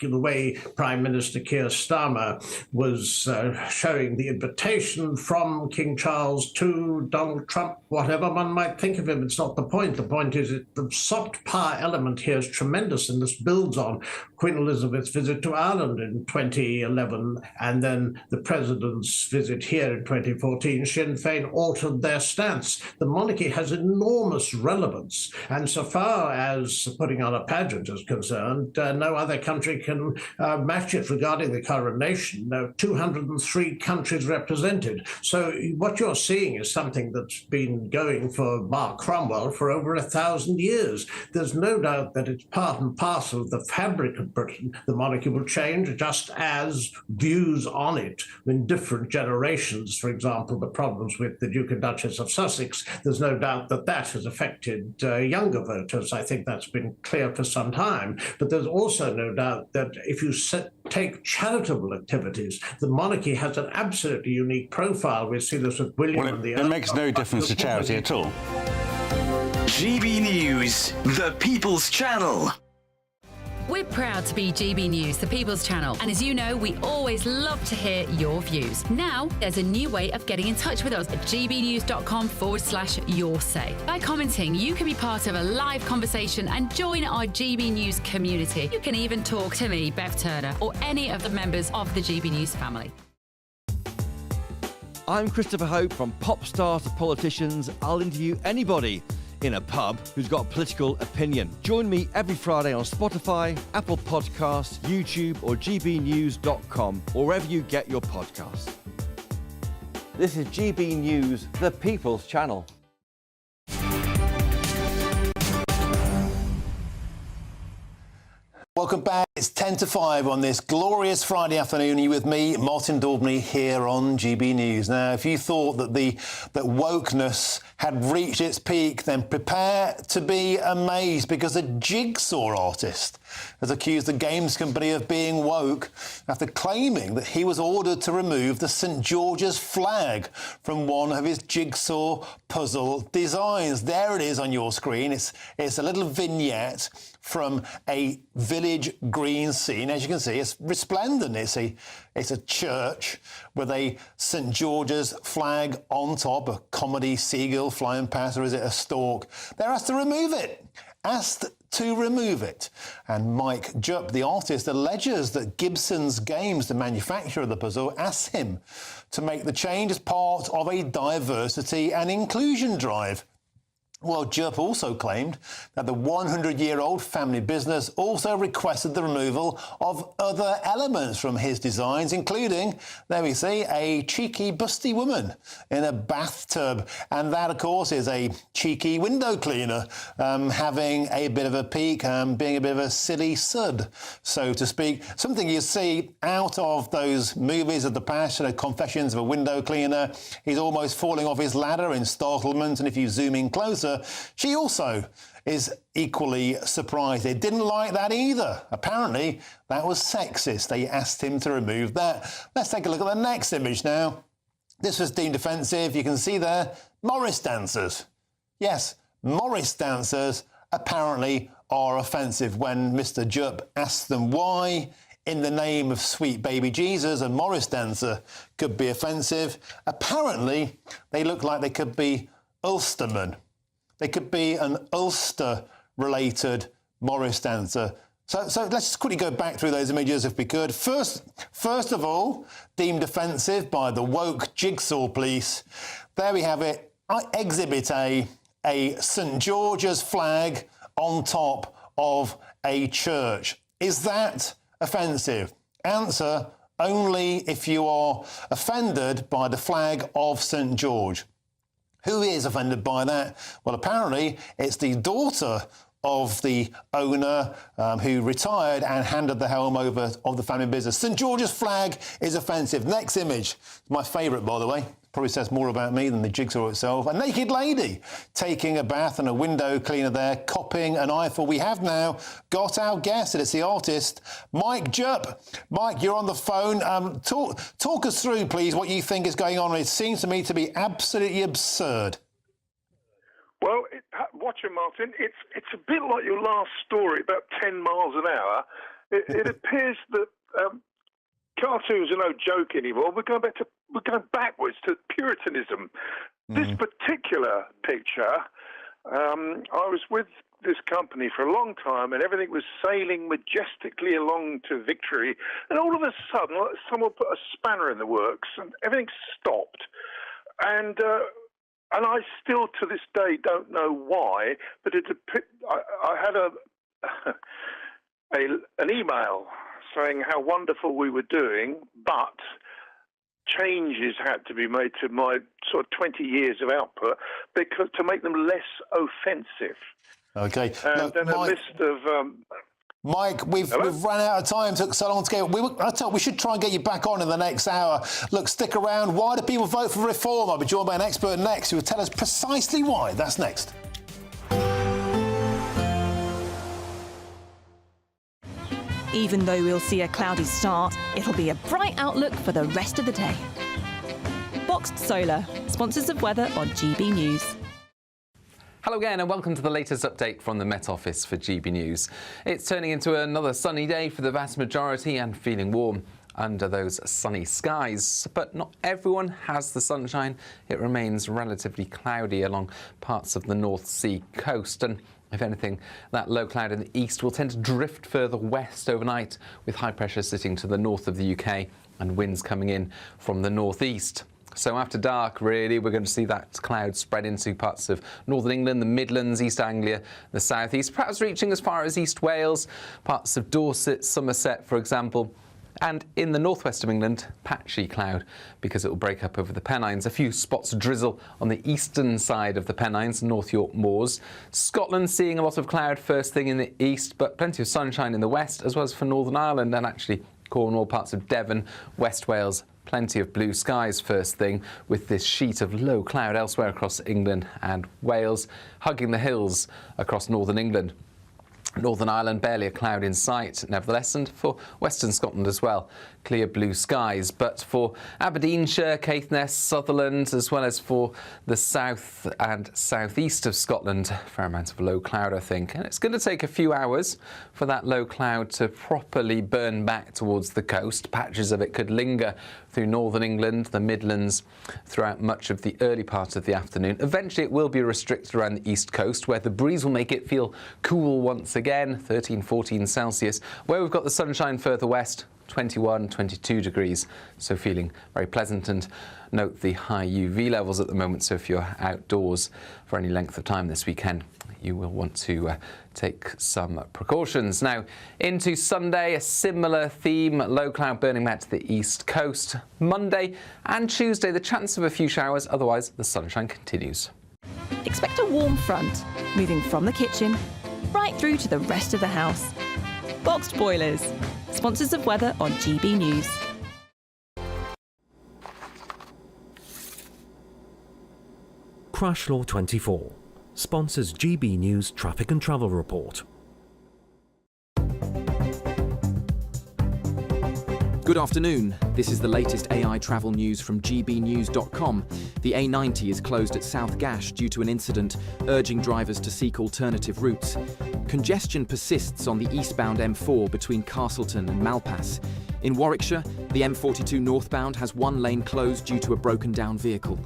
the way Prime Minister Keir Starmer was showing the invitation from King Charles to Donald Trump, whatever one might think of him, it's not the point. The point is that the soft power element here is tremendous, and this builds on Queen Elizabeth's visit to Ireland in 2011, and then the President's visit here in 2014. Sinn Féin altered their stance. The monarchy has enormous relevance, and so far as putting on a pageant is concerned, no other country can match it regarding the coronation. 203 countries represented. So what you're seeing is something that's been going for Bar Cromwell for over 1,000 years. There's no doubt that it's part and parcel of the fabric of Britain. The monarchy will change just as views on it in different generations. For example, the problems with the Duke and Duchess of Sussex, there's no doubt that that has affected younger voters. I think that's been clear for some time. But there's also no doubt that if you take charitable activities, the monarchy has an absolutely unique profile. We see this with William and the It makes no difference to charity at all. GB News, the People's Channel. We're proud to be GB News, the People's Channel. And as you know, we always love to hear your views. Now, there's a new way of getting in touch with us at gbnews.com/your-say. By commenting, you can be part of a live conversation and join our GB News community. You can even talk to me, Bev Turner, or any of the members of the GB News family. I'm Christopher Hope. From pop stars to politicians, I'll interview anybody in a pub who's got a political opinion. Join me every Friday on Spotify, Apple Podcasts, YouTube or gbnews.com, or wherever you get your podcasts. This is GB News, the People's Channel. Welcome back. It's 10 to 5 on this glorious Friday afternoon. You're with me, Martin Daubney, here on GB News. Now, if you thought that that wokeness had reached its peak, then prepare to be amazed, because a Jigsaw artist has accused the games company of being woke after claiming that he was ordered to remove the St George's flag from one of his Jigsaw puzzle designs. There it is on your screen. It's a little vignette from a village green scene. As you can see, it's resplendent. It's a church with a St George's flag on top, a comedy seagull flying past, or is it a stork? They're asked to remove it. And Mike Jupp, the artist, alleges that Gibson's Games, the manufacturer of the puzzle, asked him to make the change as part of a diversity and inclusion drive. Well, Jupp also claimed that the 100-year-old family business also requested the removal of other elements from his designs, including, there we see, a cheeky, busty woman in a bathtub. And that, of course, is a cheeky window cleaner having a bit of a peek, being a bit of a silly sud, so to speak. Something you see out of those movies of the past, Confessions of a Window Cleaner. He's almost falling off his ladder in startlement, and if you zoom in closer, she also is equally surprised. They didn't like that either. Apparently, that was sexist. They asked him to remove that. Let's take a look at the next image now. This was deemed offensive. You can see there, Morris dancers. Yes, Morris dancers apparently are offensive. When Mr. Jupp asked them why, in the name of sweet baby Jesus, a Morris dancer could be offensive, apparently they look like they could be Ulstermen. They could be an Ulster-related Morris dancer. So let's just quickly go back through those images if we could. First of all, deemed offensive by the woke Jigsaw police. There we have it. Exhibit A St George's flag on top of a church. Is that offensive? Answer, only if you are offended by the flag of St George. Who is offended by that? Well, apparently it's the daughter of the owner who retired and handed the helm over of the family business. St George's flag is offensive. Next image, my favourite, by the way. Probably says more about me than the Jigsaw itself. A naked lady taking a bath and a window cleaner there, copying an eyeful. We have now got our guest, and it's the artist, Mike Jupp. Mike, you're on the phone. Talk us through, please, what you think is going on. It seems to me to be absolutely absurd. Well, watching, Martin, it's a bit like your last story, about 10 miles an hour. It appears that cartoons are no joke anymore. We're going backwards to Puritanism. This particular picture, I was with this company for a long time, and everything was sailing majestically along to victory. And all of a sudden, someone put a spanner in the works, and everything stopped. And I still, to this day, don't know why. But I had an email saying how wonderful we were doing, but changes had to be made to my sort of 20 years of output to make them less offensive. Okay. And then a list of... Mike, we've run out of time. It took so long to get. We should try and get you back on in the next hour. Look, stick around. Why do people vote for reform? I'll be joined by an expert next who will tell us precisely why. That's next. Even though we'll see a cloudy start, it'll be a bright outlook for the rest of the day. Boxed Solar, sponsors of weather on GB News. Hello again and welcome to the latest update from the Met Office for GB News. It's turning into another sunny day for the vast majority and feeling warm under those sunny skies. But not everyone has the sunshine. It remains relatively cloudy along parts of the North Sea coast, and if anything, that low cloud in the east will tend to drift further west overnight, with high pressure sitting to the north of the UK and winds coming in from the northeast. So after dark, really, we're going to see that cloud spread into parts of northern England, the Midlands, East Anglia, the southeast, perhaps reaching as far as East Wales, parts of Dorset, Somerset, for example. And in the northwest of England, patchy cloud, because it will break up over the Pennines. A few spots of drizzle on the eastern side of the Pennines, North York Moors. Scotland seeing a lot of cloud first thing in the east, but plenty of sunshine in the west, as well as for Northern Ireland and actually Cornwall, parts of Devon, West Wales. Plenty of blue skies first thing, with this sheet of low cloud elsewhere across England and Wales, hugging the hills across northern England. Northern Ireland, barely a cloud in sight, nevertheless, and for western Scotland as well, clear blue skies. But for Aberdeenshire, Caithness, Sutherland, as well as for the south and southeast of Scotland, a fair amount of low cloud, I think. And it's going to take a few hours for that low cloud to properly burn back towards the coast. Patches of it could linger through northern England, the Midlands, throughout much of the early part of the afternoon. Eventually, it will be restricted around the east coast, where the breeze will make it feel cool once again, 13, 14 Celsius. Where we've got the sunshine further west, 21, 22 degrees, so feeling very pleasant. And note the high UV levels at the moment, so if you're outdoors for any length of time this weekend, you will want to take some precautions. Now, into Sunday, a similar theme, low cloud burning back to the east coast. Monday and Tuesday, the chance of a few showers, otherwise the sunshine continues. Expect a warm front, moving from the kitchen right through to the rest of the house. Boxed Boilers, sponsors of weather on GB News. Crash Law 24 sponsors GB News Traffic and Travel Report. Good afternoon. This is the latest AI travel news from GBNews.com. The A90 is closed at South Gash due to an incident, urging drivers to seek alternative routes. Congestion persists on the eastbound M4 between Castleton and Malpass. In Warwickshire, the M42 northbound has one lane closed due to a broken down vehicle.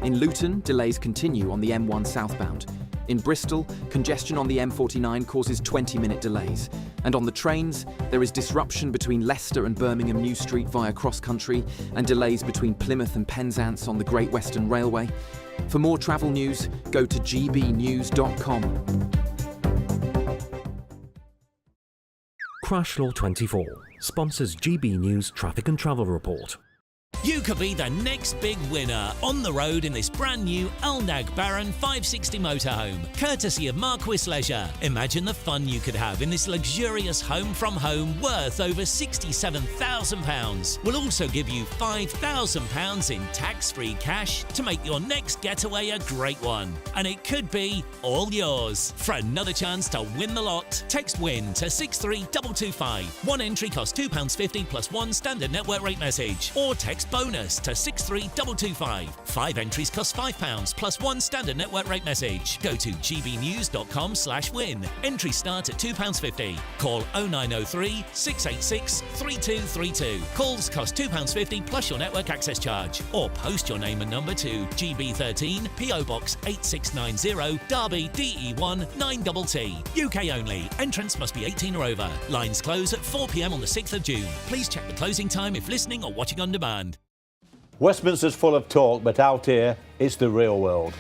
In Luton, delays continue on the M1 southbound. In Bristol, congestion on the M49 causes 20-minute delays. And on the trains, there is disruption between Leicester and Birmingham New Street via cross-country and delays between Plymouth and Penzance on the Great Western Railway. For more travel news, go to gbnews.com. Crash Law 24 sponsors GB News Traffic and Travel Report. You could be the next big winner on the road in this brand new Alnag Baron 560 motorhome, courtesy of Marquis Leisure. Imagine the fun you could have in this luxurious home from home worth over £67,000. We'll also give you £5,000 in tax-free cash to make your next getaway a great one. And it could be all yours. For another chance to win the lot, text WIN to 63225. One entry costs £2.50 plus one standard network rate message. Or text bonus to 63225. 5 entries cost £5 plus one standard network rate message. Go to gbnews.com/win. Entries start at £2.50. Call 0903 686 3232. Calls cost £2.50 plus your network access charge. Or post your name and number to GB13 PO Box 8690 Derby DE1 9TT. UK only. Entrance must be 18 or over. Lines close at 4 p.m. on the 6th of June. Please check the closing time if listening or watching on demand. Westminster's full of talk, but out here, it's the real world.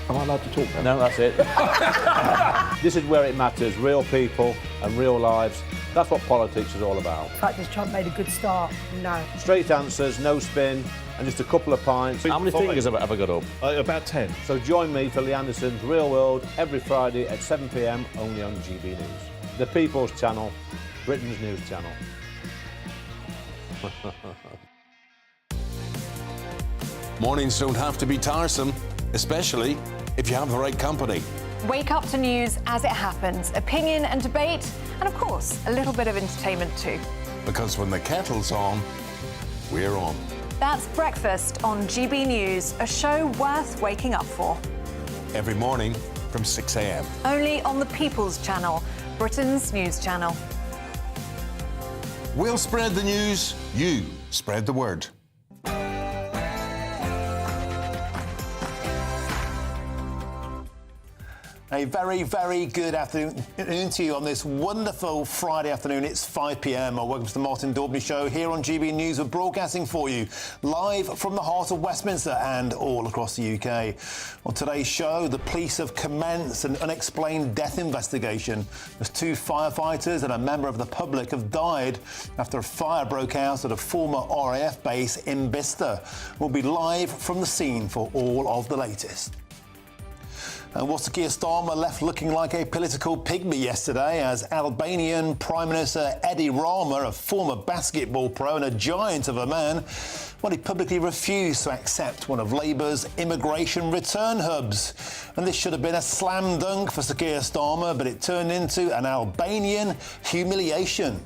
Am I allowed to talk then? No, that's it. This is where it matters, real people and real lives. That's what politics is all about. The fact is Trump made a good start, no. Straight answers, no spin, and just a couple of pints. How many fingers have I got up? About 10. So join me for Lee Anderson's Real World every Friday at 7 p.m, only on GB News. The People's Channel, Britain's news channel. Mornings don't have to be tiresome, especially if you have the right company. Wake up to news as it happens, opinion and debate, and of course, a little bit of entertainment too. Because when the kettle's on, we're on. That's Breakfast on GB News, a show worth waking up for. Every morning from 6 a.m. Only on the People's Channel, Britain's news channel. We'll spread the news, you spread the word. A very, very good afternoon to you on this wonderful Friday afternoon. It's 5 p.m. Welcome to the Martin Daubney Show here on GB News. We're broadcasting for you live from the heart of Westminster and all across the UK. On today's show, the police have commenced an unexplained death investigation as 2 firefighters and a member of the public have died after a fire broke out at a former RAF base in Bicester. We'll be live from the scene for all of the latest. And Keir Starmer left looking like a political pygmy yesterday as Albanian Prime Minister Edi Rama, a former basketball pro and a giant of a man, he publicly refused to accept one of Labour's immigration return hubs. And this should have been a slam dunk for Sir Keir Starmer, but it turned into an Albanian humiliation.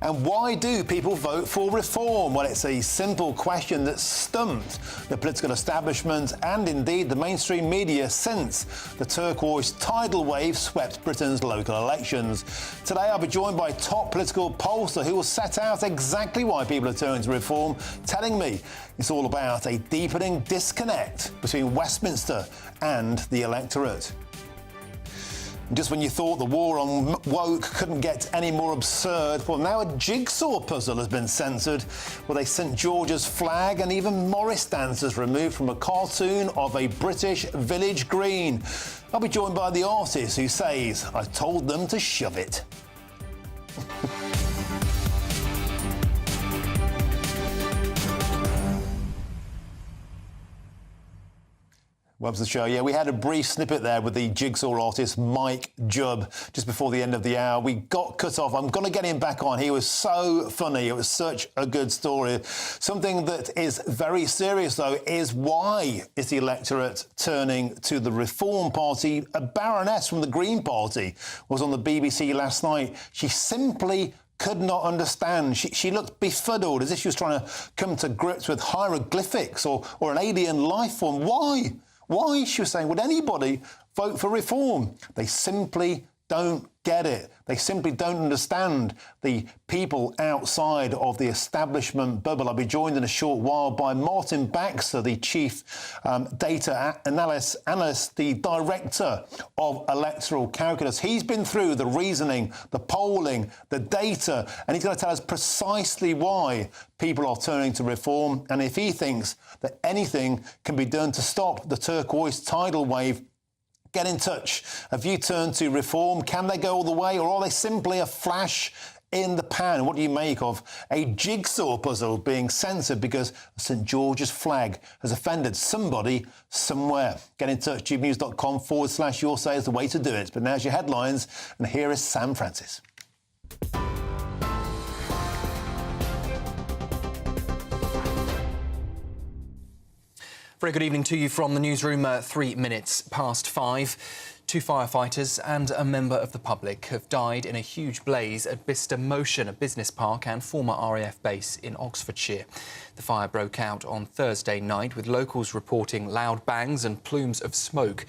And why do people vote for reform? Well, it's a simple question that stumped the political establishment and indeed the mainstream media since the turquoise tidal wave swept Britain's local elections. Today, I'll be joined by top political pollster who will set out exactly why people are turning to reform, telling me it's all about a deepening disconnect between Westminster and the electorate. Just when you thought the war on woke couldn't get any more absurd, well, now a jigsaw puzzle has been censored with a St George's flag and even Morris dancers removed from a cartoon of a British village green. I'll be joined by the artist who says, I told them to shove it. Welcome to the show. Yeah, we had a brief snippet there with the jigsaw artist Mike Jubb just before the end of the hour. We got cut off. I'm going to get him back on. He was so funny. It was such a good story. Something that is very serious, though, is why is the electorate turning to the Reform Party? A baroness from the Green Party was on the BBC last night. She simply could not understand. She looked befuddled, as if she was trying to come to grips with hieroglyphics or an alien life form. Why? Why, she was saying, would anybody vote for reform? They simply don't get it. They simply don't understand the people outside of the establishment bubble. I'll be joined in a short while by Martin Baxter, the chief data analyst, the director of electoral calculus. He's been through the reasoning, the polling, the data, and he's going to tell us precisely why people are turning to reform and if he thinks that anything can be done to stop the turquoise tidal wave Get in touch. Have you turned to reform? Can they go all the way, or are they simply a flash in the pan? What do you make of a jigsaw puzzle being censored because St George's flag has offended somebody somewhere? Get in touch. GBNews.com/your say is the way to do it. But now's your headlines, and here is Sam Francis. Very good evening to you from the newsroom. 3 minutes past 5. 2 firefighters and a member of the public have died in a huge blaze at Bicester Motion, a business park and former RAF base in Oxfordshire. The fire broke out on Thursday night, with locals reporting loud bangs and plumes of smoke.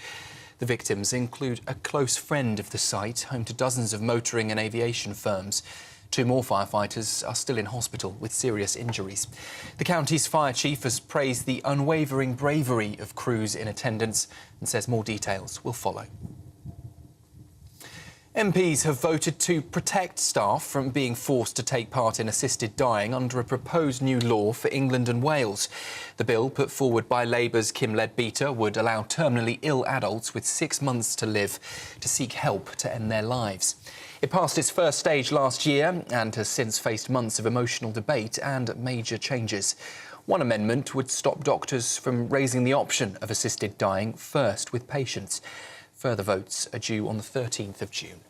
The victims include a close friend of the site, home to dozens of motoring and aviation firms. 2 more firefighters are still in hospital with serious injuries. The county's fire chief has praised the unwavering bravery of crews in attendance and says more details will follow. MPs have voted to protect staff from being forced to take part in assisted dying under a proposed new law for England and Wales. The bill, put forward by Labour's Kim Leadbeater, would allow terminally ill adults with 6 months to live to seek help to end their lives. It passed its first stage last year and has since faced months of emotional debate and major changes. One amendment would stop doctors from raising the option of assisted dying first with patients. Further votes are due on the 13th of June.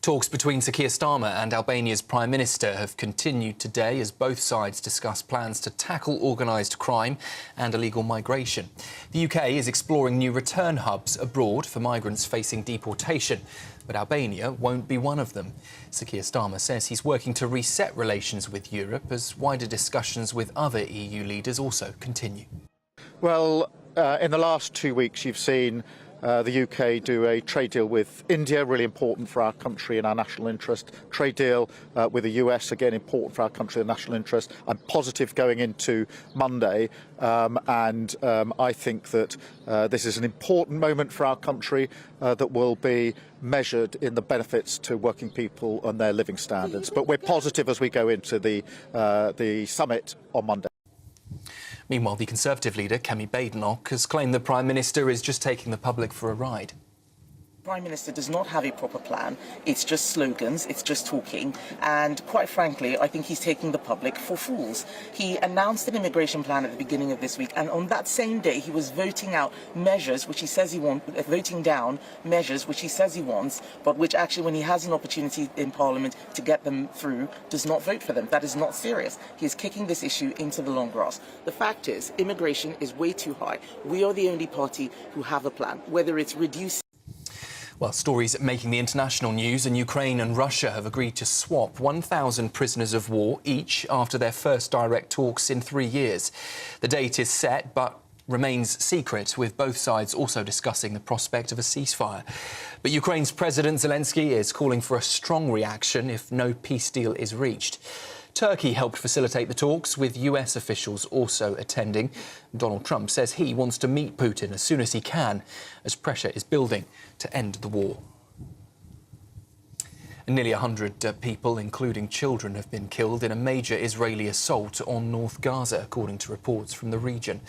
Talks between Sir Keir Starmer and Albania's Prime Minister have continued today as both sides discuss plans to tackle organised crime and illegal migration. The UK is exploring new return hubs abroad for migrants facing deportation, but Albania won't be one of them. Sir Keir Starmer says he's working to reset relations with Europe as wider discussions with other EU leaders also continue. Well, in the last 2 weeks, you've seen the UK do a trade deal with India, really important for our country and our national interest. Trade deal with the US, again, important for our country and national interest. I'm positive going into Monday, and I think that this is an important moment for our country that will be measured in the benefits to working people and their living standards. But we're positive as we go into the summit on Monday. Meanwhile, the Conservative leader, Kemi Badenoch, has claimed the Prime Minister is just taking the public for a ride. Prime Minister does not have a proper plan. It's just slogans, it's just talking, and quite frankly, I think he's taking the public for fools. He announced an immigration plan at the beginning of this week, and on that same day he was voting out measures which he says he wants, voting down measures which he says he wants, but which actually, when he has an opportunity in Parliament to get them through, does not vote for them. That is not serious. He is kicking this issue into the long grass. The fact is, immigration is way too high. We are the only party who have a plan, whether it's reducing. Well, stories making the international news, and Ukraine and Russia have agreed to swap 1,000 prisoners of war each after their first direct talks in 3 years. The date is set, but remains secret, with both sides also discussing the prospect of a ceasefire. But Ukraine's President Zelensky is calling for a strong reaction if no peace deal is reached. Turkey helped facilitate the talks, with US officials also attending. Donald Trump says he wants to meet Putin as soon as he can, as pressure is building to end the war. Nearly 100 people, including children, have been killed in a major Israeli assault on North Gaza, according to reports from the region.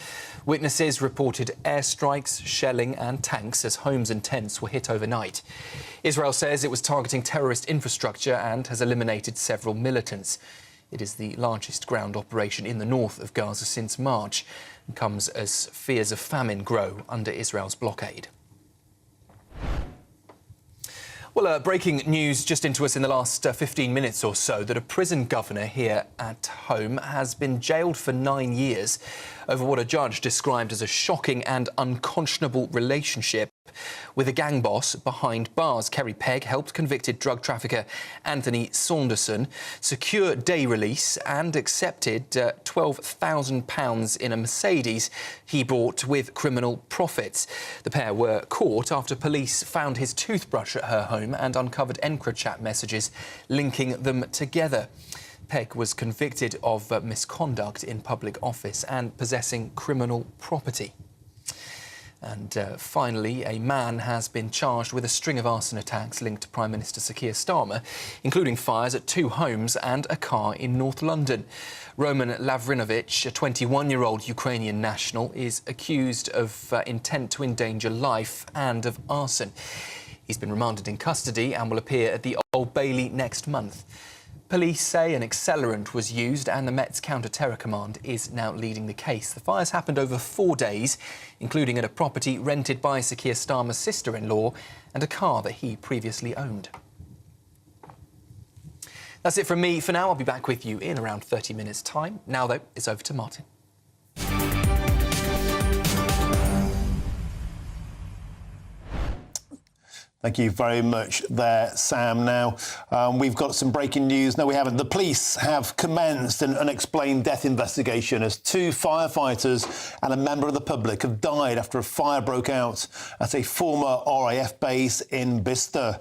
Witnesses reported airstrikes, shelling and tanks as homes and tents were hit overnight. Israel says it was targeting terrorist infrastructure and has eliminated several militants. It is the largest ground operation in the north of Gaza since March and comes as fears of famine grow under Israel's blockade. Well, breaking news just into us in the last 15 minutes or so that a prison governor here at home has been jailed for 9 years over what a judge described as a shocking and unconscionable relationship with a gang boss behind bars. Kerry Pegg helped convicted drug trafficker Anthony Saunderson secure day release and accepted £12,000 in a Mercedes he bought with criminal profits. The pair were caught after police found his toothbrush at her home and uncovered EncroChat messages linking them together. Pegg was convicted of misconduct in public office and possessing criminal property. And finally, a man has been charged with a string of arson attacks linked to Prime Minister Sir Keir Starmer, including fires at 2 homes and a car in North London. Roman Lavrinovich, a 21-year-old Ukrainian national, is accused of intent to endanger life and of arson. He's been remanded in custody and will appear at the Old Bailey next month. Police say an accelerant was used and the Met's Counter-Terror Command is now leading the case. The fires happened over 4 days, including at a property rented by Sir Keir Starmer's sister-in-law and a car that he previously owned. That's it from me for now. I'll be back with you in around 30 minutes' time. Now, though, it's over to Martin. Thank you very much there, Sam. Now, we've got some breaking news. No, we haven't. The police have commenced an unexplained death investigation as 2 firefighters and a member of the public have died after a fire broke out at a former RAF base in Bicester.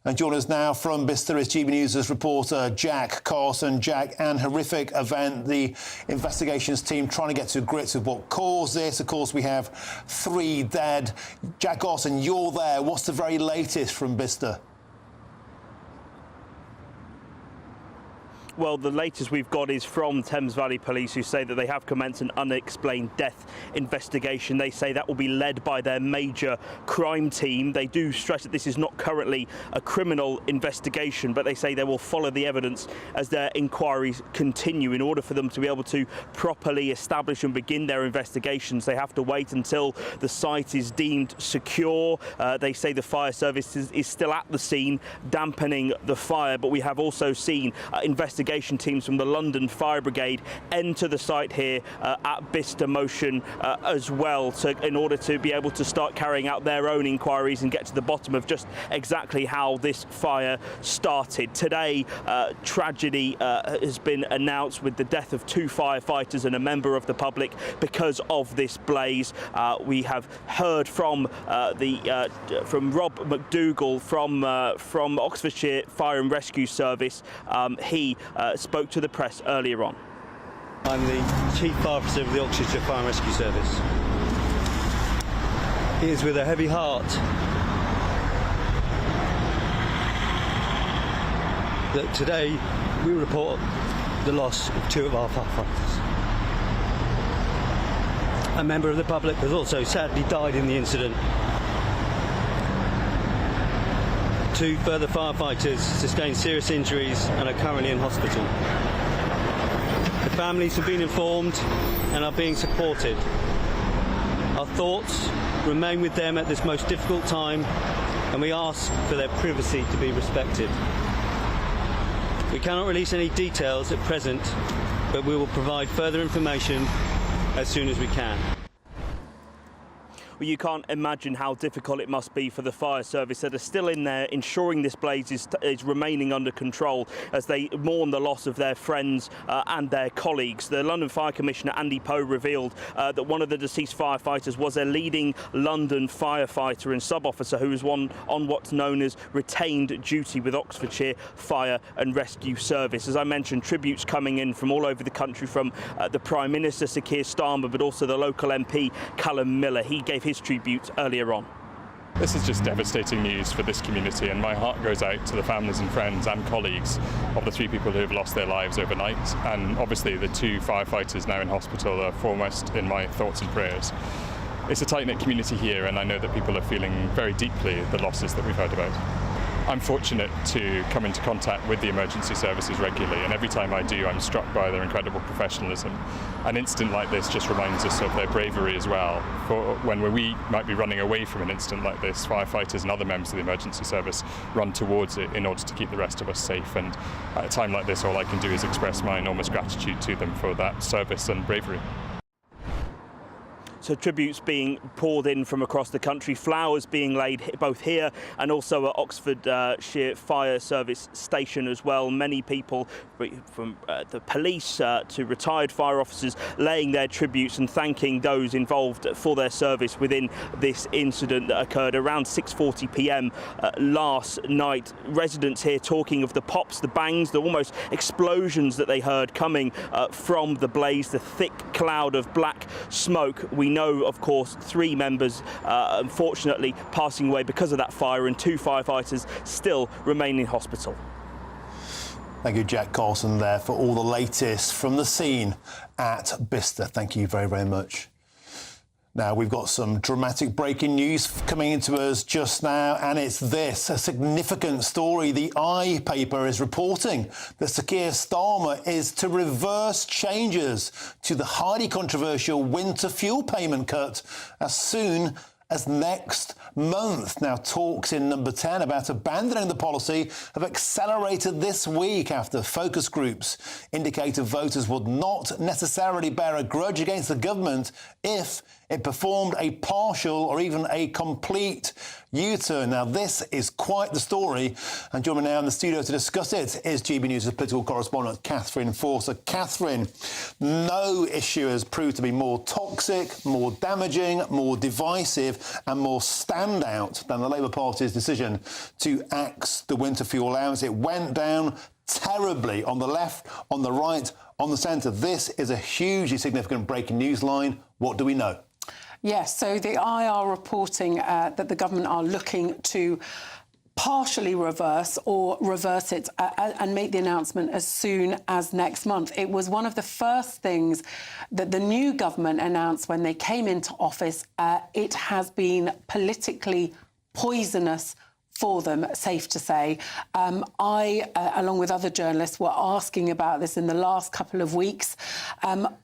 And joining us now from Bicester is GBNews' reporter Jack Carson. Jack, an horrific event. The investigations team trying to get to grips with what caused this. Of course, we have 3 dead. Jack Carson, you're there. What's the very latest from Bicester? Well, the latest we've got is from Thames Valley Police, who say that they have commenced an unexplained death investigation. They say that will be led by their major crime team. They do stress that this is not currently a criminal investigation, but they say they will follow the evidence as their inquiries continue. In order for them to be able to properly establish and begin their investigations, they have to wait until the site is deemed secure. They say the fire service is still at the scene, dampening the fire, but we have also seen investigation teams from the London Fire Brigade enter the site here at Bicester Motion as well, in order to be able to start carrying out their own inquiries and get to the bottom of just exactly how this fire started. Today, tragedy has been announced with the death of 2 firefighters and a member of the public because of this blaze. We have heard from Rob McDougall from Oxfordshire Fire and Rescue Service. He spoke to the press earlier on. I'm the Chief Fire Officer of the Oxfordshire Fire and Rescue Service. It is with a heavy heart that today we report the loss of 2 of our firefighters. A member of the public has also sadly died in the incident. 2 further firefighters sustained serious injuries and are currently in hospital. The families have been informed and are being supported. Our thoughts remain with them at this most difficult time, and we ask for their privacy to be respected. We cannot release any details at present, but we will provide further information as soon as we can. Well, you can't imagine how difficult it must be for the fire service that are still in there ensuring this blaze is remaining under control as they mourn the loss of their friends and their colleagues. The London Fire Commissioner Andy Poe revealed that one of the deceased firefighters was a leading London firefighter and sub-officer who was on what's known as retained duty with Oxfordshire Fire and Rescue Service. As I mentioned, tributes coming in from all over the country from the Prime Minister Sir Keir Starmer, but also the local MP Callum Miller. He gave his tribute earlier on. This is just devastating news for this community, and my heart goes out to the families and friends and colleagues of the 3 people who have lost their lives overnight, and obviously the 2 firefighters now in hospital are foremost in my thoughts and prayers. It's a tight-knit community here, and I know that people are feeling very deeply the losses that we've heard about. I'm fortunate to come into contact with the emergency services regularly, and every time I do, I'm struck by their incredible professionalism. An incident like this just reminds us of their bravery as well. For when we might be running away from an incident like this, firefighters and other members of the emergency service run towards it in order to keep the rest of us safe. And at a time like this, all I can do is express my enormous gratitude to them for that service and bravery. So tributes being poured in from across the country, flowers being laid both here and also at Oxfordshire Fire Service Station as well. Many people from the police to retired fire officers laying their tributes and thanking those involved for their service within this incident that occurred around 6:40 p.m. Last night. Residents here talking of the pops, the bangs, the almost explosions that they heard coming from the blaze, the thick cloud of black smoke. We know, of course, 3 members unfortunately passing away because of that fire, and 2 firefighters still remain in hospital. Thank you, Jack Carlson, there for all the latest from the scene at Bicester. Thank you very, very much. Now, we've got some dramatic breaking news coming into us just now, and it's this, a significant story. The I paper is reporting that Sir Keir Starmer is to reverse changes to the highly controversial winter fuel payment cut as soon as next month. Now, talks in Number 10 about abandoning the policy have accelerated this week after focus groups indicated voters would not necessarily bear a grudge against the government if it performed a partial or even a complete U-turn. Now, this is quite the story, and joining me now in the studio to discuss it is GB News' political correspondent Catherine Forster. Catherine, no issue has proved to be more toxic, more damaging, more divisive and more standout than the Labour Party's decision to axe the winter fuel allowance. It went down terribly on the left, on the right, on the centre. This is a hugely significant breaking news line. What do we know? Yes, so the I are reporting that the government are looking to partially reverse or reverse it and make the announcement as soon as next month. It was one of the first things that the new government announced when they came into office. It has been politically poisonous for them, safe to say. I, along with other journalists, were asking about this in the last couple of weeks.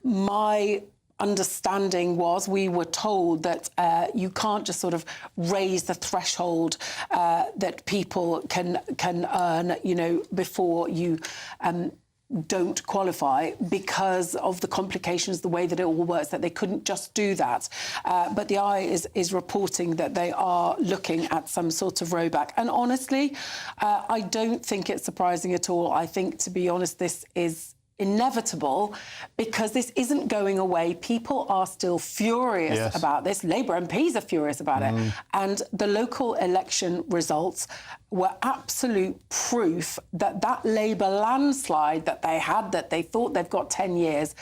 My understanding was we were told that you can't just sort of raise the threshold that people can earn, you know, before you don't qualify because of the complications, the way that it all works, that they couldn't just do that. But the I is reporting that they are looking at some sort of rollback. And honestly, I don't think it's surprising at all. I think, to be honest, this is inevitable because this isn't going away. People are still furious about this. Labour MPs are furious about it. And the local election results were absolute proof that that Labour landslide that they had, that they thought they've got 10 years,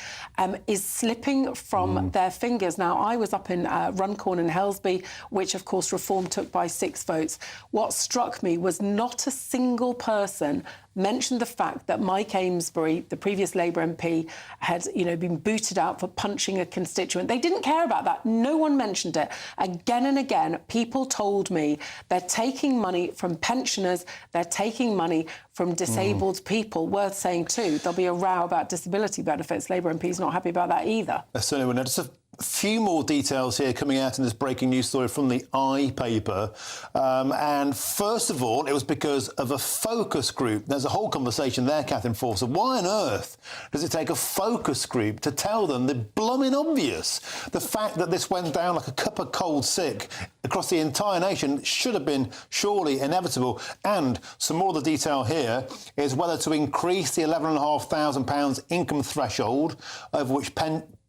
is slipping from their fingers. Now, I was up in Runcorn and Helsby, which, of course, Reform took by 6 votes. What struck me was not a single person mentioned the fact that Mike Amesbury, the previous Labour MP, had, you know, been booted out for punching a constituent. They didn't care about that. No one mentioned it. Again and again, people told me they're taking money from pensioners, they're taking money from disabled people. Worth saying, too, there'll be a row about disability benefits. Labour MP's not happy about that either. Certainly will. Now, just a few more details here coming out in this breaking news story from the I paper. And first of all, it was because of a focus group. There's a whole conversation there, Catherine Forster. Why on earth does it take a focus group to tell them the blooming obvious? The fact that this went down like a cup of cold sick across the entire nation should have been surely inevitable. And some more of the detail here is whether to increase the £11,500 income threshold over which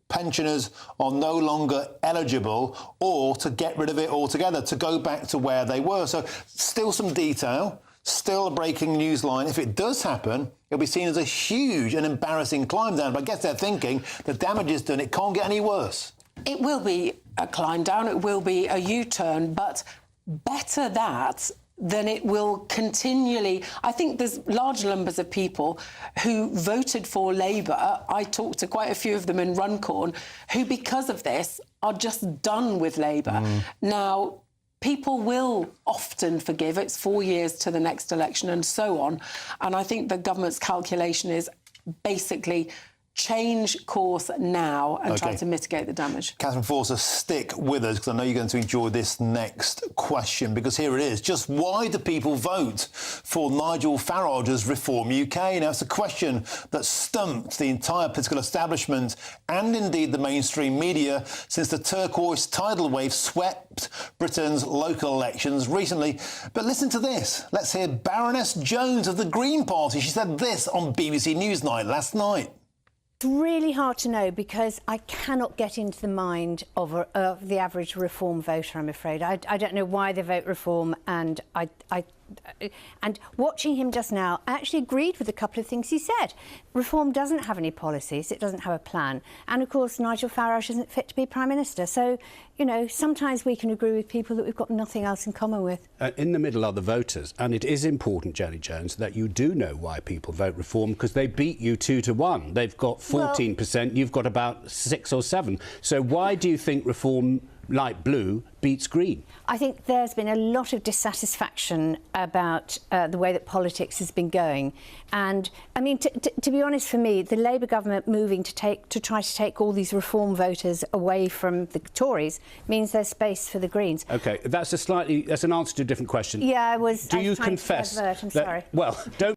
pensioners are no longer eligible, or to get rid of it altogether, to go back to where they were. So still some detail, still a breaking news line. If it does happen, it'll be seen as a huge and embarrassing climb down. But I guess they're thinking the damage is done. It can't get any worse. It will be a climb down. It will be a U-turn. But better that than it will continually. I think there's large numbers of people who voted for Labour. I talked to quite a few of them in Runcorn who, because of this, are just done with Labour. Now, people will often forgive. It's 4 years to the next election and so on. And I think the government's calculation is basically change course now and try to mitigate the damage. Catherine Forster, stick with us because I know you're going to enjoy this next question, because here it is. Just why do people vote for Nigel Farage's Reform UK? Now, it's a question that stumped the entire political establishment and indeed the mainstream media since the turquoise tidal wave swept Britain's local elections recently. But listen to this. Let's hear Baroness Jones of the Green Party. She said this on BBC Newsnight last night. It's really hard to know because I cannot get into the mind of the average Reform voter, I'm afraid. I don't know why they vote Reform, and And watching him just now, I actually agreed with a couple of things he said. Reform doesn't have any policies, it doesn't have a plan. And of course, Nigel Farage isn't fit to be Prime Minister. So, you know, sometimes we can agree with people that we've got nothing else in common with. In the middle are the voters. And it is important, Jenny Jones, that you do know why people vote Reform, because they beat you 2-1. They've got 14%, you've got about 6 or 7. So why do you think Reform, like Blue, beats Green? I think there's been a lot of dissatisfaction about the way that politics has been going. And, I mean, to be honest, for me, the Labour government moving to try to take all these Reform voters away from the Tories means there's space for the Greens. OK, that's an answer to a different question. Yeah, I was Do you trying confess to divert, I'm that, sorry. well, don't...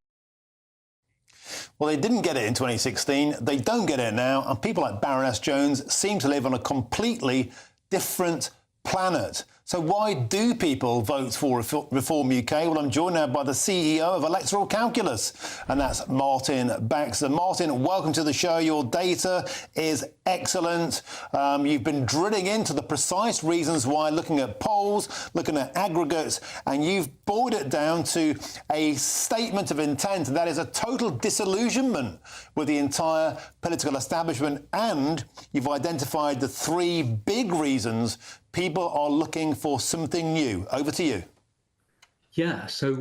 Well, they didn't get it in 2016, they don't get it now, and people like Baroness Jones seem to live on a completely different planet. So why do people vote for Reform UK? Well, I'm joined now by the CEO of Electoral Calculus, and that's Martin Baxter. Martin, welcome to the show. Your data is excellent. You've been drilling into the precise reasons why, looking at polls, looking at aggregates, and you've boiled it down to a statement of intent, and that is a total disillusionment with the entire political establishment, and you've identified the 3 big reasons people are looking for something new. Over to you. Yeah, so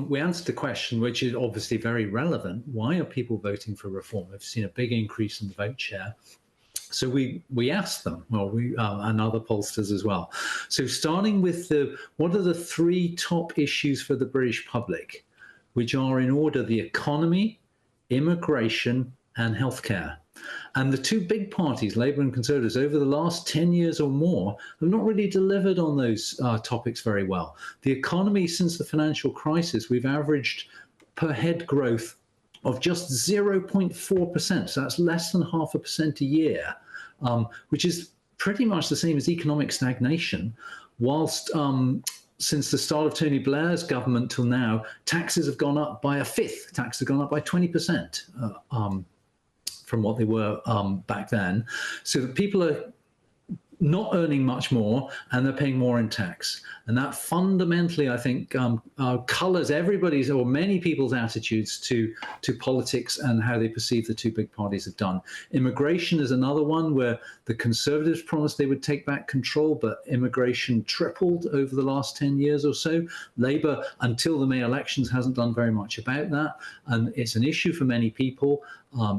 we answered the question, which is obviously very relevant. Why are people voting for Reform? We've seen a big increase in the vote share. So we asked them, well, and other pollsters as well. So starting with what are the 3 top issues for the British public, which are in order the economy, immigration and healthcare. And the 2 big parties, Labour and Conservatives, over the last 10 years or more, have not really delivered on those topics very well. The economy, since the financial crisis, we've averaged per head growth of just 0.4%. So that's less than 0.5% a year, which is pretty much the same as economic stagnation, whilst since the start of Tony Blair's government till now, taxes have gone up by 1/5. Taxes have gone up by 20%. From what they were back then. So that people are not earning much more and they're paying more in tax. And that fundamentally, I think, colours everybody's or many people's attitudes to politics and how they perceive the 2 big parties have done. Immigration is another one where the Conservatives promised they would take back control, but immigration tripled over the last 10 years or so. Labour, until the May elections, hasn't done very much about that. And it's an issue for many people.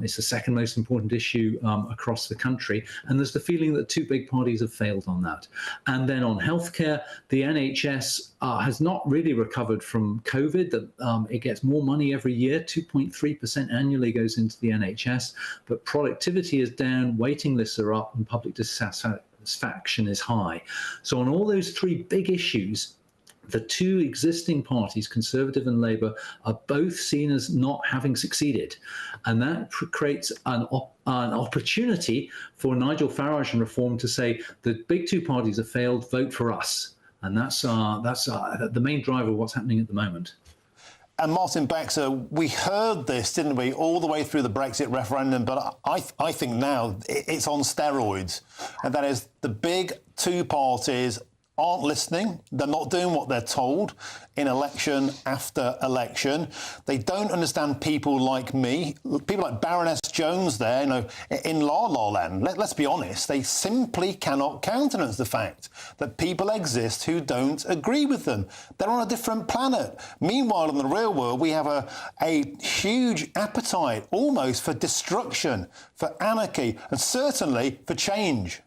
It's the 2nd most important issue across the country. And there's the feeling that 2 big parties have failed on that. And then on healthcare, the NHS has not really recovered from COVID. It gets more money every year, 2.3% annually goes into the NHS, but productivity is down, waiting lists are up, and public dissatisfaction is high. So on all those 3 big issues, the 2 existing parties, Conservative and Labour, are both seen as not having succeeded. And that creates an opportunity for Nigel Farage and Reform to say the big 2 parties have failed, vote for us. And that's the main driver of what's happening at the moment. And Martin Baxter, we heard this, didn't we, all the way through the Brexit referendum, but I think now it's on steroids. And that is the big 2 parties aren't listening. They're not doing what they're told in election after election. They don't understand people like me, people like Baroness Jones there, you know, in La La Land. Let's be honest, they simply cannot countenance the fact that people exist who don't agree with them. They're on a different planet. Meanwhile, in the real world, we have a huge appetite almost for destruction, for anarchy, and certainly for change.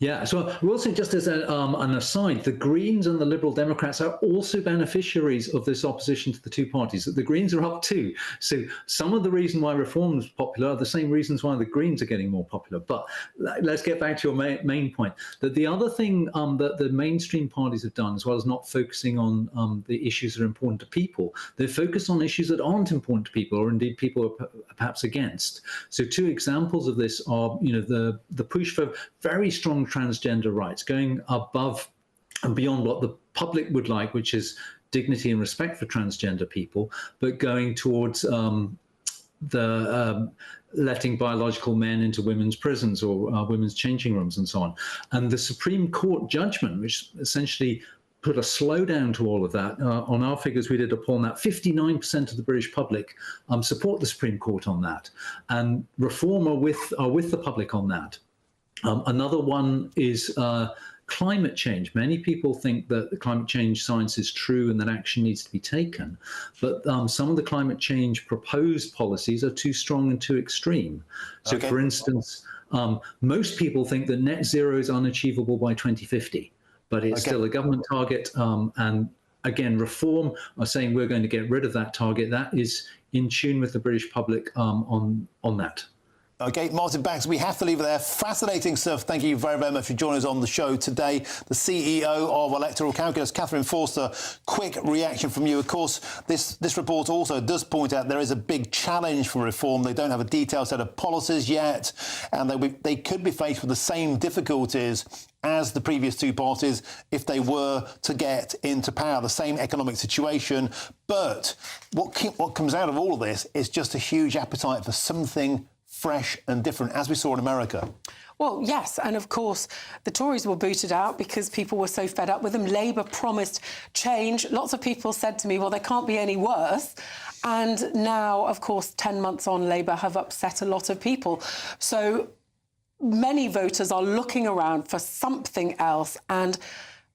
Yeah, so I will say, just as an aside, the Greens and the Liberal Democrats are also beneficiaries of this opposition to the 2 parties. The Greens are up too. So some of the reason why Reform is popular are the same reasons why the Greens are getting more popular. But let's get back to your main point. That the other thing that the mainstream parties have done, as well as not focusing on the issues that are important to people, they're focused on issues that aren't important to people, or indeed people are perhaps against. So 2 examples of this are, you know, the push for very strong transgender rights, going above and beyond what the public would like, which is dignity and respect for transgender people, but going towards letting biological men into women's prisons or women's changing rooms and so on. And the Supreme Court judgment, which essentially put a slowdown to all of that. On our figures, we did a poll on that. 59% of the British public support the Supreme Court on that, and Reform are with the public on that. Another one is climate change. Many people think that the climate change science is true and that action needs to be taken, but some of the climate change proposed policies are too strong and too extreme. So, for instance, most people think that net zero is unachievable by 2050. But it's still a government target. And again, Reform are saying we're going to get rid of that target. That is in tune with the British public on that. OK, Martin Banks, we have to leave it there. Fascinating stuff. Thank you very, very much for joining us on the show today. The CEO of Electoral Calculus, Catherine Forster, quick reaction from you. Of course, this report also does point out there is a big challenge for Reform. They don't have a detailed set of policies yet, and they could be faced with the same difficulties as the previous two parties if they were to get into power, the same economic situation. But what comes out of all of this is just a huge appetite for something fresh and different, as we saw in America. Well, yes, and of course, the Tories were booted out because people were so fed up with them. Labour promised change. Lots of people said to me, well, they can't be any worse. And now, of course, 10 months on, Labour have upset a lot of people. So many voters are looking around for something else, and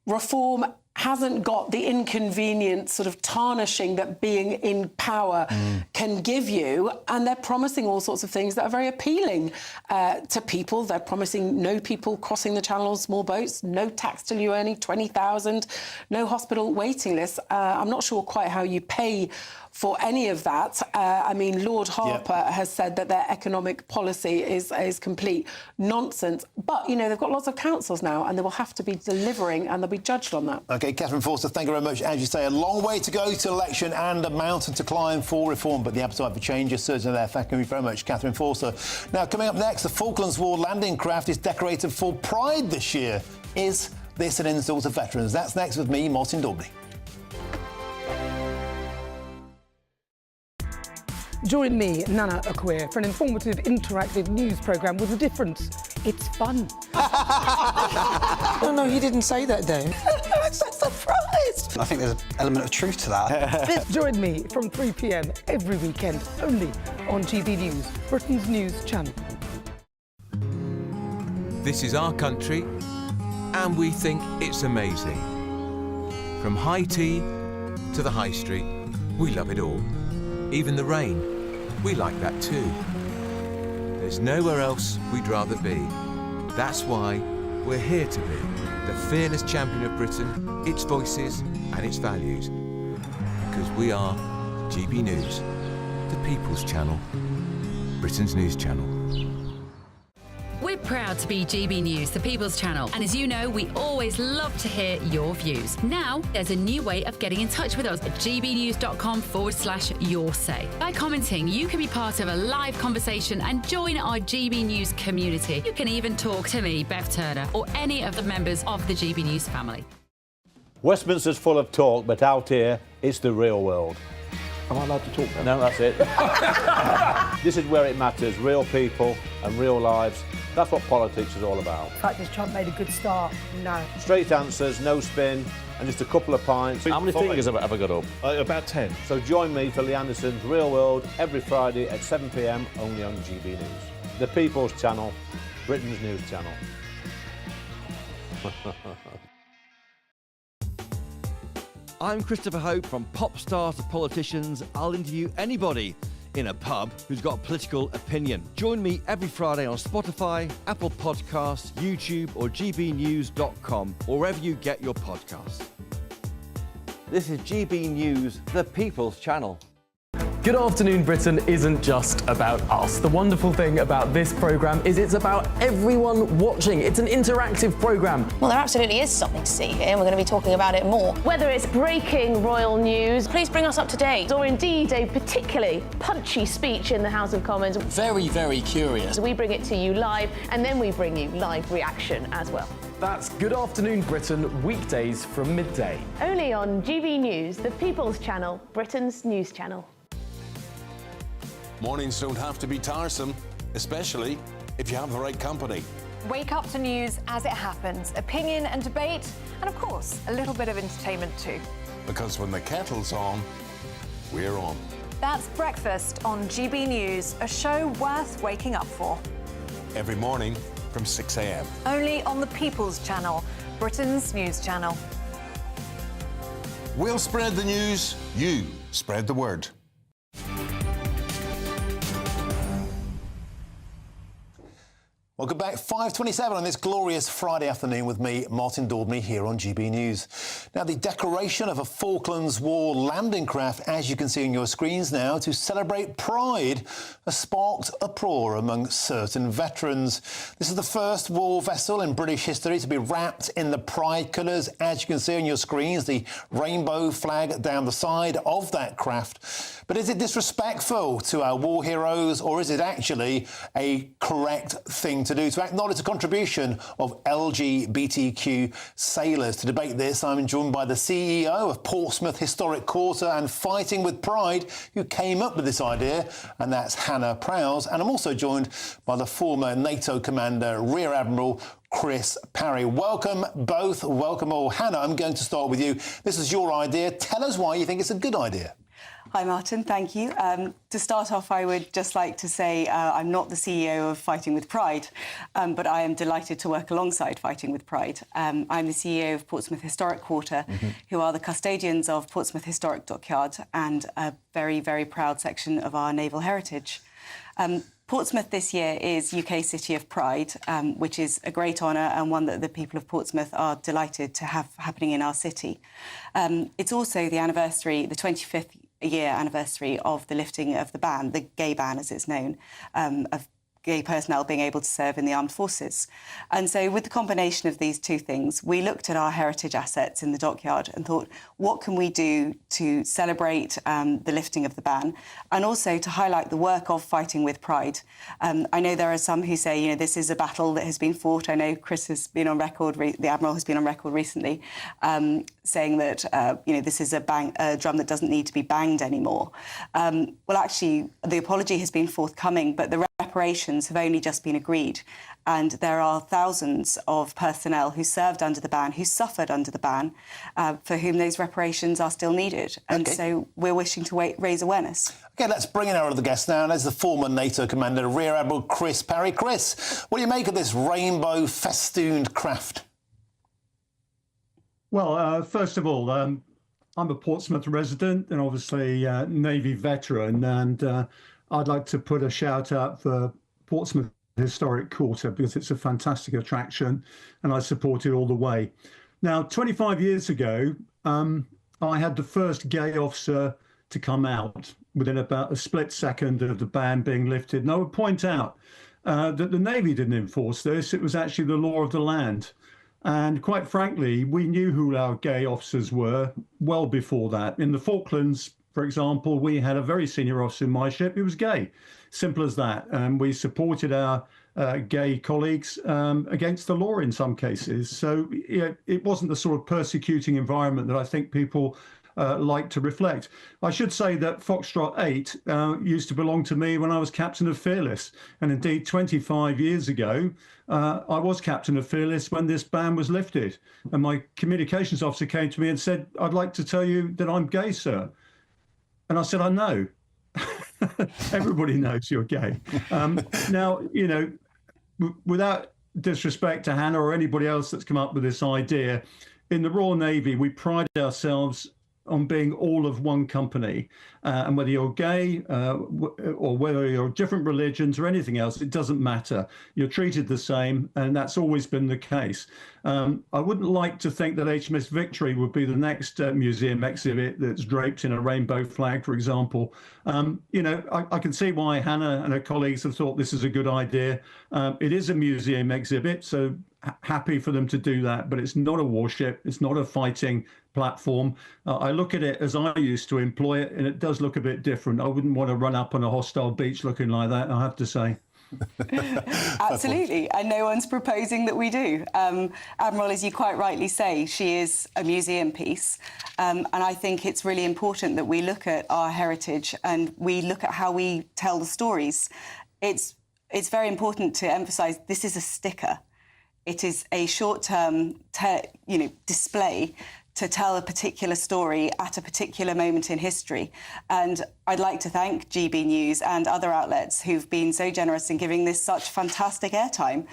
Reform hasn't got the inconvenient sort of tarnishing that being in power can give you. And they're promising all sorts of things that are very appealing to people. They're promising no people crossing the channel on small boats, no tax till you're earning 20,000, no hospital waiting lists. I'm not sure quite how you pay for any of that. I mean, Lord Harper has said that their economic policy is complete nonsense. But, you know, they've got lots of councils now, and they will have to be delivering, and they'll be judged on that. OK, Catherine Forster, thank you very much. As you say, a long way to go to election and a mountain to climb for Reform, but the appetite for change is certainly there. Thank you very much, Catherine Forster. Now, coming up next, the Falklands War landing craft is decorated for Pride this year. Is this an insult to veterans? That's next with me, Martin Daubney. Join me, Nana Akwe, for an informative, interactive news programme with a difference. It's fun. No, he didn't say that, Dave. I'm so surprised. I think there's an element of truth to that. Join me from 3 p.m. every weekend, only on GB News, Britain's news channel. This is our country, and we think it's amazing. From high tea to the high street, we love it all. Even the rain, we like that too. There's nowhere else we'd rather be. That's why we're here to be the fearless champion of Britain, its voices and its values. Because we are GB News, the People's Channel, Britain's news channel. We're proud to be GB News, the People's Channel. And as you know, we always love to hear your views. Now, there's a new way of getting in touch with us at gbnews.com/yoursay. By commenting, you can be part of a live conversation and join our GB News community. You can even talk to me, Bev Turner, or any of the members of the GB News family. Westminster's full of talk, but out here, it's the real world. Am I allowed to talk then? No, that's it. This is where it matters, real people and real lives. That's what politics is all about. The fact is Trump made a good start. No. Straight answers, no spin, and just a couple of pints. How many fingers have I got up? About 10. So join me for Lee Anderson's Real World every Friday at 7 p.m. only on GB News. The People's Channel, Britain's news channel. I'm Christopher Hope. From pop stars to politicians, I'll interview anybody in a pub who's got a political opinion. Join me every Friday on Spotify, Apple Podcasts, YouTube or gbnews.com, or wherever you get your podcasts. This is GB News, the People's Channel. Good Afternoon Britain isn't just about us. The wonderful thing about this programme is it's about everyone watching. It's an interactive programme. Well, there absolutely is something to see here, and we're going to be talking about it more. Whether it's breaking royal news, please bring us up to date. Or indeed a particularly punchy speech in the House of Commons. Very, very curious. So we bring it to you live, and then we bring you live reaction as well. That's Good Afternoon Britain, weekdays from midday. Only on GB News, the People's Channel, Britain's news channel. Mornings don't have to be tiresome, especially if you have the right company. Wake up to news as it happens, opinion and debate, and of course, a little bit of entertainment too. Because when the kettle's on, we're on. That's Breakfast on GB News, a show worth waking up for. Every morning from 6 a.m. Only on the People's Channel, Britain's news channel. We'll spread the news, you spread the word. Welcome back, 5:27 on this glorious Friday afternoon with me, Martin Daubney, here on GB News. Now, the decoration of a Falklands War landing craft, as you can see on your screens now, to celebrate Pride, has sparked uproar among certain veterans. This is the first war vessel in British history to be wrapped in the Pride colours, as you can see on your screens, the rainbow flag down the side of that craft. But is it disrespectful to our war heroes, or is it actually a correct thing to do, to acknowledge the contribution of LGBTQ sailors? To debate this, I'm joined by the CEO of Portsmouth Historic Quarter and Fighting with Pride, who came up with this idea, and that's Hannah Prowse. And I'm also joined by the former NATO commander, Rear Admiral Chris Parry. Welcome both, welcome all. Hannah, I'm going to start with you. This is your idea. Tell us why you think it's a good idea. Hi, Martin. Thank you. To start off, I would just like to say I'm not the CEO of Fighting with Pride, but I am delighted to work alongside Fighting with Pride. I'm the CEO of Portsmouth Historic Quarter, who are the custodians of Portsmouth Historic Dockyard and a very, very proud section of our naval heritage. Portsmouth this year is UK City of Pride, which is a great honour and one that the people of Portsmouth are delighted to have happening in our city. It's also the anniversary, the 25th year anniversary of the lifting of the ban, the gay ban as it's known, of gay personnel being able to serve in the armed forces. And so with the combination of these two things, we looked at our heritage assets in the dockyard and thought, what can we do to celebrate the lifting of the ban and also to highlight the work of Fighting with Pride? I know there are some who say, you know, this is a battle that has been fought. I know Chris has been on record, the Admiral has been on record recently, saying that, you know, this is a drum that doesn't need to be banged anymore. Well, actually, the apology has been forthcoming, but the reparations have only just been agreed. And there are thousands of personnel who served under the ban, who suffered under the ban, for whom those reparations are still needed. And so we're wishing to raise awareness. OK, let's bring in our other guest now. There's the former NATO commander, Rear Admiral Chris Parry. Chris, what do you make of this rainbow festooned craft? Well, first of all, I'm a Portsmouth resident and obviously Navy veteran, and I'd like to put a shout out for Portsmouth Historic Quarter because it's a fantastic attraction and I support it all the way. Now, 25 years ago, I had the first gay officer to come out within about a split second of the ban being lifted. And I would point out that the Navy didn't enforce this. It was actually the law of the land. And quite frankly, we knew who our gay officers were well before that. In the Falklands, for example, we had a very senior officer in my ship who was gay. Simple as that. We supported our gay colleagues against the law in some cases. So it wasn't the sort of persecuting environment that I think people like to reflect. I should say that Foxtrot 8 used to belong to me when I was captain of Fearless. And indeed, 25 years ago, I was captain of Fearless when this ban was lifted. And my communications officer came to me and said, "I'd like to tell you that I'm gay, sir." And I said, "I know." Everybody knows you're gay. Now, you know, without disrespect to Hannah or anybody else that's come up with this idea, in the Royal Navy, we pride ourselves on being all of one company. And whether you're gay or whether you're different religions or anything else, it doesn't matter. You're treated the same, and that's always been the case. I wouldn't like to think that HMS Victory would be the next museum exhibit that's draped in a rainbow flag, for example. You know, I can see why Hannah and her colleagues have thought this is a good idea. It is a museum exhibit, so happy for them to do that, but it's not a warship. It's not a fighting platform. I look at it as I used to employ it, and it does look a bit different. I wouldn't want to run up on a hostile beach looking like that, I have to say. Absolutely, and no one's proposing that we do. Admiral, as you quite rightly say, she is a museum piece, and I think it's really important that we look at our heritage and we look at how we tell the stories. It's very important to emphasise this is a sticker. It is a short-term, display to tell a particular story at a particular moment in history. And I'd like to thank GB News and other outlets who've been so generous in giving this such fantastic airtime,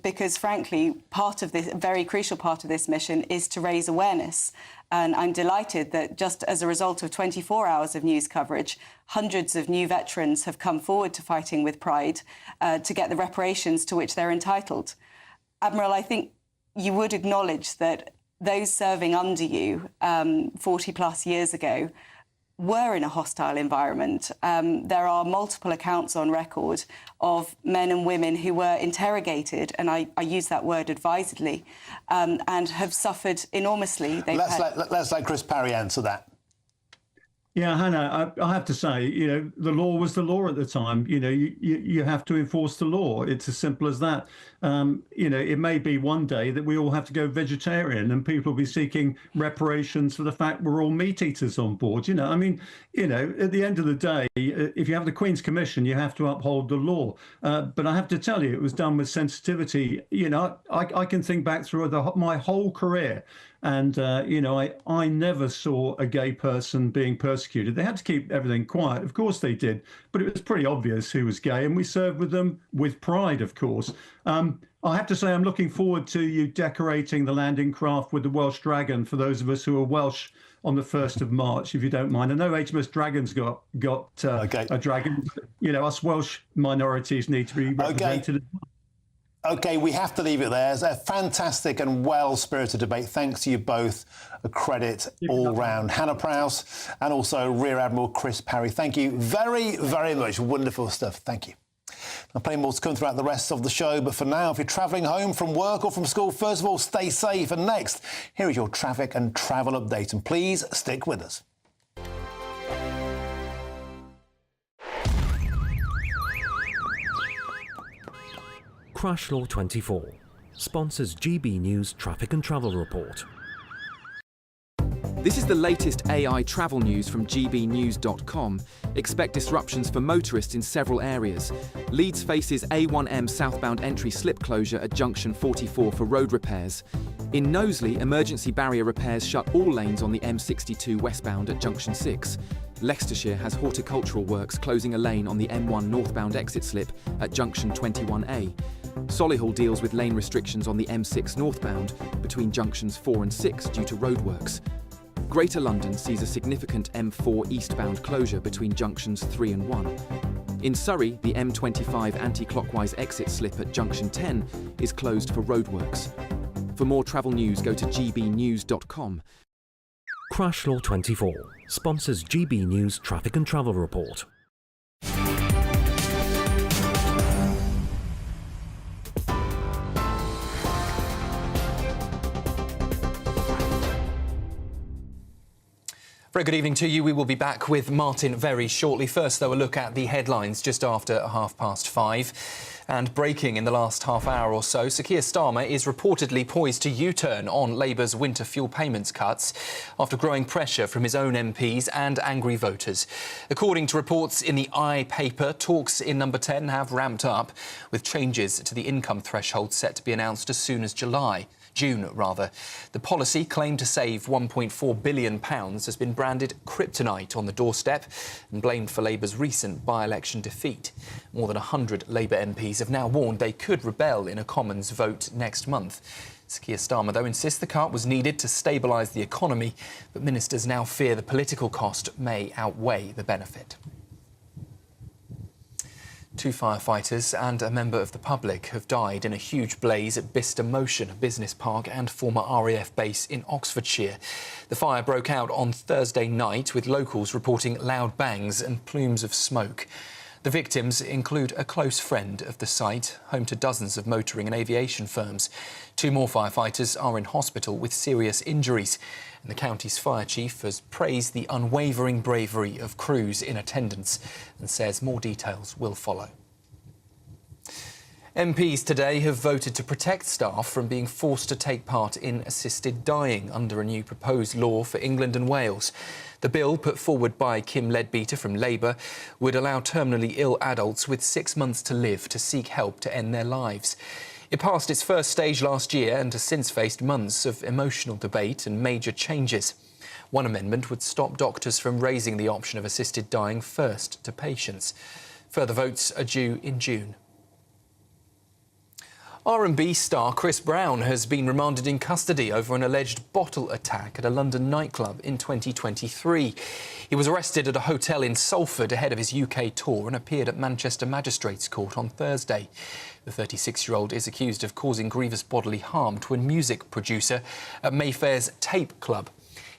because, frankly, part of this, a very crucial part of this mission is to raise awareness. And I'm delighted that just as a result of 24 hours of news coverage, hundreds of new veterans have come forward to Fighting with Pride to get the reparations to which they're entitled. Admiral, I think you would acknowledge that those serving under you 40-plus years ago were in a hostile environment. There are multiple accounts on record of men and women who were interrogated, and I use that word advisedly, and have suffered enormously. Let's let Chris Parry answer that. Yeah, Hannah, I have to say, the law was the law at the time. You have to enforce the law. It's as simple as that. It may be one day that we all have to go vegetarian and people will be seeking reparations for the fact we're all meat eaters on board. At the end of the day, if you have the Queen's Commission, you have to uphold the law. But I have to tell you, it was done with sensitivity. I can think back through my whole career. And, I never saw a gay person being persecuted. They had to keep everything quiet. Of course they did. But it was pretty obvious who was gay. And we served with them with pride, of course. I have to say, I'm looking forward to you decorating the landing craft with the Welsh Dragon for those of us who are Welsh on the 1st of March, if you don't mind. I know HMS Dragon's got a dragon. Us Welsh minorities need to be represented as well. OK, we have to leave it there. It's a fantastic and well-spirited debate. Thanks to you both. A credit all round. Hannah Prowse and also Rear Admiral Chris Parry. Thank you very, very much. Wonderful stuff. Thank you. Now, plenty more to come throughout the rest of the show. But for now, if you're travelling home from work or from school, first of all, stay safe. And next, here is your traffic and travel update. And please stick with us. Crash Law 24 sponsors GB News Traffic and Travel Report. This is the latest AI travel news from GBNews.com. Expect disruptions for motorists in several areas. Leeds faces A1M southbound entry slip closure at junction 44 for road repairs. In Knowsley, emergency barrier repairs shut all lanes on the M62 westbound at junction 6. Leicestershire has horticultural works closing a lane on the M1 northbound exit slip at junction 21A. Solihull deals with lane restrictions on the M6 northbound between junctions 4 and 6 due to roadworks. Greater London sees a significant M4 eastbound closure between junctions 3 and 1. In Surrey, the M25 anti-clockwise exit slip at junction 10 is closed for roadworks. For more travel news, go to gbnews.com. Crash Law 24 sponsors GB News Traffic and Travel Report. Very good evening to you. We will be back with Martin very shortly. First, though, a look at the headlines just after 5:30. And breaking in the last half hour or so, Sir Keir Starmer is reportedly poised to U-turn on Labour's winter fuel payments cuts after growing pressure from his own MPs and angry voters. According to reports in the paper, talks in Number 10 have ramped up, with changes to the income threshold set to be announced as soon as June. The policy, claimed to save £1.4 billion, has been branded kryptonite on the doorstep and blamed for Labour's recent by-election defeat. More than 100 Labour MPs have now warned they could rebel in a Commons vote next month. Sir Keir Starmer, though, insists the cut was needed to stabilise the economy, but ministers now fear the political cost may outweigh the benefit. 2 firefighters and a member of the public have died in a huge blaze at Bicester Motion, a business park and former RAF base in Oxfordshire. The fire broke out on Thursday night, with locals reporting loud bangs and plumes of smoke. The victims include a close friend of the site, home to dozens of motoring and aviation firms. 2 more firefighters are in hospital with serious injuries. And the county's fire chief has praised the unwavering bravery of crews in attendance and says more details will follow. MPs today have voted to protect staff from being forced to take part in assisted dying under a new proposed law for England and Wales. The bill, put forward by Kim Leadbeater from Labour, would allow terminally ill adults with 6 months to live to seek help to end their lives. It passed its first stage last year and has since faced months of emotional debate and major changes. One amendment would stop doctors from raising the option of assisted dying first to patients. Further votes are due in June. R&B star Chris Brown has been remanded in custody over an alleged bottle attack at a London nightclub in 2023. He was arrested at a hotel in Salford ahead of his UK tour and appeared at Manchester Magistrates Court on Thursday. The 36-year-old is accused of causing grievous bodily harm to a music producer at Mayfair's Tape Club.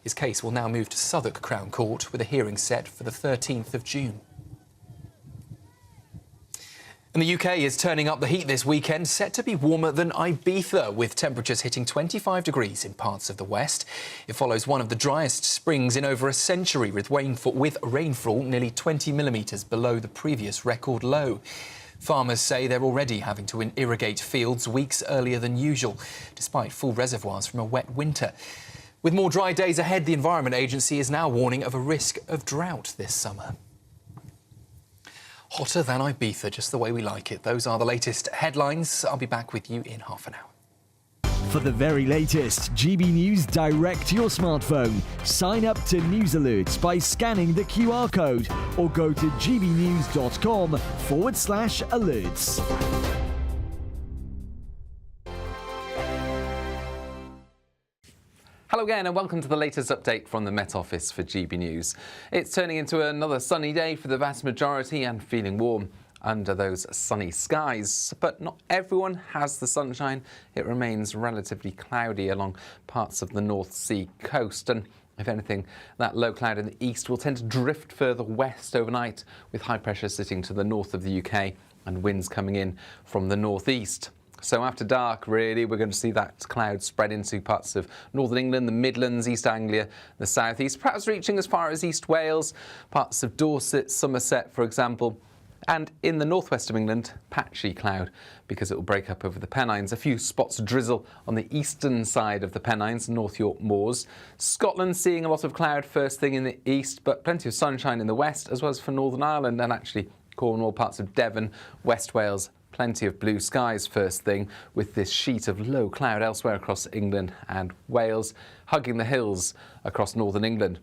His case will now move to Southwark Crown Court with a hearing set for the 13th of June. And the UK is turning up the heat this weekend, set to be warmer than Ibiza, with temperatures hitting 25 degrees in parts of the west. It follows one of the driest springs in over a century, with rainfall nearly 20 millimetres below the previous record low. Farmers say they're already having to irrigate fields weeks earlier than usual, despite full reservoirs from a wet winter. With more dry days ahead, the Environment Agency is now warning of a risk of drought this summer. Hotter than Ibiza, just the way we like it. Those are the latest headlines. I'll be back with you in half an hour. For the very latest GB News direct to your smartphone, sign up to News Alerts by scanning the QR code or go to gbnews.com/alerts. Hello again and welcome to the latest update from the Met Office for GB News. It's turning into another sunny day for the vast majority and feeling warm under those sunny skies. But not everyone has the sunshine. It remains relatively cloudy along parts of the North Sea coast, and if anything, that low cloud in the east will tend to drift further west overnight, with high pressure sitting to the north of the UK and winds coming in from the northeast. So after dark, really, we're going to see that cloud spread into parts of northern England, the Midlands, East Anglia, the southeast, perhaps reaching as far as East Wales, parts of Dorset, Somerset, for example. And in the northwest of England, patchy cloud, because it will break up over the Pennines. A few spots of drizzle on the eastern side of the Pennines, North York Moors. Scotland seeing a lot of cloud first thing in the east, but plenty of sunshine in the west, as well as for Northern Ireland and actually Cornwall, parts of Devon, West Wales. Plenty of blue skies first thing, with this sheet of low cloud elsewhere across England and Wales, hugging the hills across northern England.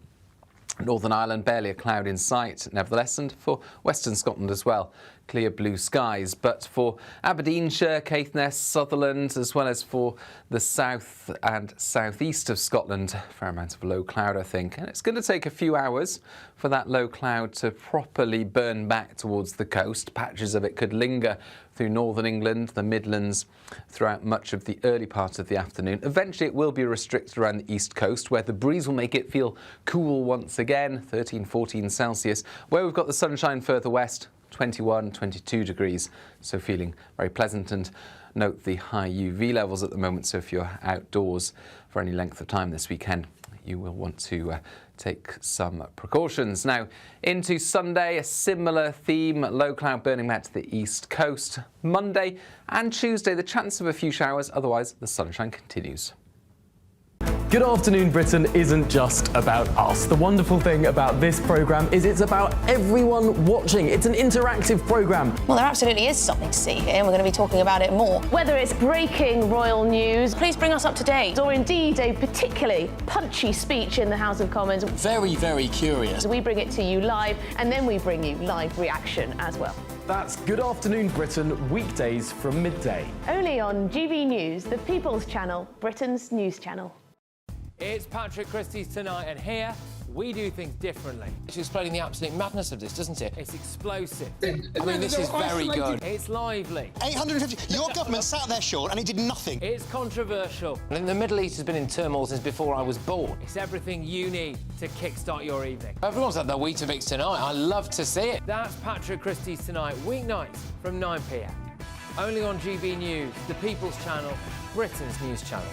Northern Ireland, barely a cloud in sight, nevertheless, and for western Scotland as well, clear blue skies. But for Aberdeenshire, Caithness, Sutherland, as well as for the south and southeast of Scotland, a fair amount of low cloud, I think. And it's going to take a few hours for that low cloud to properly burn back towards the coast. Patches of it could linger through northern England, the Midlands, throughout much of the early part of the afternoon. Eventually, it will be restricted around the east coast, where the breeze will make it feel cool once again, 13, 14 Celsius. Where we've got the sunshine further west, 21, 22 degrees, so feeling very pleasant. And note the high UV levels at the moment, so if you're outdoors for any length of time this weekend, you will want to take some precautions. Now, into Sunday, a similar theme, low cloud burning back to the east coast. Monday and Tuesday, the chance of a few showers, otherwise the sunshine continues. Good Afternoon Britain isn't just about us. The wonderful thing about this programme is it's about everyone watching. It's an interactive programme. Well, there absolutely is something to see here, and we're going to be talking about it more. Whether it's breaking royal news, please bring us up to date, or indeed a particularly punchy speech in the House of Commons. Very, very curious. We bring it to you live, and then we bring you live reaction as well. That's Good Afternoon Britain, weekdays from midday. Only on GB News, the People's Channel, Britain's news channel. It's Patrick Christie's Tonight, and here we do things differently. It's explaining the absolute madness of this, doesn't it? It's explosive. I mean, this is very good. It's lively. 850. Your government sat there, Sean, and it did nothing. It's controversial. And the Middle East has been in turmoil since before I was born. It's everything you need to kickstart your evening. Everyone's had their Weetabix tonight. I love to see it. That's Patrick Christie's Tonight, weeknights from 9 p.m. Only on GB News, the People's Channel, Britain's news channel.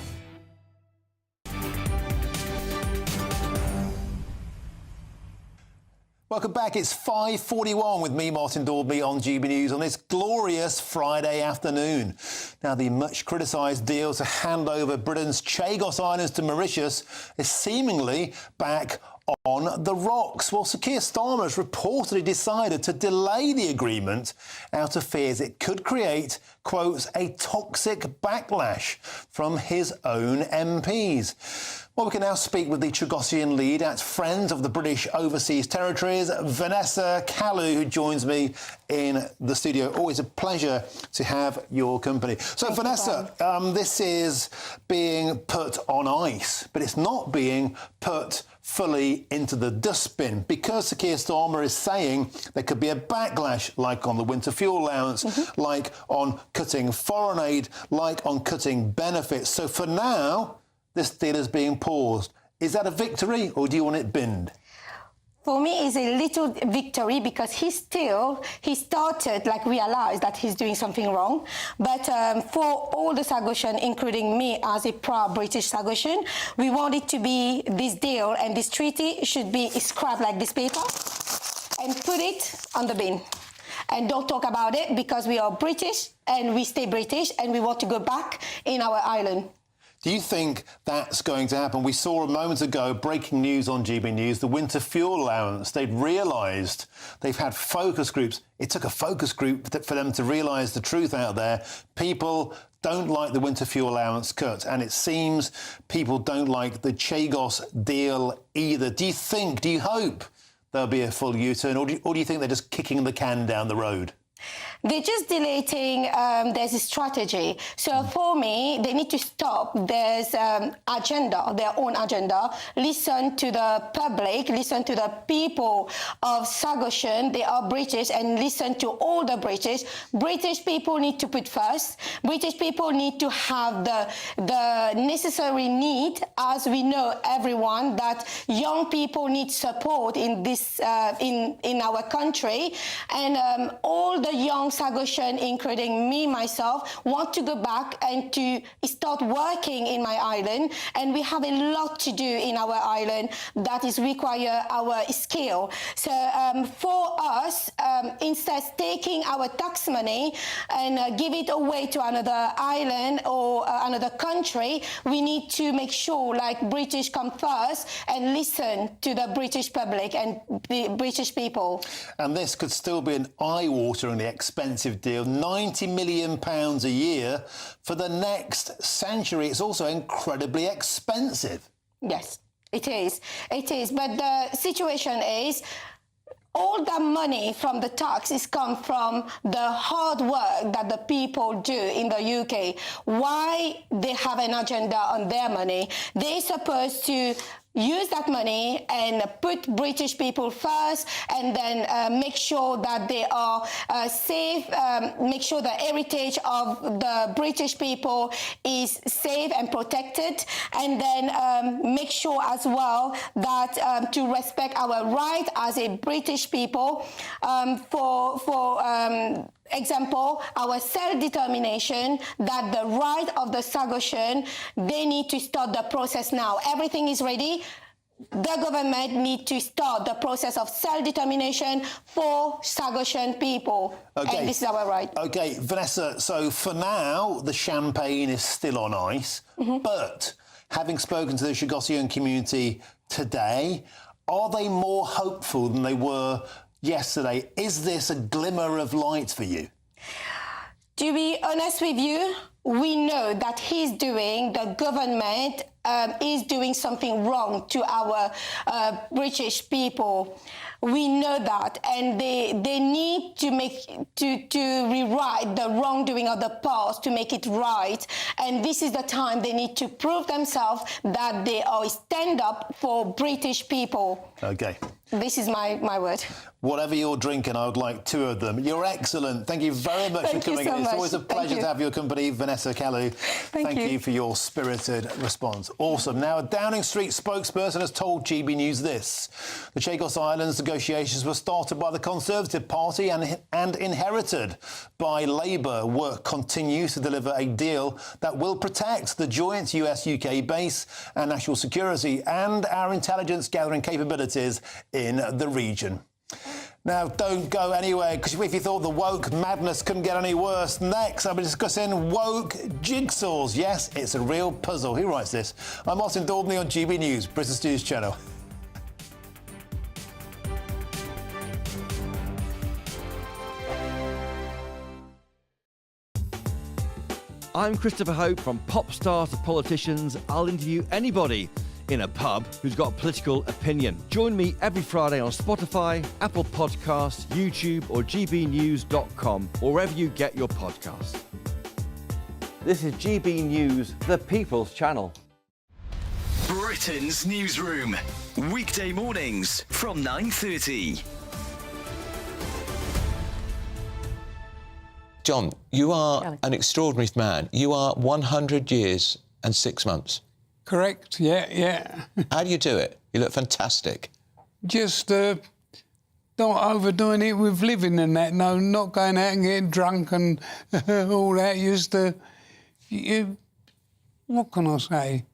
Welcome back. It's 5:41 with me, Martin Daubney, on GB News on this glorious Friday afternoon. Now, the much criticised deal to hand over Britain's Chagos Islands to Mauritius is seemingly back on the rocks. Well, Sir Keir Starmer has reportedly decided to delay the agreement out of fears it could create, quote, a toxic backlash from his own MPs. Well, we can now speak with the Chagosian lead at Friends of the British Overseas Territories, Vanessa Kalu, who joins me in the studio. Always a pleasure to have your company. So, Vanessa, this is being put on ice, but it's not being put fully into the dustbin because Sir Keir Starmer is saying there could be a backlash, like on the winter fuel allowance, like on cutting foreign aid, like on cutting benefits. So for now, this deal is being paused. Is that a victory, or do you want it binned? For me, it's a little victory because he started, like, realized that he's doing something wrong. But for all the Chagosian, including me as a proud British Chagosian, we want it to be this deal and this treaty should be scrapped like this paper and put it on the bin. And don't talk about it because we are British and we stay British and we want to go back in our island. Do you think that's going to happen? We saw a moment ago, breaking news on GB News, the winter fuel allowance. They've realised they've had focus groups. It took a focus group for them to realise the truth out there. People don't like the winter fuel allowance cut, and it seems people don't like the Chagos deal either. Do you hope there'll be a full U-turn, or do you think they're just kicking the can down the road? They're just deleting, there's a strategy. So for me, they need to stop. There's agenda, their own agenda. Listen to the public, listen to the people of Chagosian. They are British, and listen to all the British. British people need to put first. British people need to have the necessary need, as we know, everyone, that young people need support in this, in our country. And all the young Chagosian, including me, myself, want to go back and to start working in my island. And we have a lot to do in our island that is require our skill. So for us, instead of taking our tax money and give it away to another island or another country, we need to make sure, like, British come first and listen to the British public and the British people. And this could still be an eye-wateringly expensive deal, £90 million a year for the next century. It's also incredibly expensive. Yes, it is. It is. But the situation is, all the money from the taxes come from the hard work that the people do in the UK. Why they have an agenda on their money? They're supposed to use that money and put British people first, and then make sure that they are safe, make sure the heritage of the British people is safe and protected, and then make sure as well that to respect our right as a British people for example, our self-determination, that the right of the Chagosian, they need to start the process now. Everything is ready. The government need to start the process of self-determination for Chagosian people. Okay. And this is our right. OK, Vanessa, so for now, the champagne is still on ice. But having spoken to the Chagosian community today, are they more hopeful than they were yesterday? Is this a glimmer of light for you? To be honest with you, we know that the government is doing something wrong to our British people. We know that, and they need to rewrite the wrongdoing of the past to make it right. And this is the time they need to prove themselves that they are stand up for British people. OK. This is my word. Whatever you're drinking, I would like 2 of them. You're excellent. Thank you very much for coming in. It's always a pleasure to have your company, Vanessa Kalu. Thank you for your spirited response. Awesome. Now, a Downing Street spokesperson has told GB News this. The Chagos Islands negotiations were started by the Conservative Party and inherited by Labour. Work continues to deliver a deal that will protect the joint US-UK base and national security and our intelligence gathering capabilities in the region. Now, don't go anywhere, because if you thought the woke madness couldn't get any worse, next I'll be discussing woke jigsaws. Yes, it's a real puzzle. Who writes this? I'm Daubney on GB News, Britain's News Channel. I'm Christopher Hope. From pop stars to politicians, I'll interview anybody in a pub who's got a political opinion. Join me every Friday on Spotify, Apple Podcasts, YouTube or GBNews.com, or wherever you get your podcasts. This is GB News, the People's Channel. Britain's newsroom. Weekday mornings from 9:30. John, you are an extraordinary man. You are 100 years and 6 months. Correct, yeah. How do you do it? You look fantastic. Just not overdoing it with living and that. No, not going out and getting drunk and all that. What can I say?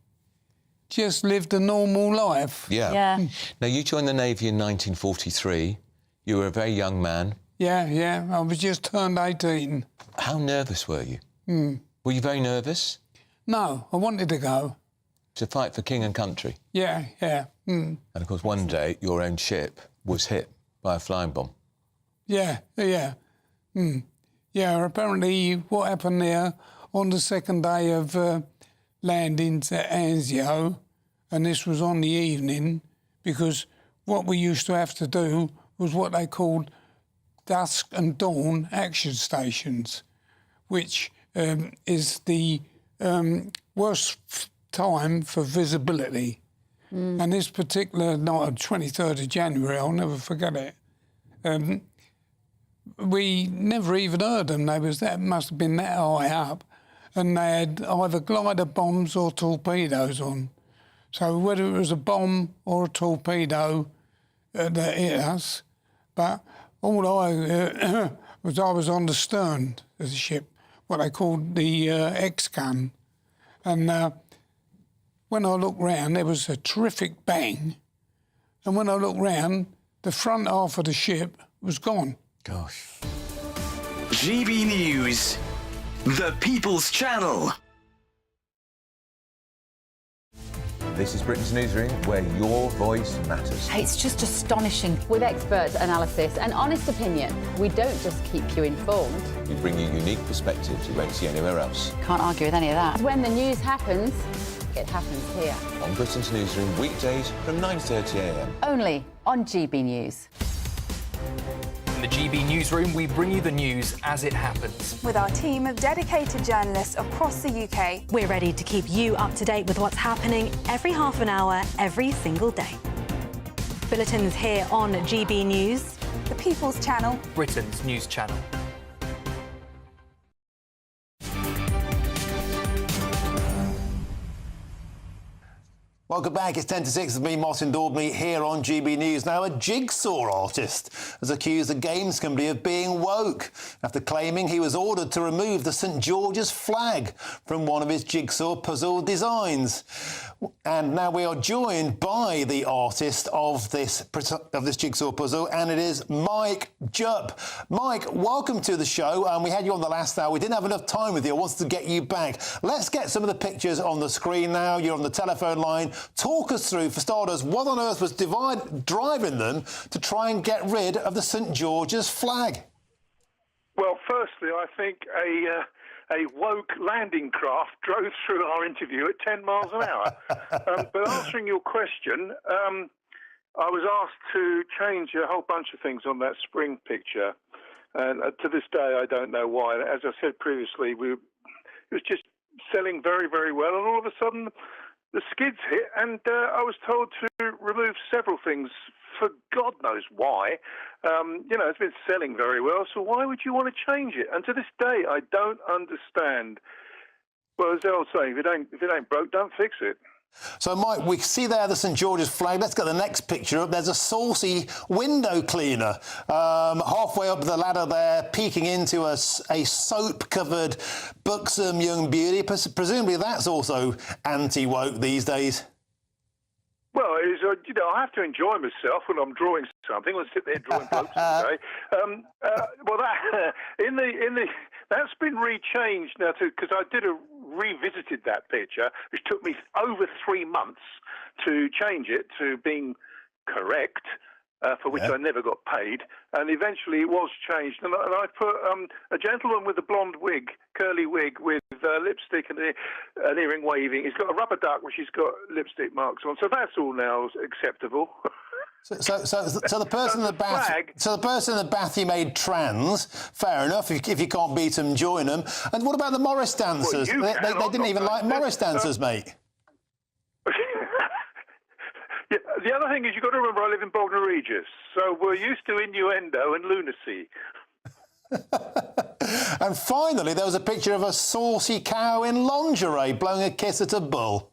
Just lived a normal life. Yeah. Now, you joined the Navy in 1943. You were a very young man. Yeah. I was just turned 18. How nervous were you? Were you very nervous? No, I wanted to go. To fight for king and country? Yeah. And, of course, one day, your own ship was hit by a flying bomb. Yeah. Yeah, apparently what happened there on the second day of landings at Anzio, and this was on the evening, because what we used to have to do was what they called dusk and dawn action stations, which is the worst time for visibility. And this particular night, 23rd of January, I'll never forget it. We never even heard them. That must have been that high up, and they had either glider bombs or torpedoes on. So whether it was a bomb or a torpedo that hit us, but all I was on the stern of the ship, what they called the X-gun, and when I looked round, there was a terrific bang, and when I looked round, the front half of the ship was gone. Gosh. GB News, the People's Channel. This is Britain's Newsroom, where your voice matters. It's just astonishing. With expert analysis and honest opinion, we don't just keep you informed. We bring you unique perspectives you won't see anywhere else. Can't argue with any of that. When the news happens, it happens here. On Britain's Newsroom, weekdays from 9:30 a.m. Only on GB News. In the GB Newsroom, we bring you the news as it happens. With our team of dedicated journalists across the UK. We're ready to keep you up to date with what's happening every half an hour, every single day. Bulletins here on GB News. The People's Channel. Britain's news channel. Welcome back. It's 10 to 6 with me, Martin Daubney, here on GB News. Now, a Jigsaw artist has accused a games company of being woke after claiming he was ordered to remove the St George's flag from one of his jigsaw puzzle designs. And now we are joined by the artist of this jigsaw puzzle, and it is Mike Jupp. Mike, welcome to the show. We had you on the last hour. We didn't have enough time with you. I wanted to get you back. Let's get some of the pictures on the screen now. You're on the telephone line. Talk us through, for starters, what on earth was driving them to try and get rid of the St George's flag? Well, firstly, I think a woke landing craft drove through our interview at 10 miles an hour. But answering your question, I was asked to change a whole bunch of things on that spring picture. And to this day, I don't know why. As I said previously, it was just selling very, very well. And all of a sudden, the skids hit, and I was told to remove several things for God knows why. It's been selling very well, so why would you want to change it? And to this day, I don't understand. Well, as the old saying, if it ain't broke, don't fix it. So, Mike, we see there the St George's flag. Let's get the next picture up. There's a saucy window cleaner halfway up the ladder there, peeking into a soap-covered, buxom young beauty. Presumably that's also anti-woke these days. Well, it is, I have to enjoy myself when I'm drawing something. I'll sit there drawing blokes all day. That's been rechanged now because I revisited that picture, which took me over 3 months to change it to being correct. for which I never got paid, and eventually it was changed. And I put a gentleman with a blonde wig, curly wig, with lipstick and an earring waving. He's got a rubber duck which he's got lipstick marks on, so that's all now acceptable. So the person in the bath. So the person in the bath you made trans. Fair enough. If you can't beat them, join them. And what about the Morris dancers? Well, they didn't even like Morris dancers, mate. Yeah, the other thing is you've got to remember I live in Bognor Regis, so we're used to innuendo and lunacy. And finally, there was a picture of a saucy cow in lingerie blowing a kiss at a bull.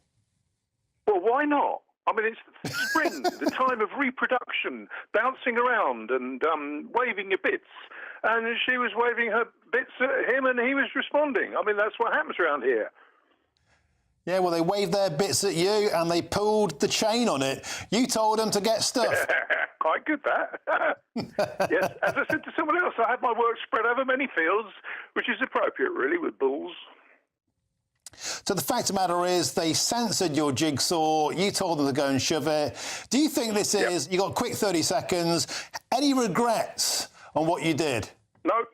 Well, why not? I mean, it's spring, the time of reproduction, bouncing around and waving your bits. And she was waving her bits at him and he was responding. I mean, that's what happens around here. Yeah, well, they waved their bits at you and they pulled the chain on it. You told them to get stuffed. Quite good, that. Yes, as I said to someone else, I had my work spread over many fields, which is appropriate, really, with bulls. So the fact of the matter is they censored your Jigsaw. You told them to go and shove it. Do you think this is... You got a quick 30 seconds. Any regrets on what you did? No,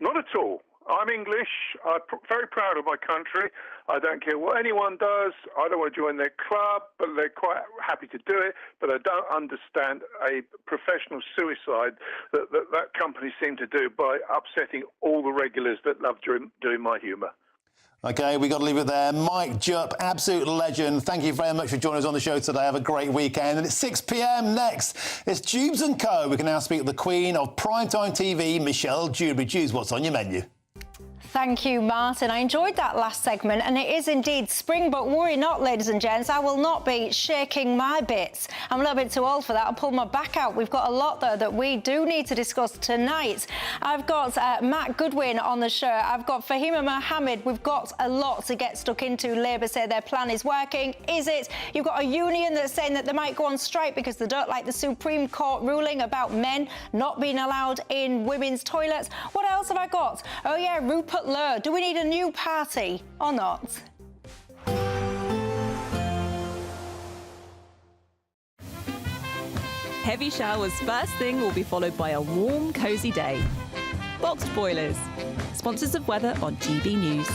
not at all. I'm English. I'm very proud of my country. I don't care what anyone does. I don't want to join their club, but they're quite happy to do it. But I don't understand a professional suicide that company seemed to do by upsetting all the regulars that love doing my humour. OK, we've got to leave it there. Mike Jupp, absolute legend. Thank you very much for joining us on the show today. Have a great weekend. And it's 6 p.m. next. It's Jubes & Co. We can now speak to the Queen of Primetime TV, Michelle Dewberry. Jubes, what's on your menu? Thank you, Martin. I enjoyed that last segment, and it is indeed spring, but worry not, ladies and gents. I will not be shaking my bits. I'm a little bit too old for that. I'll pull my back out. We've got a lot, though, that we do need to discuss tonight. I've got Matt Goodwin on the show. I've got Fahima Mohammed. We've got a lot to get stuck into. Labour say their plan is working. Is it? You've got a union that's saying that they might go on strike because they don't like the Supreme Court ruling about men not being allowed in women's toilets. What else have I got? Oh, yeah, Rupert Lowe. Do we need a new party or not? Heavy showers first thing will be followed by a warm, cosy day. Boxed Boilers, sponsors of weather on GB News.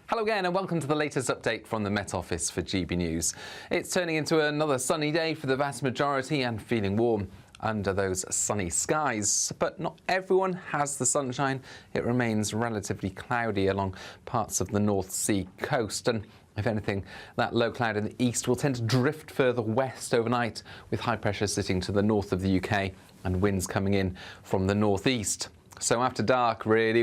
Hello again and welcome to the latest update from the Met Office for GB News. It's turning into another sunny day for the vast majority and feeling warm under those sunny skies. But not everyone has the sunshine. It remains relatively cloudy along parts of the North Sea coast. And if anything, that low cloud in the east will tend to drift further west overnight, with high pressure sitting to the north of the UK and winds coming in from the northeast. So after dark, really,